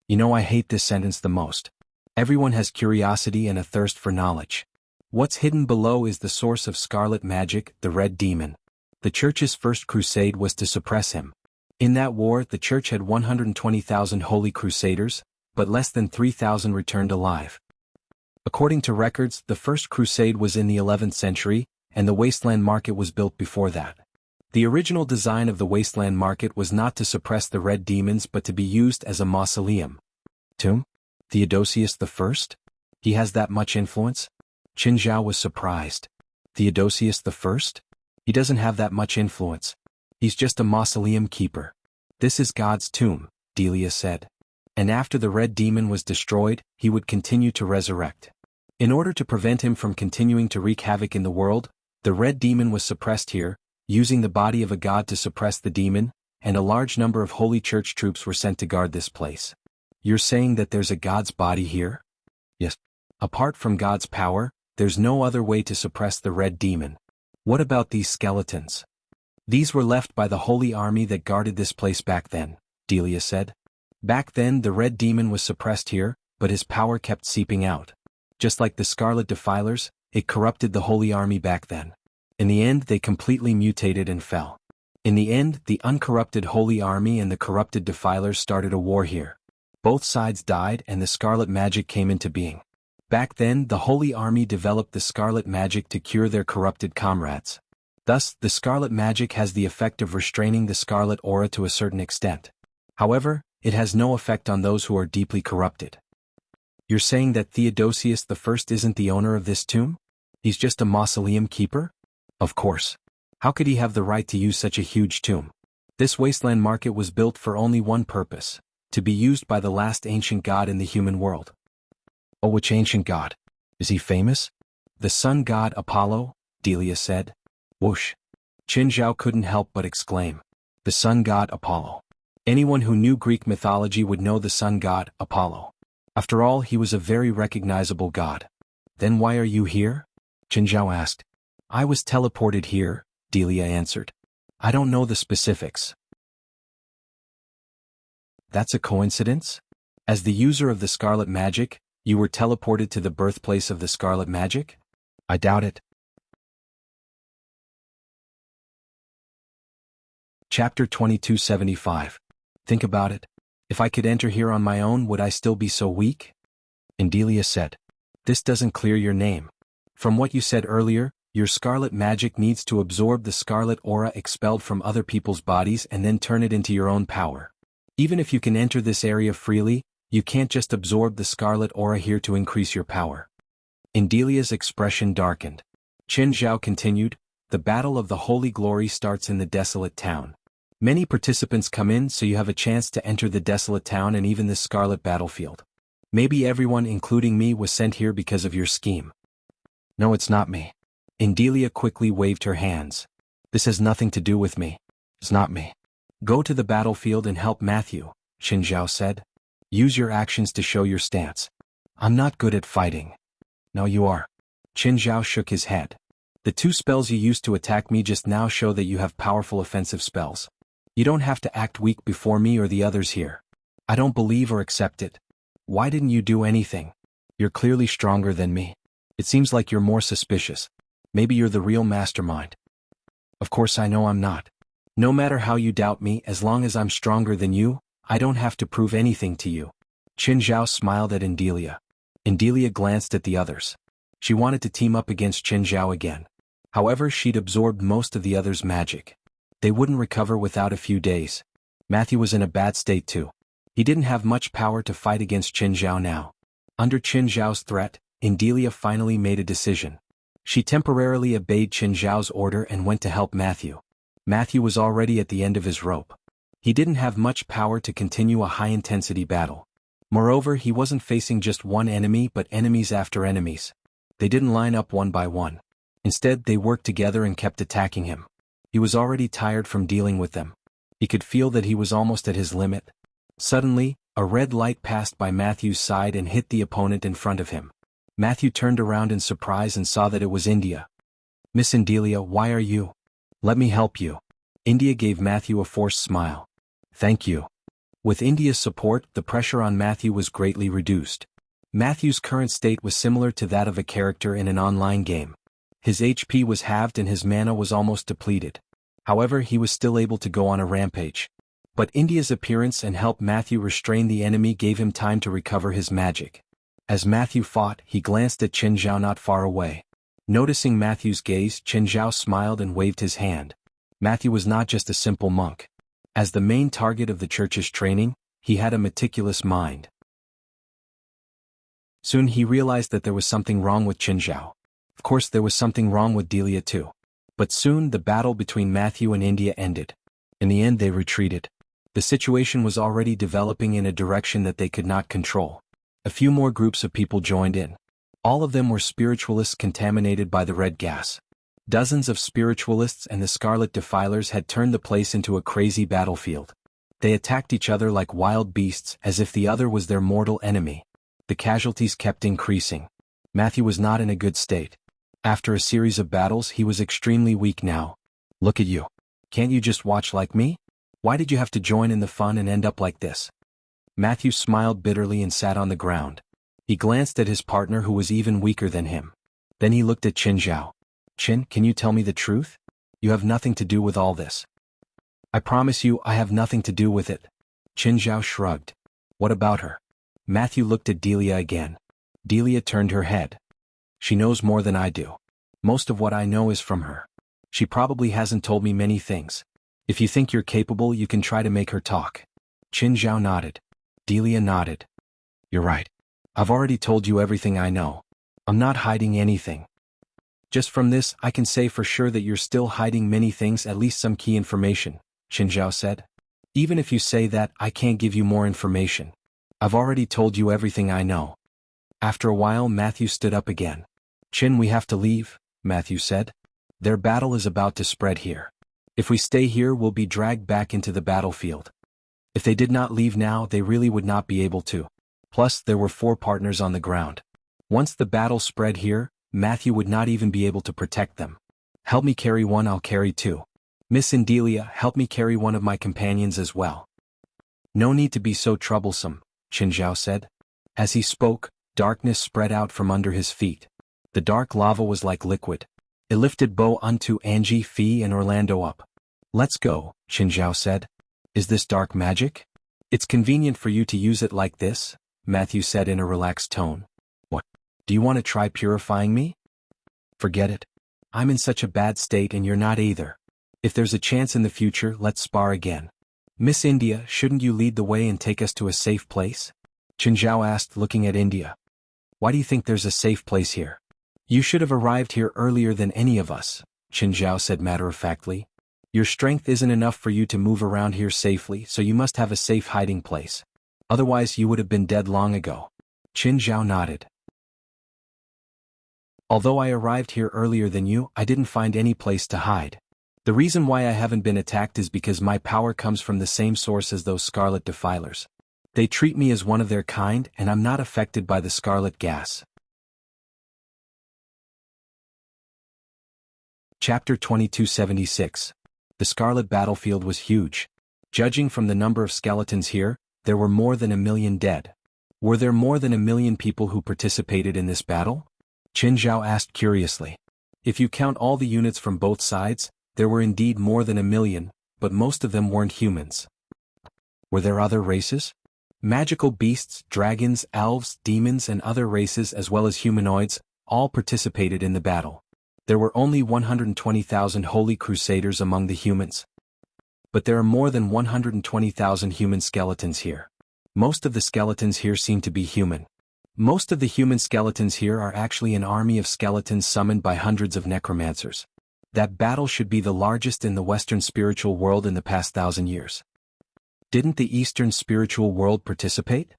You know I hate this sentence the most. Everyone has curiosity and a thirst for knowledge. What's hidden below is the source of scarlet magic, the Red Demon. The Church's first crusade was to suppress him. In that war, the Church had 120,000 holy crusaders, but less than 3,000 returned alive. According to records, the first crusade was in the 11th century, and the wasteland market was built before that. The original design of the wasteland market was not to suppress the red demons but to be used as a mausoleum. Tomb? Theodosius I? He has that much influence? Qin Zhao was surprised. Theodosius I? He doesn't have that much influence. He's just a mausoleum keeper. This is God's tomb, Delia said. And after the red demon was destroyed, he would continue to resurrect. In order to prevent him from continuing to wreak havoc in the world, the red demon was suppressed here, using the body of a god to suppress the demon, and a large number of Holy Church troops were sent to guard this place. You're saying that there's a god's body here? Yes. Apart from God's power, there's no other way to suppress the red demon. What about these skeletons? These were left by the Holy Army that guarded this place back then, Delia said. Back then the red demon was suppressed here, but his power kept seeping out. Just like the Scarlet Defilers, it corrupted the Holy Army back then. In the end they completely mutated and fell. In the end, the uncorrupted Holy Army and the corrupted Defilers started a war here. Both sides died and the Scarlet Magic came into being. Back then the Holy Army developed the Scarlet Magic to cure their corrupted comrades. Thus, the Scarlet Magic has the effect of restraining the Scarlet Aura to a certain extent. However, it has no effect on those who are deeply corrupted. You're saying that Theodosius I isn't the owner of this tomb? He's just a mausoleum keeper? Of course. How could he have the right to use such a huge tomb? This wasteland market was built for only one purpose, to be used by the last ancient god in the human world. Oh, which ancient god? Is he famous? The sun god Apollo, Delia said. Whoosh. Qin Zhao couldn't help but exclaim. The sun god Apollo. Anyone who knew Greek mythology would know the sun god Apollo. After all, he was a very recognizable god. Then why are you here? Qin Zhao asked. I was teleported here, Delia answered. I don't know the specifics. That's a coincidence? As the user of the Scarlet Magic, you were teleported to the birthplace of the Scarlet Magic? I doubt it. Chapter 2275. Think about it. If I could enter here on my own, would I still be so weak? And Delia said. This doesn't clear your name. From what you said earlier, your Scarlet Magic needs to absorb the Scarlet Aura expelled from other people's bodies and then turn it into your own power. Even if you can enter this area freely, you can't just absorb the Scarlet Aura here to increase your power. Indelia's expression darkened. Qin Zhao continued, the Battle of the Holy Glory starts in the desolate town. Many participants come in so you have a chance to enter the desolate town and even the Scarlet Battlefield. Maybe everyone including me was sent here because of your scheme. No, it's not me. Delia quickly waved her hands. This has nothing to do with me. It's not me. Go to the battlefield and help Matthew, Qin Zhao said. Use your actions to show your stance. I'm not good at fighting. No, you are. Qin Zhao shook his head. The two spells you used to attack me just now show that you have powerful offensive spells. You don't have to act weak before me or the others here. I don't believe or accept it. Why didn't you do anything? You're clearly stronger than me. It seems like you're more suspicious. Maybe you're the real mastermind. Of course I know I'm not. No matter how you doubt me, as long as I'm stronger than you, I don't have to prove anything to you. Qin Zhao smiled at Delia. Delia glanced at the others. She wanted to team up against Qin Zhao again. However, she'd absorbed most of the others' magic. They wouldn't recover without a few days. Matthew was in a bad state too. He didn't have much power to fight against Qin Zhao now. Under Qin Zhao's threat, Delia finally made a decision. She temporarily obeyed Qin Zhao's order and went to help Matthew. Matthew was already at the end of his rope. He didn't have much power to continue a high-intensity battle. Moreover, he wasn't facing just one enemy but enemies after enemies. They didn't line up one by one. Instead, they worked together and kept attacking him. He was already tired from dealing with them. He could feel that he was almost at his limit. Suddenly, a red light passed by Matthew's side and hit the opponent in front of him. Matthew turned around in surprise and saw that it was India. Miss Delia, why are you? Let me help you. India gave Matthew a forced smile. Thank you. With India's support, the pressure on Matthew was greatly reduced. Matthew's current state was similar to that of a character in an online game. His HP was halved and his mana was almost depleted. However, he was still able to go on a rampage. But India's appearance and help Matthew restrain the enemy gave him time to recover his magic. As Matthew fought, he glanced at Qin Zhao not far away. Noticing Matthew's gaze, Qin Zhao smiled and waved his hand. Matthew was not just a simple monk. As the main target of the church's training, he had a meticulous mind. Soon he realized that there was something wrong with Qin Zhao. Of course there was something wrong with Delia too. But soon the battle between Matthew and India ended. In the end they retreated. The situation was already developing in a direction that they could not control. A few more groups of people joined in. All of them were spiritualists contaminated by the red gas. Dozens of spiritualists and the Scarlet Defilers had turned the place into a crazy battlefield. They attacked each other like wild beasts as if the other was their mortal enemy. The casualties kept increasing. Matthew was not in a good state. After a series of battles he was extremely weak now. Look at you. Can't you just watch like me? Why did you have to join in the fun and end up like this? Matthew smiled bitterly and sat on the ground. He glanced at his partner who was even weaker than him. Then he looked at Qin Zhao. Qin, can you tell me the truth? You have nothing to do with all this. I promise you I have nothing to do with it. Qin Zhao shrugged. What about her? Matthew looked at Delia again. Delia turned her head. She knows more than I do. Most of what I know is from her. She probably hasn't told me many things. If you think you're capable you can try to make her talk. Qin Zhao nodded. Delia nodded. You're right. I've already told you everything I know. I'm not hiding anything. Just from this I can say for sure that you're still hiding many things, at least some key information, Qin Zhao said. Even if you say that, I can't give you more information. I've already told you everything I know. After a while Matthew stood up again. Qin, we have to leave, Matthew said. Their battle is about to spread here. If we stay here we'll be dragged back into the battlefield. If they did not leave now they really would not be able to. Plus there were 4 partners on the ground. Once the battle spread here, Matthew would not even be able to protect them. Help me carry one, I'll carry 2. Miss Delia, help me carry one of my companions as well. No need to be so troublesome, Qin Zhao said. As he spoke, darkness spread out from under his feet. The dark lava was like liquid. It lifted Bo onto Angie, Fee and Orlando up. Let's go, Qin Zhao said. Is this dark magic? It's convenient for you to use it like this, Matthew said in a relaxed tone. What? Do you want to try purifying me? Forget it. I'm in such a bad state and you're not either. If there's a chance in the future, let's spar again. Miss India, shouldn't you lead the way and take us to a safe place? Qin Zhao asked, looking at India. Why do you think there's a safe place here? You should have arrived here earlier than any of us, Qin Zhao said matter-of-factly. Your strength isn't enough for you to move around here safely, so you must have a safe hiding place. Otherwise you would have been dead long ago. Qin Zhao nodded. Although I arrived here earlier than you, I didn't find any place to hide. The reason why I haven't been attacked is because my power comes from the same source as those Scarlet Defilers. They treat me as one of their kind and I'm not affected by the scarlet gas. Chapter 2276. The Scarlet Battlefield was huge. Judging from the number of skeletons here, there were more than 1 million dead. Were there more than 1 million people who participated in this battle? Qin Zhao asked curiously. If you count all the units from both sides, there were indeed more than 1 million, but most of them weren't humans. Were there other races? Magical beasts, dragons, elves, demons and other races as well as humanoids, all participated in the battle. There were only 120,000 holy crusaders among the humans. But there are more than 120,000 human skeletons here. Most of the skeletons here seem to be human. Most of the human skeletons here are actually an army of skeletons summoned by hundreds of necromancers. That battle should be the largest in the Western spiritual world in the past 1,000 years. Didn't the Eastern spiritual world participate?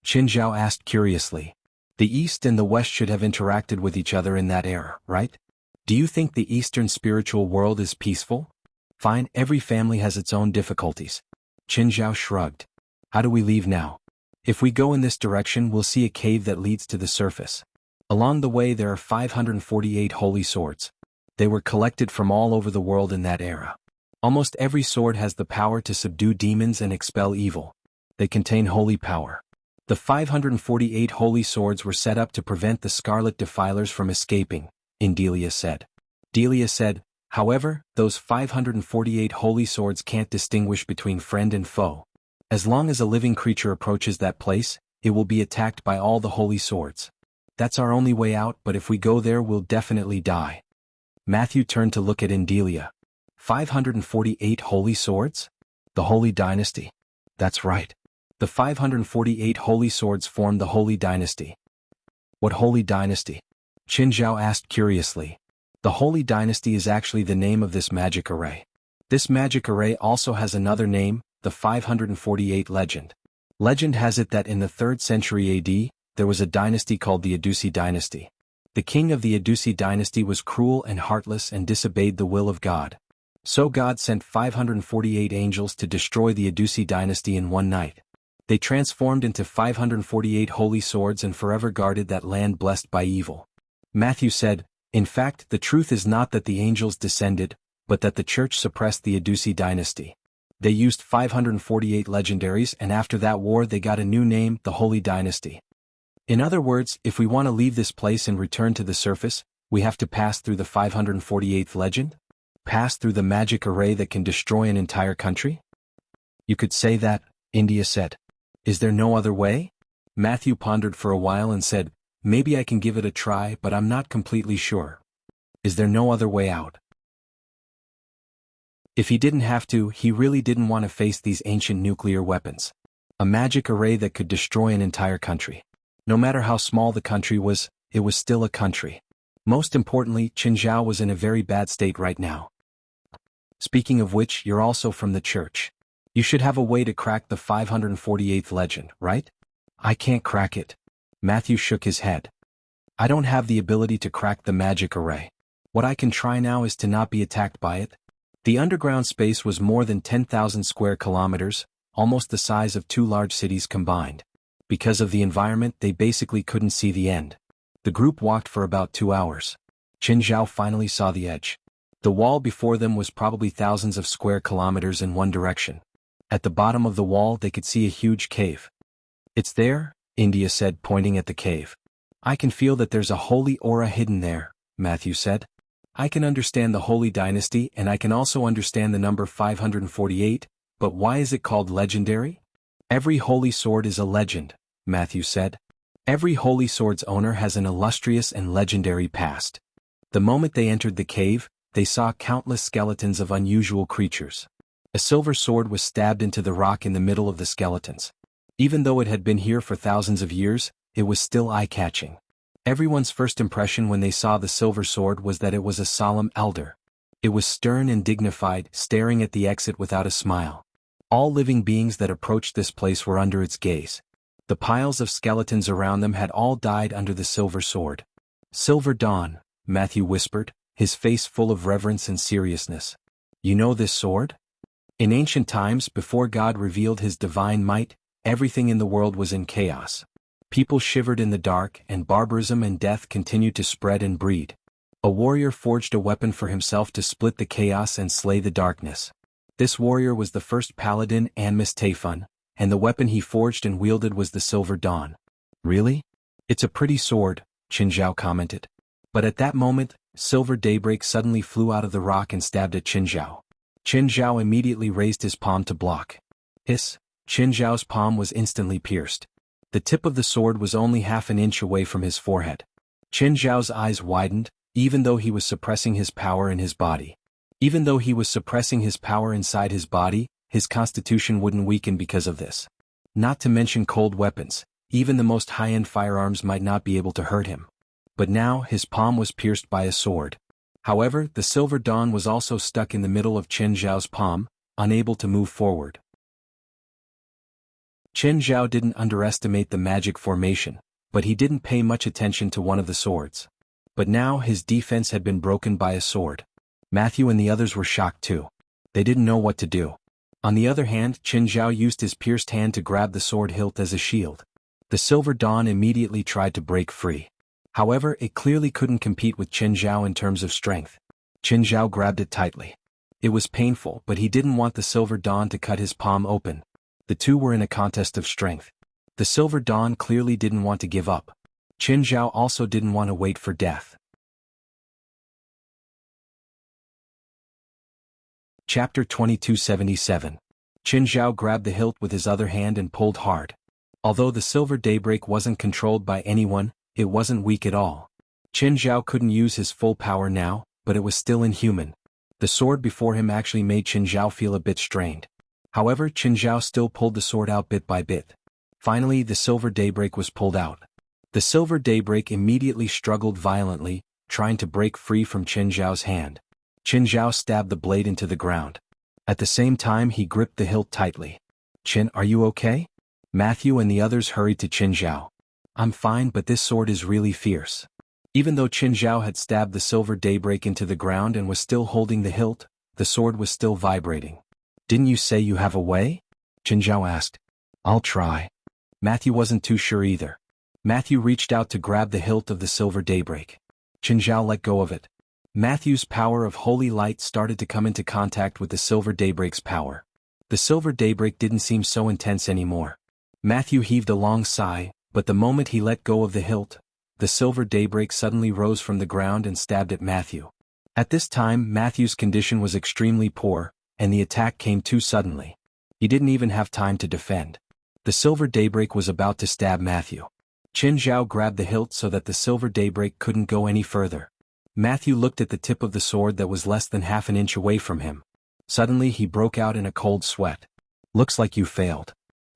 Qin Zhao asked curiously. The East and the West should have interacted with each other in that era, right? Do you think the Eastern spiritual world is peaceful? Fine, every family has its own difficulties. Qin Zhao shrugged. How do we leave now? If we go in this direction we'll see a cave that leads to the surface. Along the way there are 548 holy swords. They were collected from all over the world in that era. Almost every sword has the power to subdue demons and expel evil. They contain holy power. The 548 holy swords were set up to prevent the Scarlet Defilers from escaping, Delia said. Delia said, however, those 548 holy swords can't distinguish between friend and foe. As long as a living creature approaches that place, it will be attacked by all the holy swords. That's our only way out, but if we go there we'll definitely die. Matthew turned to look at Delia. 548 holy swords? The Holy Dynasty. That's right. The 548 holy swords formed the Holy Dynasty. What Holy Dynasty? Qin Zhao asked curiously. The Holy Dynasty is actually the name of this magic array. This magic array also has another name, the 548 legend. Legend has it that in the 3rd century AD, there was a dynasty called the Adusi dynasty. The king of the Adusi dynasty was cruel and heartless and disobeyed the will of God. So God sent 548 angels to destroy the Adusi dynasty in one night. They transformed into 548 holy swords and forever guarded that land blessed by evil. Matthew said, "In fact, the truth is not that the angels descended, but that the church suppressed the Adusi dynasty. They used 548 legendaries and after that war they got a new name, the Holy Dynasty." In other words, if we want to leave this place and return to the surface, we have to pass through the 548th legend? Pass through the magic array that can destroy an entire country? You could say that, India said. Is there no other way? Matthew pondered for a while and said, maybe I can give it a try, but I'm not completely sure. Is there no other way out? If he didn't have to, he really didn't want to face these ancient nuclear weapons. A magic array that could destroy an entire country. No matter how small the country was, it was still a country. Most importantly, Qinzhou was in a very bad state right now. Speaking of which, you're also from the church. You should have a way to crack the 548th legend, right? I can't crack it. Matthew shook his head. I don't have the ability to crack the magic array. What I can try now is to not be attacked by it. The underground space was more than 10,000 square kilometers, almost the size of 2 large cities combined. Because of the environment, they basically couldn't see the end. The group walked for about 2 hours. Qinzhou finally saw the edge. The wall before them was probably thousands of square kilometers in one direction. At the bottom of the wall they could see a huge cave. It's there, India said, pointing at the cave. I can feel that there's a holy aura hidden there, Matthew said. I can understand the Holy Dynasty and I can also understand the number 548, but why is it called legendary? Every holy sword is a legend, Matthew said. Every holy sword's owner has an illustrious and legendary past. The moment they entered the cave, they saw countless skeletons of unusual creatures. A silver sword was stabbed into the rock in the middle of the skeletons. Even though it had been here for thousands of years, it was still eye-catching. Everyone's first impression when they saw the silver sword was that it was a solemn elder. It was stern and dignified, staring at the exit without a smile. All living beings that approached this place were under its gaze. The piles of skeletons around them had all died under the silver sword. Silver Dawn, Matthew whispered, his face full of reverence and seriousness. You know this sword? In ancient times, before God revealed his divine might, everything in the world was in chaos. People shivered in the dark and barbarism and death continued to spread and breed. A warrior forged a weapon for himself to split the chaos and slay the darkness. This warrior was the first paladin Anmus Taifun, and the weapon he forged and wielded was the Silver Dawn. Really? It's a pretty sword, Qinzhou commented. But at that moment, Silver Daybreak suddenly flew out of the rock and stabbed at Qinzhou. Qinzhou immediately raised his palm to block. Hiss! Qinzhou's palm was instantly pierced. The tip of the sword was only half an inch away from his forehead. Qinzhou's eyes widened, even though he was suppressing his power in his body. Even though he was suppressing his power inside his body, his constitution wouldn't weaken because of this. Not to mention cold weapons, even the most high-end firearms might not be able to hurt him. But now his palm was pierced by a sword. However, the Silver Dawn was also stuck in the middle of Qinzhou's palm, unable to move forward. Qinzhou didn't underestimate the magic formation, but he didn't pay much attention to one of the swords. But now his defense had been broken by a sword. Matthew and the others were shocked too. They didn't know what to do. On the other hand, Qinzhou used his pierced hand to grab the sword hilt as a shield. The Silver Dawn immediately tried to break free. However, it clearly couldn't compete with Qinzhou in terms of strength. Qinzhou grabbed it tightly. It was painful, but he didn't want the Silver Dawn to cut his palm open. The two were in a contest of strength. The Silver Dawn clearly didn't want to give up. Qinzhou also didn't want to wait for death. Chapter 2277. Qinzhou grabbed the hilt with his other hand and pulled hard. Although the Silver Daybreak wasn't controlled by anyone, it wasn't weak at all. Qinzhou couldn't use his full power now, but it was still inhuman. The sword before him actually made Qinzhou feel a bit strained. However, Qinzhou still pulled the sword out bit by bit. Finally, the Silver Daybreak was pulled out. The Silver Daybreak immediately struggled violently, trying to break free from Qin Zhao's hand. Qin Zhao stabbed the blade into the ground. At the same time he gripped the hilt tightly. "Qin, are you okay?" Matthew and the others hurried to Qin Zhao. "I'm fine, but this sword is really fierce." Even though Qin Zhao had stabbed the silver daybreak into the ground and was still holding the hilt, the sword was still vibrating. "Didn't you say you have a way?" Qin Zhao asked. "I'll try." Matthew wasn't too sure either. Matthew reached out to grab the hilt of the silver daybreak. Qin Zhao let go of it. Matthew's power of holy light started to come into contact with the silver daybreak's power. The silver daybreak didn't seem so intense anymore. Matthew heaved a long sigh, but the moment he let go of the hilt, the silver daybreak suddenly rose from the ground and stabbed at Matthew. At this time Matthew's condition was extremely poor, and the attack came too suddenly. He didn't even have time to defend. The silver daybreak was about to stab Matthew. Qin Zhao grabbed the hilt so that the silver daybreak couldn't go any further. Matthew looked at the tip of the sword that was less than half an inch away from him. Suddenly he broke out in a cold sweat. "Looks like you failed."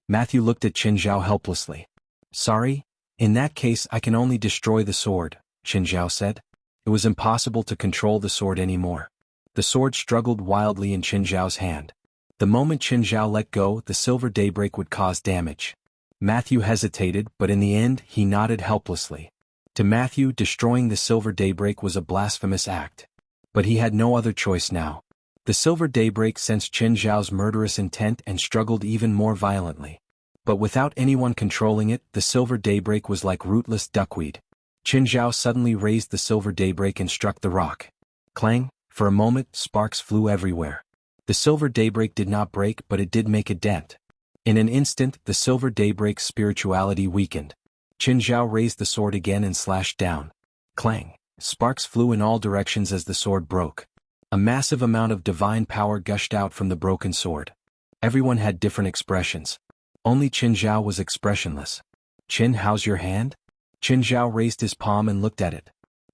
Matthew looked at Qin Zhao helplessly. "Sorry? In that case I can only destroy the sword," Qin Zhao said. It was impossible to control the sword anymore. The sword struggled wildly in Qin Zhao's hand. The moment Qin Zhao let go, the silver daybreak would cause damage. Matthew hesitated, but in the end he nodded helplessly. To Matthew, destroying the silver daybreak was a blasphemous act. But he had no other choice now. The silver daybreak sensed Qin Zhao's murderous intent and struggled even more violently. But without anyone controlling it, the silver daybreak was like rootless duckweed. Qin Zhao suddenly raised the silver daybreak and struck the rock. Clang! For a moment, sparks flew everywhere. The silver daybreak did not break, but it did make a dent. In an instant, the silver daybreak's spirituality weakened. Qin Zhao raised the sword again and slashed down. Clang! Sparks flew in all directions as the sword broke. A massive amount of divine power gushed out from the broken sword. Everyone had different expressions. Only Qin Zhao was expressionless. "Qin, how's your hand?" Qin Zhao raised his palm and looked at it.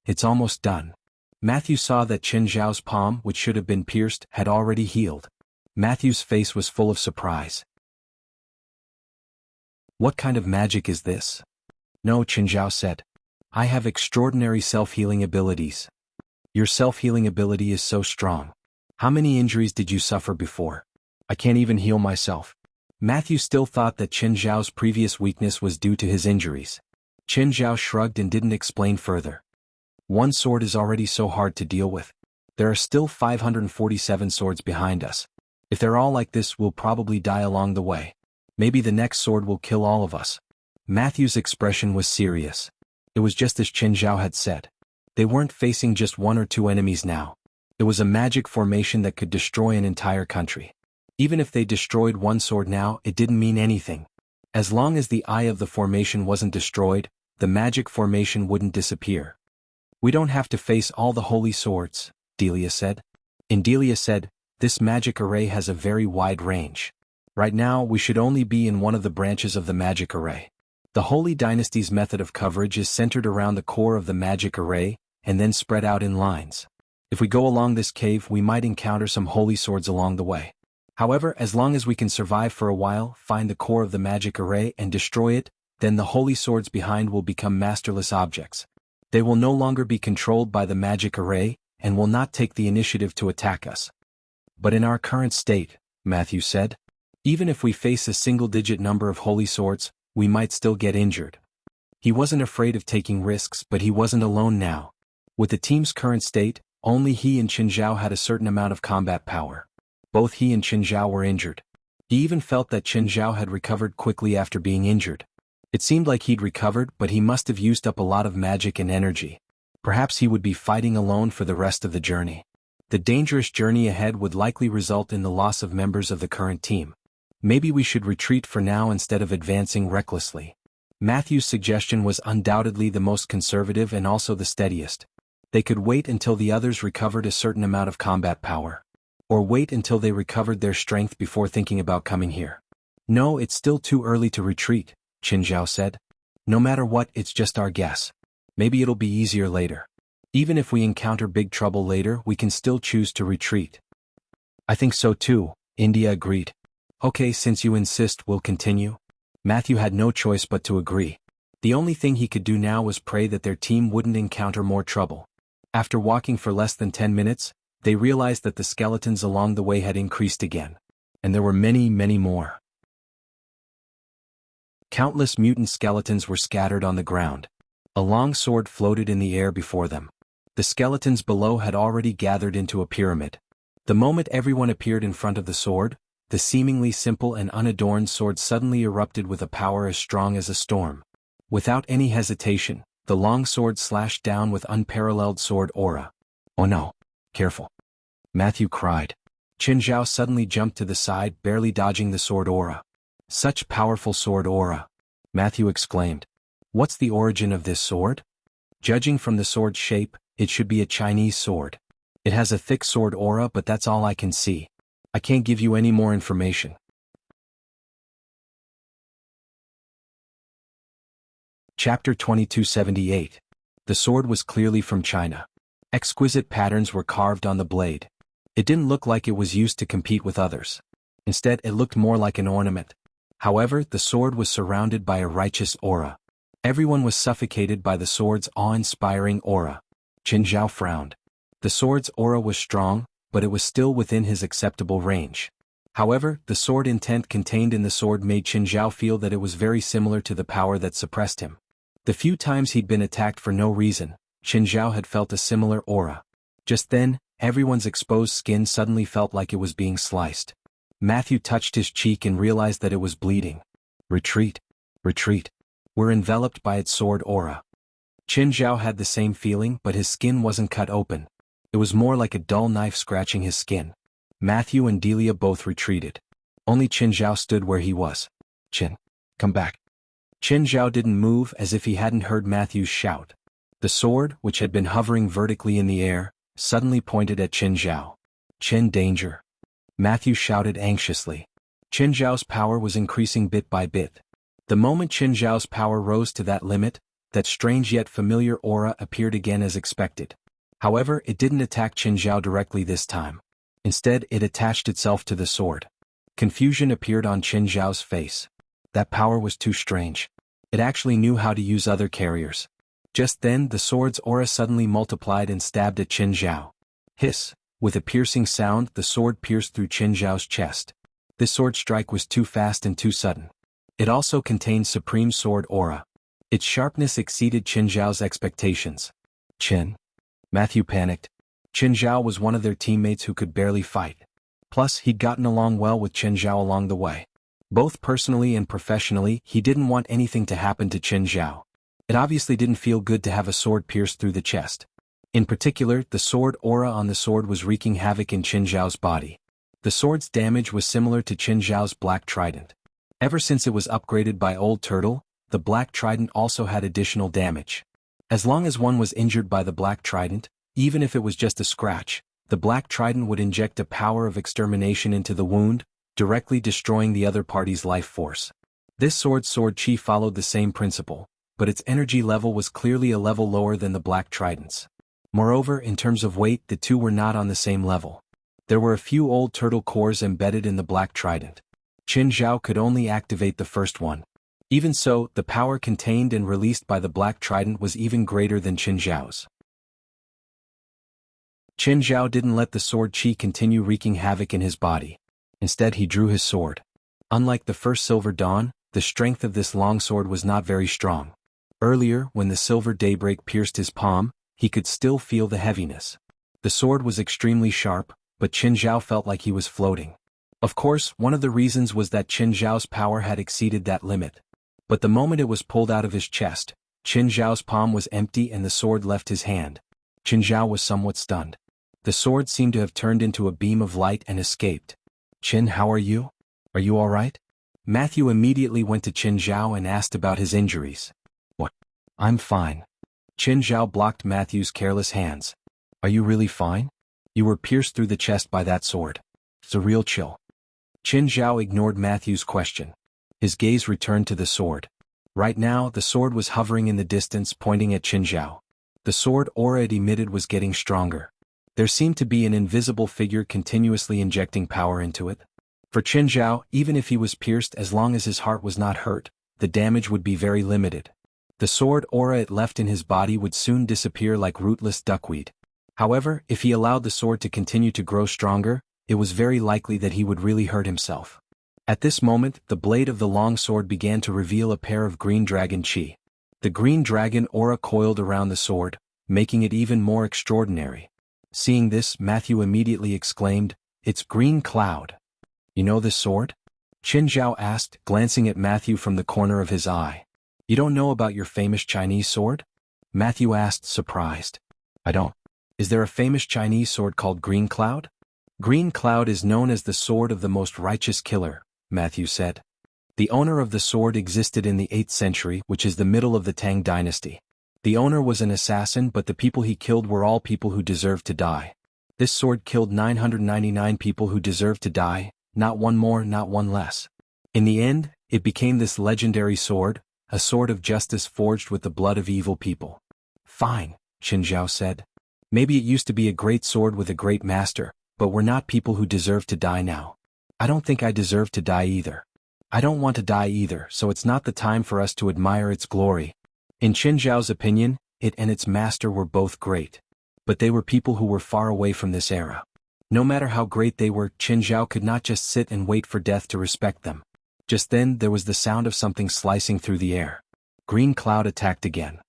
"It's almost done." Matthew saw that Qin Zhao's palm, which should have been pierced, had already healed. Matthew's face was full of surprise. "What kind of magic is this?" "No," Qin Zhao said. "I have extraordinary self-healing abilities." "Your self-healing ability is so strong. How many injuries did you suffer before?" "I can't even heal myself." Matthew still thought that Qin Zhao's previous weakness was due to his injuries. Qin Zhao shrugged and didn't explain further. "One sword is already so hard to deal with. There are still 547 swords behind us. If they're all like this, we'll probably die along the way. Maybe the next sword will kill all of us." Matthew's expression was serious. It was just as Qin Zhao had said. They weren't facing just one or two enemies now. It was a magic formation that could destroy an entire country. Even if they destroyed one sword now, it didn't mean anything. As long as the eye of the formation wasn't destroyed, the magic formation wouldn't disappear. "We don't have to face all the holy swords," Delia said. And Delia said, "This magic array has a very wide range. Right now we should only be in one of the branches of the magic array. The Holy Dynasty's method of coverage is centered around the core of the magic array, and then spread out in lines. If we go along this cave, we might encounter some holy swords along the way. However, as long as we can survive for a while, find the core of the magic array and destroy it, then the holy swords behind will become masterless objects. They will no longer be controlled by the magic array, and will not take the initiative to attack us." "But in our current state," Matthew said, "even if we face a single-digit number of holy swords, we might still get injured." He wasn't afraid of taking risks, but he wasn't alone now. With the team's current state, only he and Qin Zhao had a certain amount of combat power. Both he and Qin Zhao were injured. He even felt that Qin Zhao had recovered quickly after being injured. It seemed like he'd recovered, but he must have used up a lot of magic and energy. Perhaps he would be fighting alone for the rest of the journey. The dangerous journey ahead would likely result in the loss of members of the current team. Maybe we should retreat for now instead of advancing recklessly. Matthew's suggestion was undoubtedly the most conservative and also the steadiest. They could wait until the others recovered a certain amount of combat power. Or wait until they recovered their strength before thinking about coming here. "No, it's still too early to retreat," Qin Zhao said. "No matter what, it's just our guess. Maybe it'll be easier later. Even if we encounter big trouble later, we can still choose to retreat." "I think so too," India agreed. "Okay, since you insist, we'll continue." Matthew had no choice but to agree. The only thing he could do now was pray that their team wouldn't encounter more trouble. After walking for less than 10 minutes, they realized that the skeletons along the way had increased again. And there were many, many more. Countless mutant skeletons were scattered on the ground. A long sword floated in the air before them. The skeletons below had already gathered into a pyramid. The moment everyone appeared in front of the sword, the seemingly simple and unadorned sword suddenly erupted with a power as strong as a storm. Without any hesitation, the long sword slashed down with unparalleled sword aura. "Oh no! Careful!" Matthew cried. Qin Zhao suddenly jumped to the side, barely dodging the sword aura. "Such powerful sword aura!" Matthew exclaimed. "What's the origin of this sword?" "Judging from the sword's shape, it should be a Chinese sword. It has a thick sword aura, but that's all I can see. I can't give you any more information." Chapter 2278. The sword was clearly from China. Exquisite patterns were carved on the blade. It didn't look like it was used to compete with others. Instead, it looked more like an ornament. However, the sword was surrounded by a righteous aura. Everyone was suffocated by the sword's awe-inspiring aura. Qin Zhao frowned. The sword's aura was strong, but it was still within his acceptable range. However, the sword intent contained in the sword made Qin Zhao feel that it was very similar to the power that suppressed him. The few times he'd been attacked for no reason, Qin Zhao had felt a similar aura. Just then, everyone's exposed skin suddenly felt like it was being sliced. Matthew touched his cheek and realized that it was bleeding. "Retreat! Retreat! We're enveloped by its sword aura." Qin Zhao had the same feeling, but his skin wasn't cut open. It was more like a dull knife scratching his skin. Matthew and Delia both retreated. Only Qin Zhao stood where he was. "Qin, come back." Qin Zhao didn't move, as if he hadn't heard Matthew's shout. The sword, which had been hovering vertically in the air, suddenly pointed at Qin Zhao. "Qin, danger!" Matthew shouted anxiously. Qin Zhao's power was increasing bit by bit. The moment Qin Zhao's power rose to that limit, that strange yet familiar aura appeared again as expected. However, it didn't attack Qin Zhao directly this time. Instead, it attached itself to the sword. Confusion appeared on Qin Zhao's face. That power was too strange. It actually knew how to use other carriers. Just then, the sword's aura suddenly multiplied and stabbed at Qin Zhao. Hiss! With a piercing sound, the sword pierced through Qin Zhao's chest. This sword strike was too fast and too sudden. It also contained supreme sword aura. Its sharpness exceeded Qin Zhao's expectations. "Qin." Matthew panicked. Qin Zhao was one of their teammates who could barely fight. Plus, he'd gotten along well with Qin Zhao along the way. Both personally and professionally, he didn't want anything to happen to Qin Zhao. It obviously didn't feel good to have a sword pierced through the chest. In particular, the sword aura on the sword was wreaking havoc in Qin Zhao's body. The sword's damage was similar to Qin Zhao's black trident. Ever since it was upgraded by Old Turtle, the black trident also had additional damage. As long as one was injured by the black trident, even if it was just a scratch, the black trident would inject a power of extermination into the wound, directly destroying the other party's life force. This sword chi followed the same principle, but its energy level was clearly a level lower than the black trident's. Moreover, in terms of weight, the two were not on the same level. There were a few Old Turtle cores embedded in the black trident. Qin Zhao could only activate the first one. Even so, the power contained and released by the black trident was even greater than Qin Zhao's. Qin Zhao didn't let the sword chi continue wreaking havoc in his body. Instead, he drew his sword. Unlike the first Silver Dawn, the strength of this longsword was not very strong. Earlier, when the silver daybreak pierced his palm, he could still feel the heaviness. The sword was extremely sharp, but Qin Zhao felt like he was floating. Of course, one of the reasons was that Qin Zhao's power had exceeded that limit. But the moment it was pulled out of his chest, Qin Zhao's palm was empty and the sword left his hand. Qin Zhao was somewhat stunned. The sword seemed to have turned into a beam of light and escaped. "Qin, how are you? Are you all right?" Matthew immediately went to Qin Zhao and asked about his injuries. "What? I'm fine." Qin Zhao blocked Matthew's careless hands. "Are you really fine? You were pierced through the chest by that sword. It's a real chill." Qin Zhao ignored Matthew's question. His gaze returned to the sword. Right now, the sword was hovering in the distance, pointing at Qin Zhao. The sword aura it emitted was getting stronger. There seemed to be an invisible figure continuously injecting power into it. For Qin Zhao, even if he was pierced, as long as his heart was not hurt, the damage would be very limited. The sword aura it left in his body would soon disappear like rootless duckweed. However, if he allowed the sword to continue to grow stronger, it was very likely that he would really hurt himself. At this moment, the blade of the long sword began to reveal a pair of green dragon chi. The green dragon aura coiled around the sword, making it even more extraordinary. Seeing this, Matthew immediately exclaimed, "It's Green Cloud." "You know this sword?" Qin Zhao asked, glancing at Matthew from the corner of his eye. "You don't know about your famous Chinese sword?" Matthew asked, surprised. "I don't. Is there a famous Chinese sword called Green Cloud?" "Green Cloud is known as the sword of the most righteous killer," Matthew said. "The owner of the sword existed in the 8th century, which is the middle of the Tang dynasty. The owner was an assassin, but the people he killed were all people who deserved to die. This sword killed 999 people who deserved to die, not one more, not one less. In the end, it became this legendary sword, a sword of justice forged with the blood of evil people." "Fine," Qin Zhao said. "Maybe it used to be a great sword with a great master, but we're not people who deserve to die now. I don't think I deserve to die either. I don't want to die either, so it's not the time for us to admire its glory." In Qin Zhao's opinion, it and its master were both great. But they were people who were far away from this era. No matter how great they were, Qin Zhao could not just sit and wait for death to respect them. Just then, there was the sound of something slicing through the air. Green Cloud attacked again.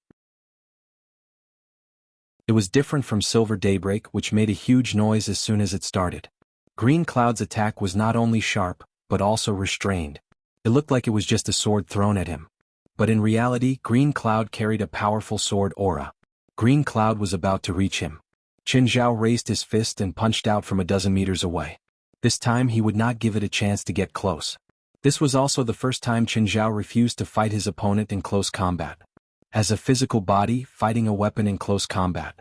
It was different from Silver Daybreak, which made a huge noise as soon as it started. Green Cloud's attack was not only sharp, but also restrained. It looked like it was just a sword thrown at him. But in reality, Green Cloud carried a powerful sword aura. Green Cloud was about to reach him. Qin Zhao raised his fist and punched out from a dozen meters away. This time he would not give it a chance to get close. This was also the first time Qin Zhao refused to fight his opponent in close combat. As a physical body, fighting a weapon in close combat.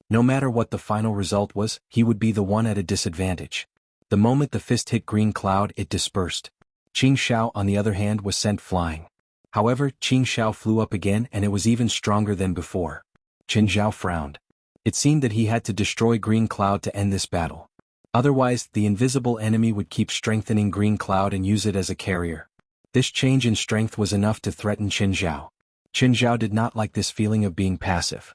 No matter what the final result was, he would be the one at a disadvantage. The moment the fist hit Green Cloud, it dispersed. Qin Zhao, on the other hand, was sent flying. However, Qin Zhao flew up again, and it was even stronger than before. Qin Zhao frowned. It seemed that he had to destroy Green Cloud to end this battle. Otherwise, the invisible enemy would keep strengthening Green Cloud and use it as a carrier. This change in strength was enough to threaten Qin Zhao. Qin Zhao did not like this feeling of being passive.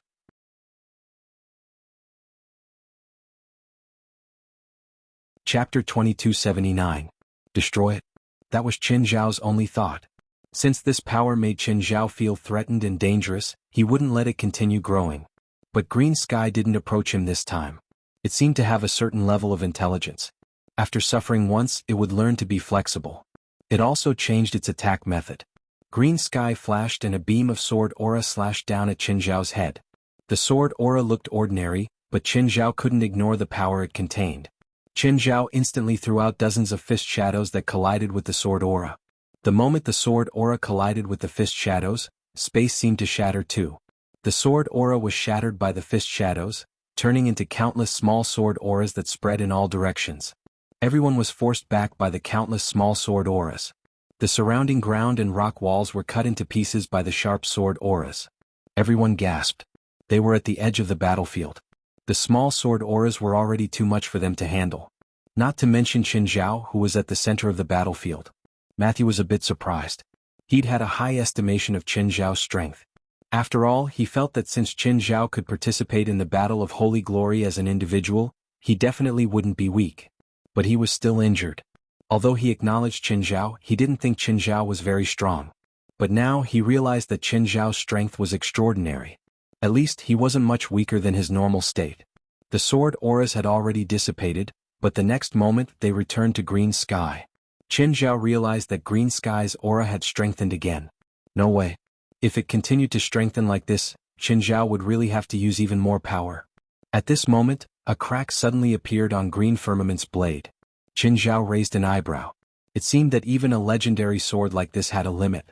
Chapter 2279. Destroy it. That was Qin Zhao's only thought. Since this power made Qin Zhao feel threatened and dangerous, he wouldn't let it continue growing. But Green Sky didn't approach him this time. It seemed to have a certain level of intelligence. After suffering once, it would learn to be flexible. It also changed its attack method. Green Sky flashed and a beam of sword aura slashed down at Qin Zhao's head. The sword aura looked ordinary, but Qin Zhao couldn't ignore the power it contained. Qin Zhao instantly threw out dozens of fist shadows that collided with the sword aura. The moment the sword aura collided with the fist shadows, space seemed to shatter too. The sword aura was shattered by the fist shadows, turning into countless small sword auras that spread in all directions. Everyone was forced back by the countless small sword auras. The surrounding ground and rock walls were cut into pieces by the sharp sword auras. Everyone gasped. They were at the edge of the battlefield. The small sword auras were already too much for them to handle. Not to mention Qin Zhao, who was at the center of the battlefield. Matthew was a bit surprised. He'd had a high estimation of Qin Zhao's strength. After all, he felt that since Qin Zhao could participate in the Battle of Holy Glory as an individual, he definitely wouldn't be weak. But he was still injured. Although he acknowledged Qin Zhao, he didn't think Qin Zhao was very strong. But now he realized that Qin Zhao's strength was extraordinary. At least he wasn't much weaker than his normal state. The sword auras had already dissipated, but the next moment they returned to Green Sky. Qin Zhao realized that Green Sky's aura had strengthened again. No way. If it continued to strengthen like this, Qin Zhao would really have to use even more power. At this moment, a crack suddenly appeared on Green Firmament's blade. Qin Zhao raised an eyebrow. It seemed that even a legendary sword like this had a limit.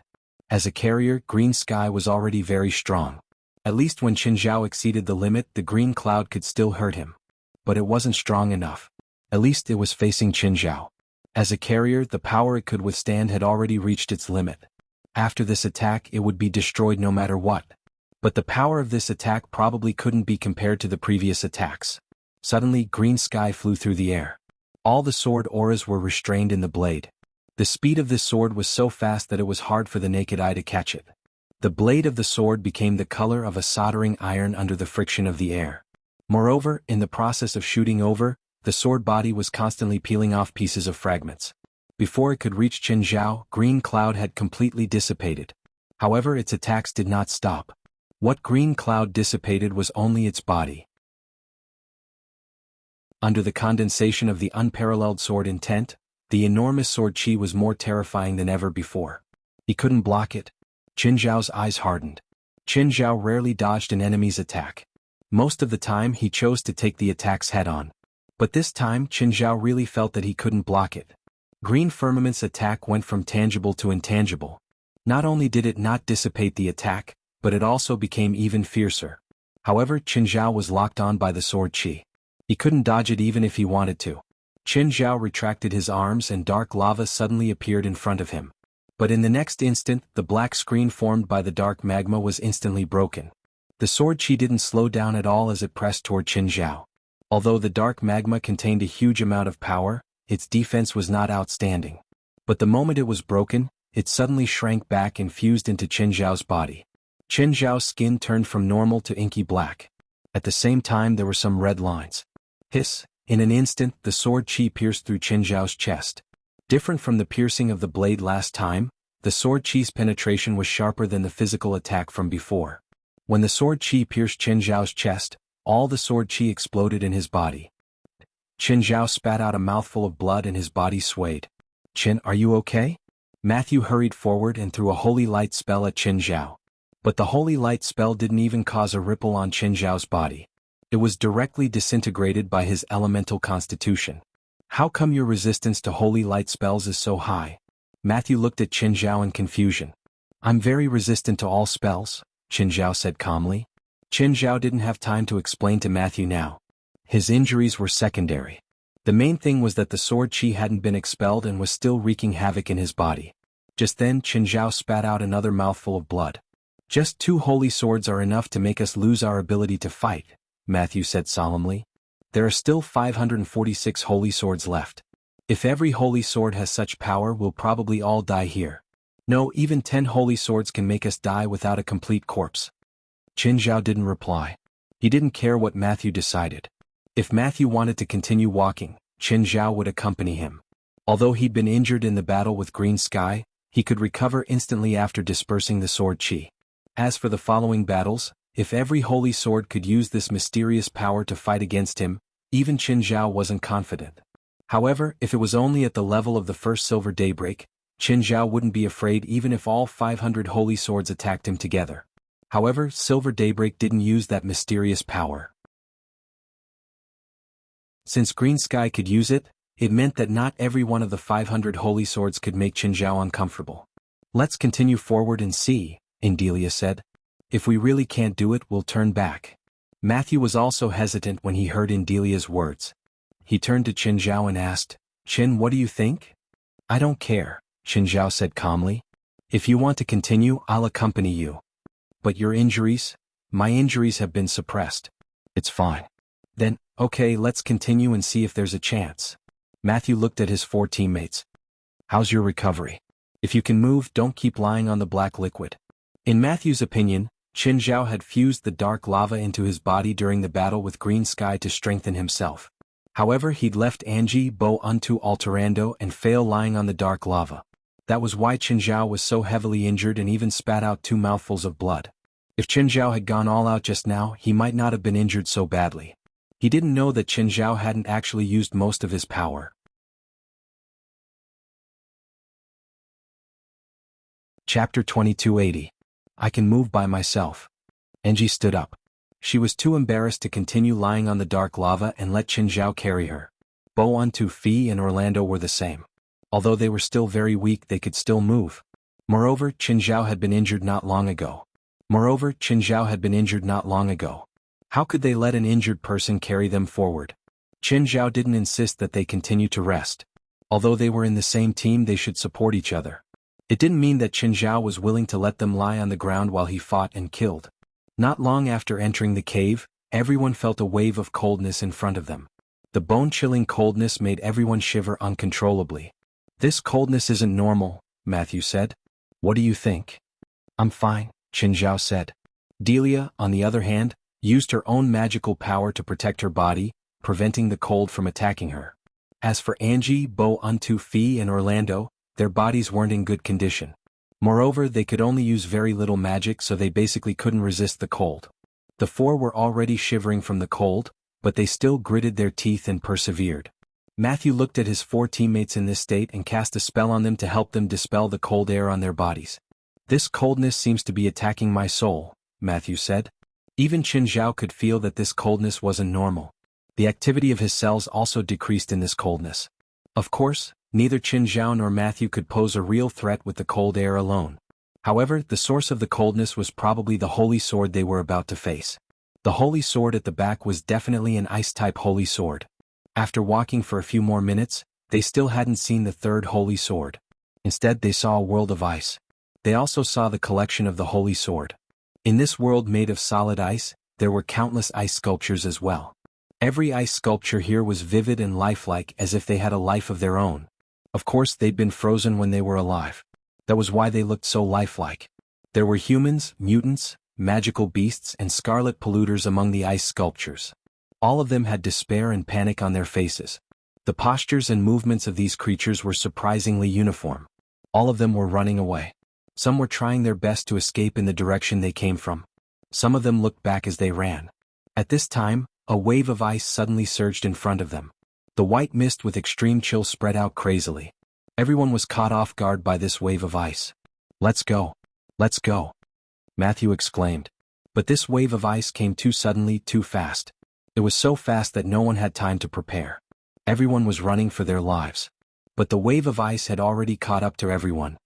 As a carrier, Green Sky was already very strong. At least when Qin Zhao exceeded the limit, the Green Cloud could still hurt him. But it wasn't strong enough. At least it was facing Qin Zhao. As a carrier, the power it could withstand had already reached its limit. After this attack, it would be destroyed no matter what. But the power of this attack probably couldn't be compared to the previous attacks. Suddenly, Green Sky flew through the air. All the sword auras were restrained in the blade. The speed of this sword was so fast that it was hard for the naked eye to catch it. The blade of the sword became the color of a soldering iron under the friction of the air. Moreover, in the process of shooting over, the sword body was constantly peeling off pieces of fragments. Before it could reach Qin Zhao, Green Cloud had completely dissipated. However, its attacks did not stop. What Green Cloud dissipated was only its body. Under the condensation of the unparalleled sword intent, the enormous sword chi was more terrifying than ever before. He couldn't block it. Qin Zhao's eyes hardened. Qin Zhao rarely dodged an enemy's attack. Most of the time he chose to take the attacks head-on. But this time Qin Zhao really felt that he couldn't block it. Green Firmament's attack went from tangible to intangible. Not only did it not dissipate the attack, but it also became even fiercer. However, Qin Zhao was locked on by the sword chi. He couldn't dodge it even if he wanted to. Qin Zhao retracted his arms and dark lava suddenly appeared in front of him. But in the next instant, the black screen formed by the dark magma was instantly broken. The sword chi didn't slow down at all as it pressed toward Qin Zhao. Although the dark magma contained a huge amount of power, its defense was not outstanding. But the moment it was broken, it suddenly shrank back and fused into Qin Zhao's body. Qin Zhao's skin turned from normal to inky black. At the same time there were some red lines. Hiss! In an instant, the sword chi pierced through Qin Zhao's chest. Different from the piercing of the blade last time, the sword chi's penetration was sharper than the physical attack from before. When the sword chi pierced Qin Zhao's chest, all the sword chi exploded in his body. Qin Zhao spat out a mouthful of blood and his body swayed. Qin, are you okay? Matthew hurried forward and threw a holy light spell at Qin Zhao. But the holy light spell didn't even cause a ripple on Qin Zhao's body. It was directly disintegrated by his elemental constitution. How come your resistance to holy light spells is so high? Matthew looked at Qin Zhao in confusion. I'm very resistant to all spells, Qin Zhao said calmly. Qin Zhao didn't have time to explain to Matthew now. His injuries were secondary. The main thing was that the sword chi hadn't been expelled and was still wreaking havoc in his body. Just then Qin Zhao spat out another mouthful of blood. Just 2 holy swords are enough to make us lose our ability to fight, Matthew said solemnly. There are still 546 holy swords left. If every holy sword has such power, we'll probably all die here. No, even 10 holy swords can make us die without a complete corpse. Qin Zhao didn't reply. He didn't care what Matthew decided. If Matthew wanted to continue walking, Qin Zhao would accompany him. Although he'd been injured in the battle with Green Sky, he could recover instantly after dispersing the sword chi. As for the following battles, if every holy sword could use this mysterious power to fight against him, even Qin Zhao wasn't confident. However, if it was only at the level of the first Silver Daybreak, Qin Zhao wouldn't be afraid even if all 500 holy swords attacked him together. However, Silver Daybreak didn't use that mysterious power. Since Green Sky could use it, it meant that not every one of the 500 holy swords could make Qin Zhao uncomfortable. Let's continue forward and see, Indelia said. If we really can't do it, we'll turn back. Matthew was also hesitant when he heard Indelia's words. He turned to Qin Zhao and asked, Qin, what do you think? I don't care, Qin Zhao said calmly. If you want to continue, I'll accompany you. But your injuries? My injuries have been suppressed. It's fine. Then, okay, let's continue and see if there's a chance. Matthew looked at his 4 teammates. How's your recovery? If you can move, don't keep lying on the black liquid. In Matthew's opinion, Qin Zhao had fused the dark lava into his body during the battle with Green Sky to strengthen himself. However, he'd left Angie Bo unto alterando and fail lying on the dark lava. That was why Qin Zhao was so heavily injured and even spat out 2 mouthfuls of blood. If Qin Zhao had gone all out just now, he might not have been injured so badly. He didn't know that Qin Zhao hadn't actually used most of his power. Chapter 2280. I can move by myself. Angie stood up. She was too embarrassed to continue lying on the dark lava and let Qin Zhao carry her. Bo unto Fi and Orlando were the same. Although they were still very weak, they could still move. Moreover, Qin Zhao had been injured not long ago. How could they let an injured person carry them forward? Qin Zhao didn't insist that they continue to rest. Although they were in the same team, they should support each other. It didn't mean that Qin Zhao was willing to let them lie on the ground while he fought and killed. Not long after entering the cave, everyone felt a wave of coldness in front of them. The bone-chilling coldness made everyone shiver uncontrollably. This coldness isn't normal, Matthew said. What do you think? I'm fine, Qin Zhao said. Delia, on the other hand, used her own magical power to protect her body, preventing the cold from attacking her. As for Angie, Bo, Untu, Fee, and Orlando, their bodies weren't in good condition. Moreover, they could only use very little magic, so they basically couldn't resist the cold. The four were already shivering from the cold, but they still gritted their teeth and persevered. Matthew looked at his four teammates in this state and cast a spell on them to help them dispel the cold air on their bodies. "This coldness seems to be attacking my soul," Matthew said. Even Qin Zhao could feel that this coldness wasn't normal. The activity of his cells also decreased in this coldness. Of course, neither Qin Zhao nor Matthew could pose a real threat with the cold air alone. However, the source of the coldness was probably the holy sword they were about to face. The holy sword at the back was definitely an ice-type holy sword. After walking for a few more minutes, they still hadn't seen the third holy sword. Instead, they saw a world of ice. They also saw the collection of the holy sword. In this world made of solid ice, there were countless ice sculptures as well. Every ice sculpture here was vivid and lifelike, as if they had a life of their own. Of course, they'd been frozen when they were alive. That was why they looked so lifelike. There were humans, mutants, magical beasts, and scarlet polluters among the ice sculptures. All of them had despair and panic on their faces. The postures and movements of these creatures were surprisingly uniform. All of them were running away. Some were trying their best to escape in the direction they came from. Some of them looked back as they ran. At this time, a wave of ice suddenly surged in front of them. The white mist with extreme chill spread out crazily. Everyone was caught off guard by this wave of ice. "Let's go. Let's go," Matthew exclaimed. But this wave of ice came too suddenly, too fast. It was so fast that no one had time to prepare. Everyone was running for their lives. But the wave of ice had already caught up to everyone.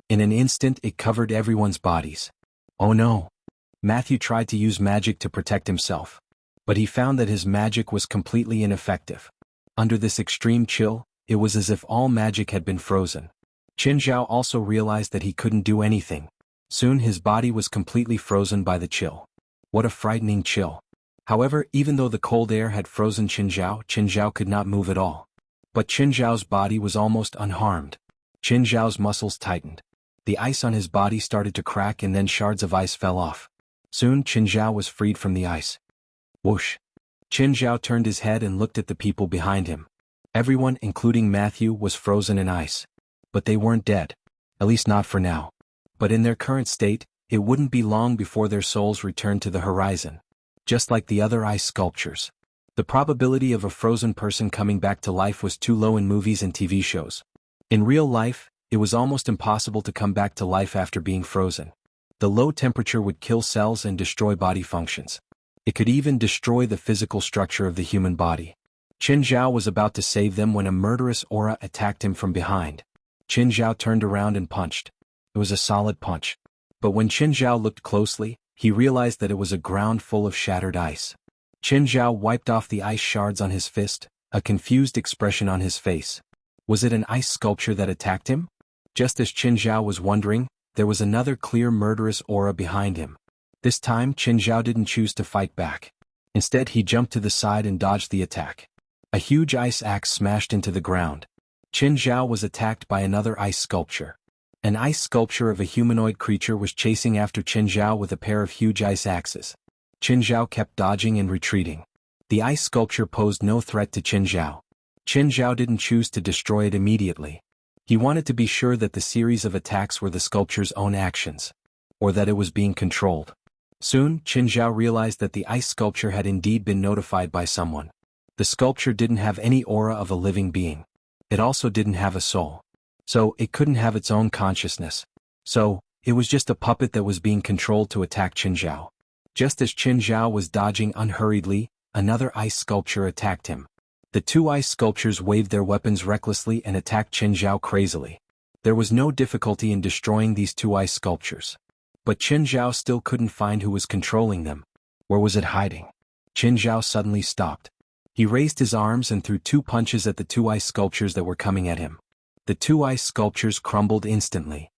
In an instant, it covered everyone's bodies. Oh no! Matthew tried to use magic to protect himself. But he found that his magic was completely ineffective. Under this extreme chill, it was as if all magic had been frozen. Qin Zhao also realized that he couldn't do anything. Soon his body was completely frozen by the chill. What a frightening chill. However, even though the cold air had frozen Qin Zhao could not move at all. But Qin Zhao's body was almost unharmed. Qin Zhao's muscles tightened. The ice on his body started to crack and then shards of ice fell off. Soon Qin Zhao was freed from the ice. Whoosh! Qin Zhao turned his head and looked at the people behind him. Everyone, including Matthew, was frozen in ice. But they weren't dead. At least not for now. But in their current state, it wouldn't be long before their souls returned to the horizon. Just like the other ice sculptures. The probability of a frozen person coming back to life was too low in movies and TV shows. In real life, it was almost impossible to come back to life after being frozen. The low temperature would kill cells and destroy body functions. It could even destroy the physical structure of the human body. Qin Zhao was about to save them when a murderous aura attacked him from behind. Qin Zhao turned around and punched. It was a solid punch. But when Qin Zhao looked closely, he realized that it was a ground full of shattered ice. Qin Zhao wiped off the ice shards on his fist, a confused expression on his face. Was it an ice sculpture that attacked him? Just as Qin Zhao was wondering, there was another clear murderous aura behind him. This time Qin Zhao didn't choose to fight back. Instead he jumped to the side and dodged the attack. A huge ice axe smashed into the ground. Qin Zhao was attacked by another ice sculpture. An ice sculpture of a humanoid creature was chasing after Qin Zhao with a pair of huge ice axes. Qin Zhao kept dodging and retreating. The ice sculpture posed no threat to Qin Zhao. Qin Zhao didn't choose to destroy it immediately. He wanted to be sure that the series of attacks were the sculpture's own actions, or that it was being controlled. Soon, Qin Zhao realized that the ice sculpture had indeed been notified by someone. The sculpture didn't have any aura of a living being. It also didn't have a soul. So, it couldn't have its own consciousness. So, it was just a puppet that was being controlled to attack Qin Zhao. Just as Qin Zhao was dodging unhurriedly, another ice sculpture attacked him. The two ice sculptures waved their weapons recklessly and attacked Qin Zhao crazily. There was no difficulty in destroying these two ice sculptures. But Qin Zhao still couldn't find who was controlling them. Where was it hiding? Qin Zhao suddenly stopped. He raised his arms and threw two punches at the two ice sculptures that were coming at him. The two ice sculptures crumbled instantly.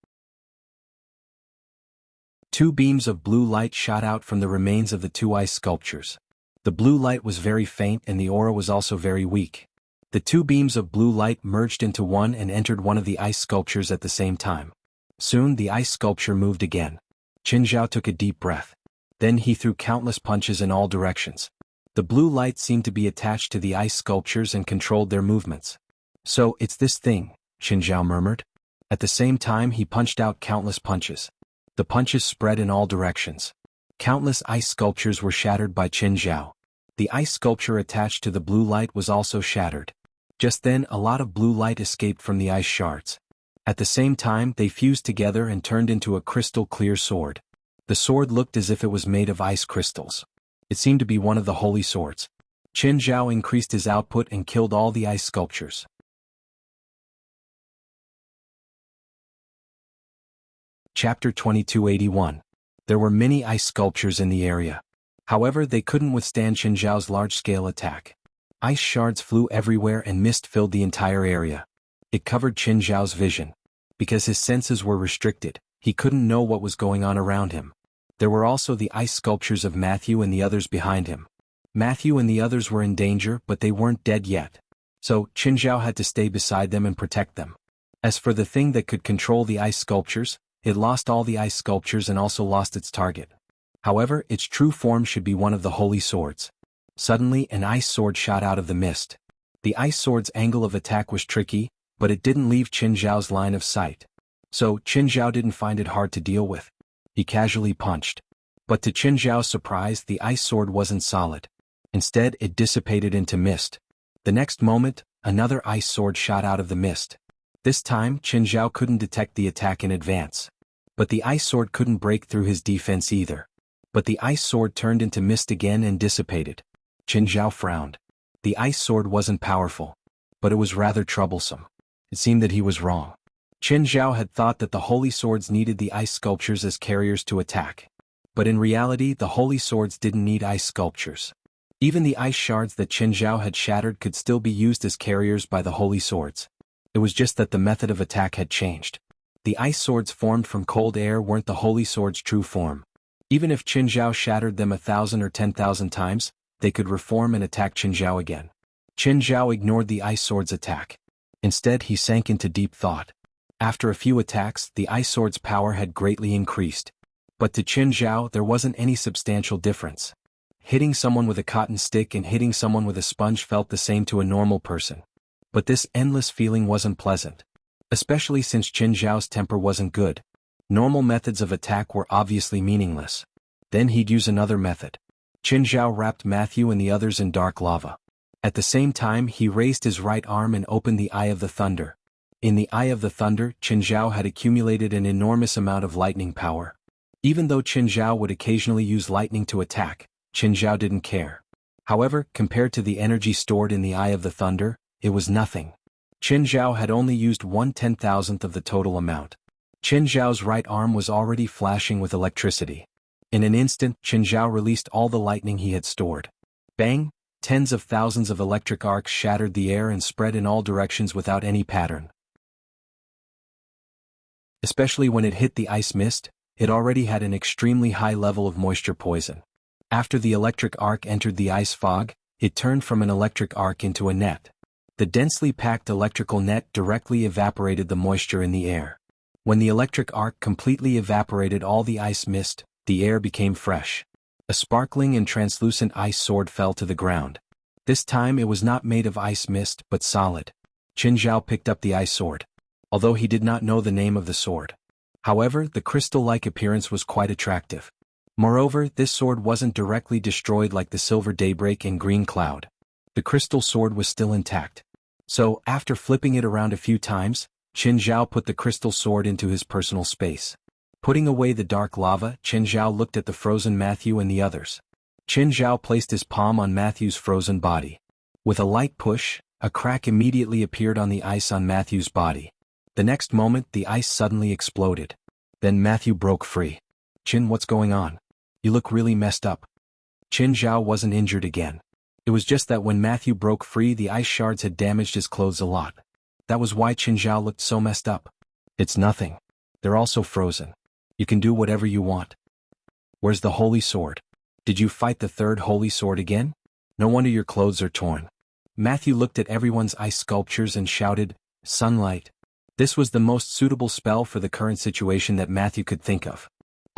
Two beams of blue light shot out from the remains of the two ice sculptures. The blue light was very faint and the aura was also very weak. The two beams of blue light merged into one and entered one of the ice sculptures at the same time. Soon the ice sculpture moved again. Qin Zhao took a deep breath. Then he threw countless punches in all directions. The blue light seemed to be attached to the ice sculptures and controlled their movements. So, it's this thing, Qin Zhao murmured. At the same time he punched out countless punches. The punches spread in all directions. Countless ice sculptures were shattered by Qin Zhao. The ice sculpture attached to the blue light was also shattered. Just then a lot of blue light escaped from the ice shards. At the same time they fused together and turned into a crystal-clear sword. The sword looked as if it was made of ice crystals. It seemed to be one of the holy swords. Qin Zhao increased his output and killed all the ice sculptures. Chapter 2281. There were many ice sculptures in the area. However, they couldn't withstand Qin Zhao's large-scale attack. Ice shards flew everywhere and mist filled the entire area. It covered Qin Zhao's vision. Because his senses were restricted, he couldn't know what was going on around him. There were also the ice sculptures of Matthew and the others behind him. Matthew and the others were in danger, but they weren't dead yet. So, Qin Zhao had to stay beside them and protect them. As for the thing that could control the ice sculptures, it lost all the ice sculptures and also lost its target. However, its true form should be one of the holy swords. Suddenly, an ice sword shot out of the mist. The ice sword's angle of attack was tricky, but it didn't leave Qin Zhao's line of sight. So, Qin Zhao didn't find it hard to deal with. He casually punched. But to Qin Zhao's surprise, the ice sword wasn't solid. Instead, it dissipated into mist. The next moment, another ice sword shot out of the mist. This time, Qin Zhao couldn't detect the attack in advance. But the ice sword couldn't break through his defense either. But the ice sword turned into mist again and dissipated. Qin Zhao frowned. The ice sword wasn't powerful. But it was rather troublesome. It seemed that he was wrong. Qin Zhao had thought that the holy swords needed the ice sculptures as carriers to attack. But in reality, the holy swords didn't need ice sculptures. Even the ice shards that Qin Zhao had shattered could still be used as carriers by the holy swords. It was just that the method of attack had changed. The ice swords formed from cold air weren't the holy sword's true form. Even if Qin Zhao shattered them 1,000 or 10,000 times, they could reform and attack Qin Zhao again. Qin Zhao ignored the ice sword's attack. Instead, he sank into deep thought. After a few attacks, the ice sword's power had greatly increased. But to Qin Zhao, there wasn't any substantial difference. Hitting someone with a cotton stick and hitting someone with a sponge felt the same to a normal person. But this endless feeling wasn't pleasant. Especially since Qin Zhao's temper wasn't good. Normal methods of attack were obviously meaningless. Then he'd use another method. Qin Zhao wrapped Matthew and the others in dark lava. At the same time, he raised his right arm and opened the Eye of the Thunder. In the Eye of the Thunder, Qin Zhao had accumulated an enormous amount of lightning power. Even though Qin Zhao would occasionally use lightning to attack, Qin Zhao didn't care. However, compared to the energy stored in the Eye of the Thunder, it was nothing. Qin Zhao had only used 1/10,000th of the total amount. Qin Zhao's right arm was already flashing with electricity. In an instant, Qin Zhao released all the lightning he had stored. Bang! Tens of thousands of electric arcs shattered the air and spread in all directions without any pattern. Especially when it hit the ice mist, it already had an extremely high level of moisture poison. After the electric arc entered the ice fog, it turned from an electric arc into a net. The densely packed electrical net directly evaporated the moisture in the air. When the electric arc completely evaporated all the ice mist, the air became fresh. A sparkling and translucent ice sword fell to the ground. This time it was not made of ice mist but solid. Qin Zhao picked up the ice sword. Although he did not know the name of the sword. However, the crystal-like appearance was quite attractive. Moreover, this sword wasn't directly destroyed like the silver daybreak and green cloud. The crystal sword was still intact. So, after flipping it around a few times, Qin Zhao put the crystal sword into his personal space. Putting away the dark lava, Qin Zhao looked at the frozen Matthew and the others. Qin Zhao placed his palm on Matthew's frozen body. With a light push, a crack immediately appeared on the ice on Matthew's body. The next moment, the ice suddenly exploded. Then Matthew broke free. Qin, what's going on? You look really messed up. Qin Zhao wasn't injured again. It was just that when Matthew broke free, the ice shards had damaged his clothes a lot. That was why Qin Zhao looked so messed up. It's nothing. They're also frozen. You can do whatever you want. Where's the holy sword? Did you fight the third holy sword again? No wonder your clothes are torn. Matthew looked at everyone's ice sculptures and shouted, "Sunlight." This was the most suitable spell for the current situation that Matthew could think of.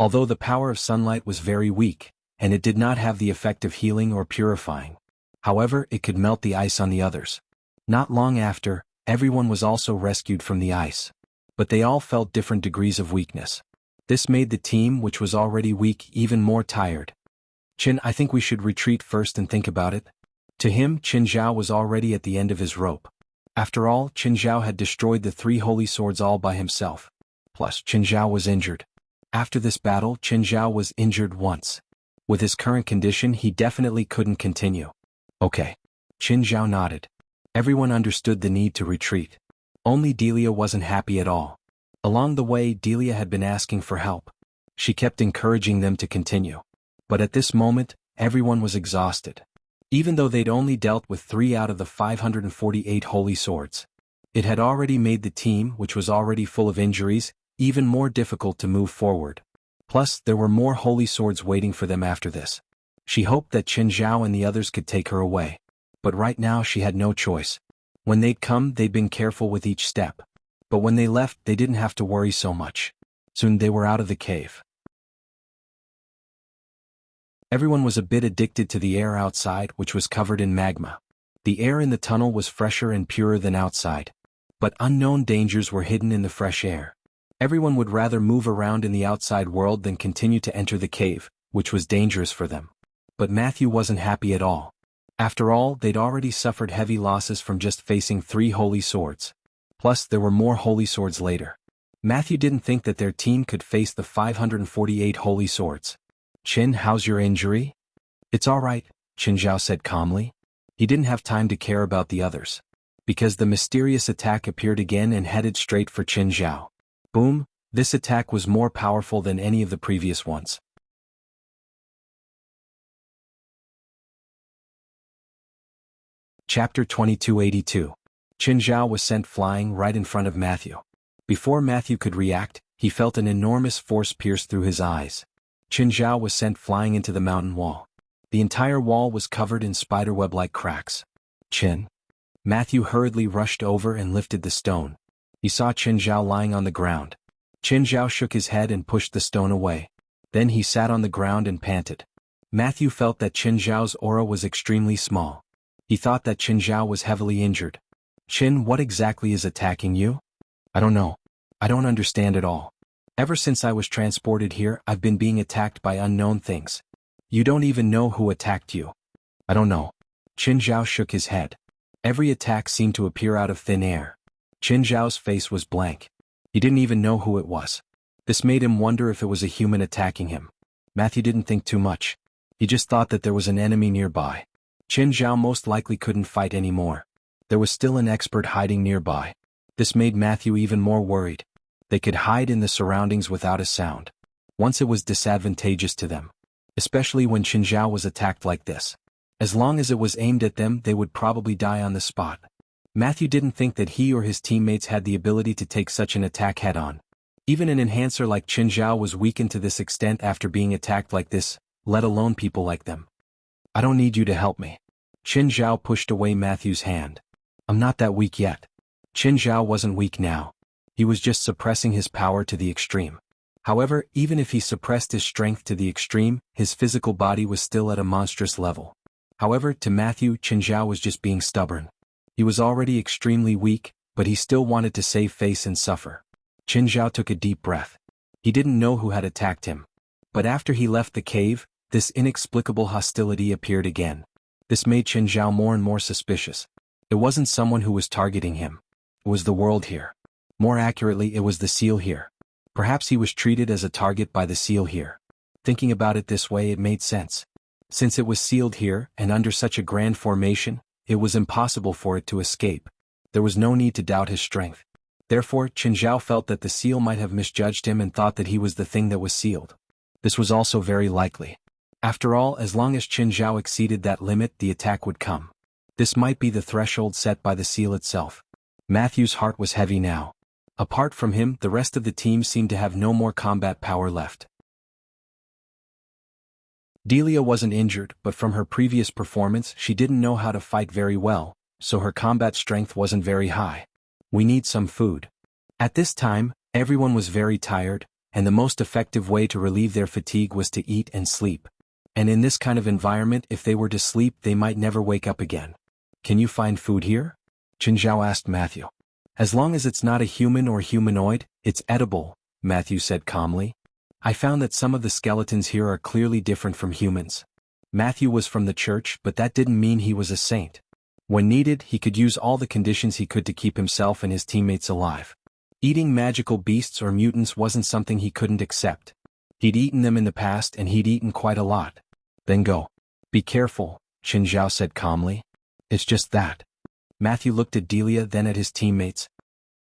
Although the power of sunlight was very weak, and it did not have the effect of healing or purifying. However, it could melt the ice on the others. Not long after, everyone was also rescued from the ice. But they all felt different degrees of weakness. This made the team, which was already weak, even more tired. Qin, I think we should retreat first and think about it. To him, Qin Zhao was already at the end of his rope. After all, Qin Zhao had destroyed the 3 holy swords all by himself. Plus, Qin Zhao was injured. After this battle, Qin Zhao was injured once. With his current condition, he definitely couldn't continue. Okay. Qin Zhao nodded. Everyone understood the need to retreat. Only Delia wasn't happy at all. Along the way, Delia had been asking for help. She kept encouraging them to continue. But at this moment, everyone was exhausted. Even though they'd only dealt with 3 out of the 548 holy swords. It had already made the team, which was already full of injuries, even more difficult to move forward. Plus, there were more holy swords waiting for them after this. She hoped that Qin Zhao and the others could take her away. But right now she had no choice. When they'd come, they'd been careful with each step. But when they left, they didn't have to worry so much. Soon they were out of the cave. Everyone was a bit addicted to the air outside, which was covered in magma. The air in the tunnel was fresher and purer than outside. But unknown dangers were hidden in the fresh air. Everyone would rather move around in the outside world than continue to enter the cave, which was dangerous for them. But Matthew wasn't happy at all. After all, they'd already suffered heavy losses from just facing 3 holy swords. Plus, there were more holy swords later. Matthew didn't think that their team could face the 548 holy swords. Qin, how's your injury? It's all right, Qin Zhao said calmly. He didn't have time to care about the others. Because the mysterious attack appeared again and headed straight for Qin Zhao. Boom, this attack was more powerful than any of the previous ones. Chapter 2282. Qin Zhao was sent flying right in front of Matthew. Before Matthew could react, he felt an enormous force pierce through his eyes. Qin Zhao was sent flying into the mountain wall. The entire wall was covered in spiderweb-like cracks. Qin. Matthew hurriedly rushed over and lifted the stone. He saw Qin Zhao lying on the ground. Qin Zhao shook his head and pushed the stone away. Then he sat on the ground and panted. Matthew felt that Qin Zhao's aura was extremely small. He thought that Qin Zhao was heavily injured. Qin, what exactly is attacking you? I don't know. I don't understand at all. Ever since I was transported here, I've been being attacked by unknown things. You don't even know who attacked you. I don't know. Qin Zhao shook his head. Every attack seemed to appear out of thin air. Qin Zhao's face was blank. He didn't even know who it was. This made him wonder if it was a human attacking him. Matthew didn't think too much. He just thought that there was an enemy nearby. Qin Zhao most likely couldn't fight anymore. There was still an expert hiding nearby. This made Matthew even more worried. They could hide in the surroundings without a sound. Once it was disadvantageous to them. Especially when Qin Zhao was attacked like this. As long as it was aimed at them, they would probably die on the spot. Matthew didn't think that he or his teammates had the ability to take such an attack head-on. Even an enhancer like Qin Zhao was weakened to this extent after being attacked like this, let alone people like them. I don't need you to help me. Qin Zhao pushed away Matthew's hand. I'm not that weak yet. Qin Zhao wasn't weak now. He was just suppressing his power to the extreme. However, even if he suppressed his strength to the extreme, his physical body was still at a monstrous level. However, to Matthew, Qin Zhao was just being stubborn. He was already extremely weak, but he still wanted to save face and suffer. Qin Zhao took a deep breath. He didn't know who had attacked him. But after he left the cave, this inexplicable hostility appeared again. This made Qin Zhao more and more suspicious. It wasn't someone who was targeting him. It was the world here. More accurately, it was the seal here. Perhaps he was treated as a target by the seal here. Thinking about it this way, it made sense. Since it was sealed here, and under such a grand formation, it was impossible for it to escape. There was no need to doubt his strength. Therefore, Qin Zhao felt that the seal might have misjudged him and thought that he was the thing that was sealed. This was also very likely. After all, as long as Qin Zhao exceeded that limit, the attack would come. This might be the threshold set by the seal itself. Matthew's heart was heavy now. Apart from him, the rest of the team seemed to have no more combat power left. Delia wasn't injured, but from her previous performance, she didn't know how to fight very well, so her combat strength wasn't very high. We need some food. At this time, everyone was very tired, and the most effective way to relieve their fatigue was to eat and sleep. And in this kind of environment, if they were to sleep, they might never wake up again. Can you find food here? Qin Zhao asked Matthew. As long as it's not a human or humanoid, it's edible, Matthew said calmly. I found that some of the skeletons here are clearly different from humans. Matthew was from the church, but that didn't mean he was a saint. When needed, he could use all the conditions he could to keep himself and his teammates alive. Eating magical beasts or mutants wasn't something he couldn't accept. He'd eaten them in the past and he'd eaten quite a lot. Then go. Be careful, Qin Zhao said calmly. It's just that. Matthew looked at Delia, then at his teammates.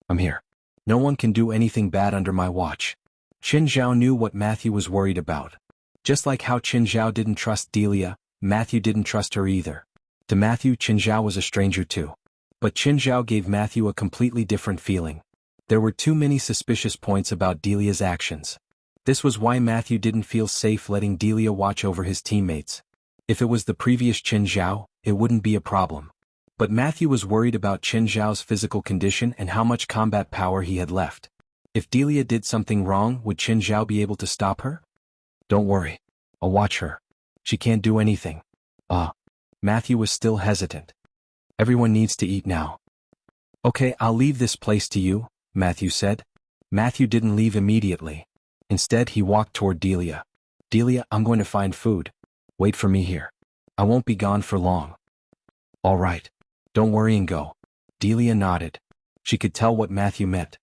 I'm here. No one can do anything bad under my watch. Qin Zhao knew what Matthew was worried about. Just like how Qin Zhao didn't trust Delia, Matthew didn't trust her either. To Matthew, Qin Zhao was a stranger too. But Qin Zhao gave Matthew a completely different feeling. There were too many suspicious points about Delia's actions. This was why Matthew didn't feel safe letting Delia watch over his teammates. If it was the previous Qin Zhao, it wouldn't be a problem. But Matthew was worried about Qin Zhao's physical condition and how much combat power he had left. If Delia did something wrong, would Qin Zhao be able to stop her? Don't worry. I'll watch her. She can't do anything. Matthew was still hesitant. Everyone needs to eat now. Okay, I'll leave this place to you, Matthew said. Matthew didn't leave immediately. Instead, he walked toward Delia. Delia, I'm going to find food. Wait for me here. I won't be gone for long. All right. Don't worry and go. Delia nodded. She could tell what Matthew meant.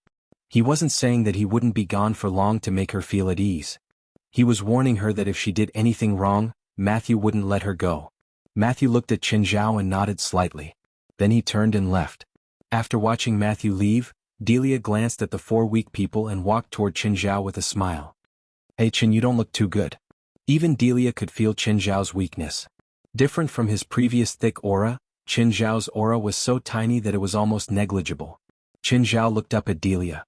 He wasn't saying that he wouldn't be gone for long to make her feel at ease. He was warning her that if she did anything wrong, Matthew wouldn't let her go. Matthew looked at Qin Zhao and nodded slightly. Then he turned and left. After watching Matthew leave, Delia glanced at the 4 weak people and walked toward Qin Zhao with a smile. Hey Qin, you don't look too good. Even Delia could feel Qin Zhao's weakness. Different from his previous thick aura, Qin Zhao's aura was so tiny that it was almost negligible. Qin Zhao looked up at Delia.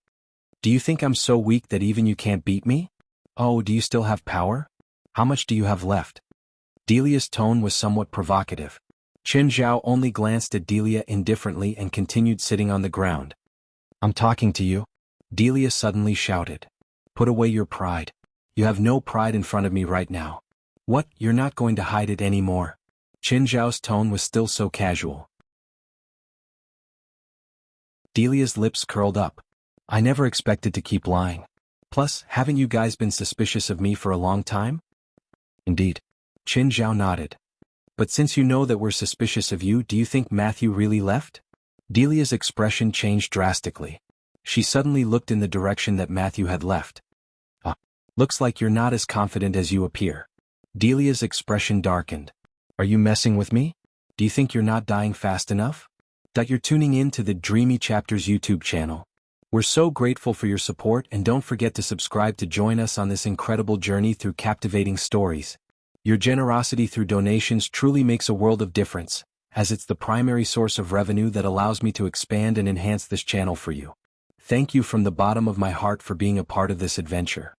Do you think I'm so weak that even you can't beat me? Oh, do you still have power? How much do you have left? Delia's tone was somewhat provocative. Qin Zhao only glanced at Delia indifferently and continued sitting on the ground. I'm talking to you. Delia suddenly shouted. Put away your pride. You have no pride in front of me right now. What, you're not going to hide it anymore? Qin Zhao's tone was still so casual. Delia's lips curled up. I never expected to keep lying. Plus, haven't you guys been suspicious of me for a long time? Indeed. Qin Zhao nodded. But since you know that we're suspicious of you, do you think Matthew really left? Delia's expression changed drastically. She suddenly looked in the direction that Matthew had left. Looks like you're not as confident as you appear. Delia's expression darkened. Are you messing with me? Do you think you're not dying fast enough? That you're tuning in to the Dreamy Chapters YouTube channel. We're so grateful for your support, and don't forget to subscribe to join us on this incredible journey through captivating stories. Your generosity through donations truly makes a world of difference, as it's the primary source of revenue that allows me to expand and enhance this channel for you. Thank you from the bottom of my heart for being a part of this adventure.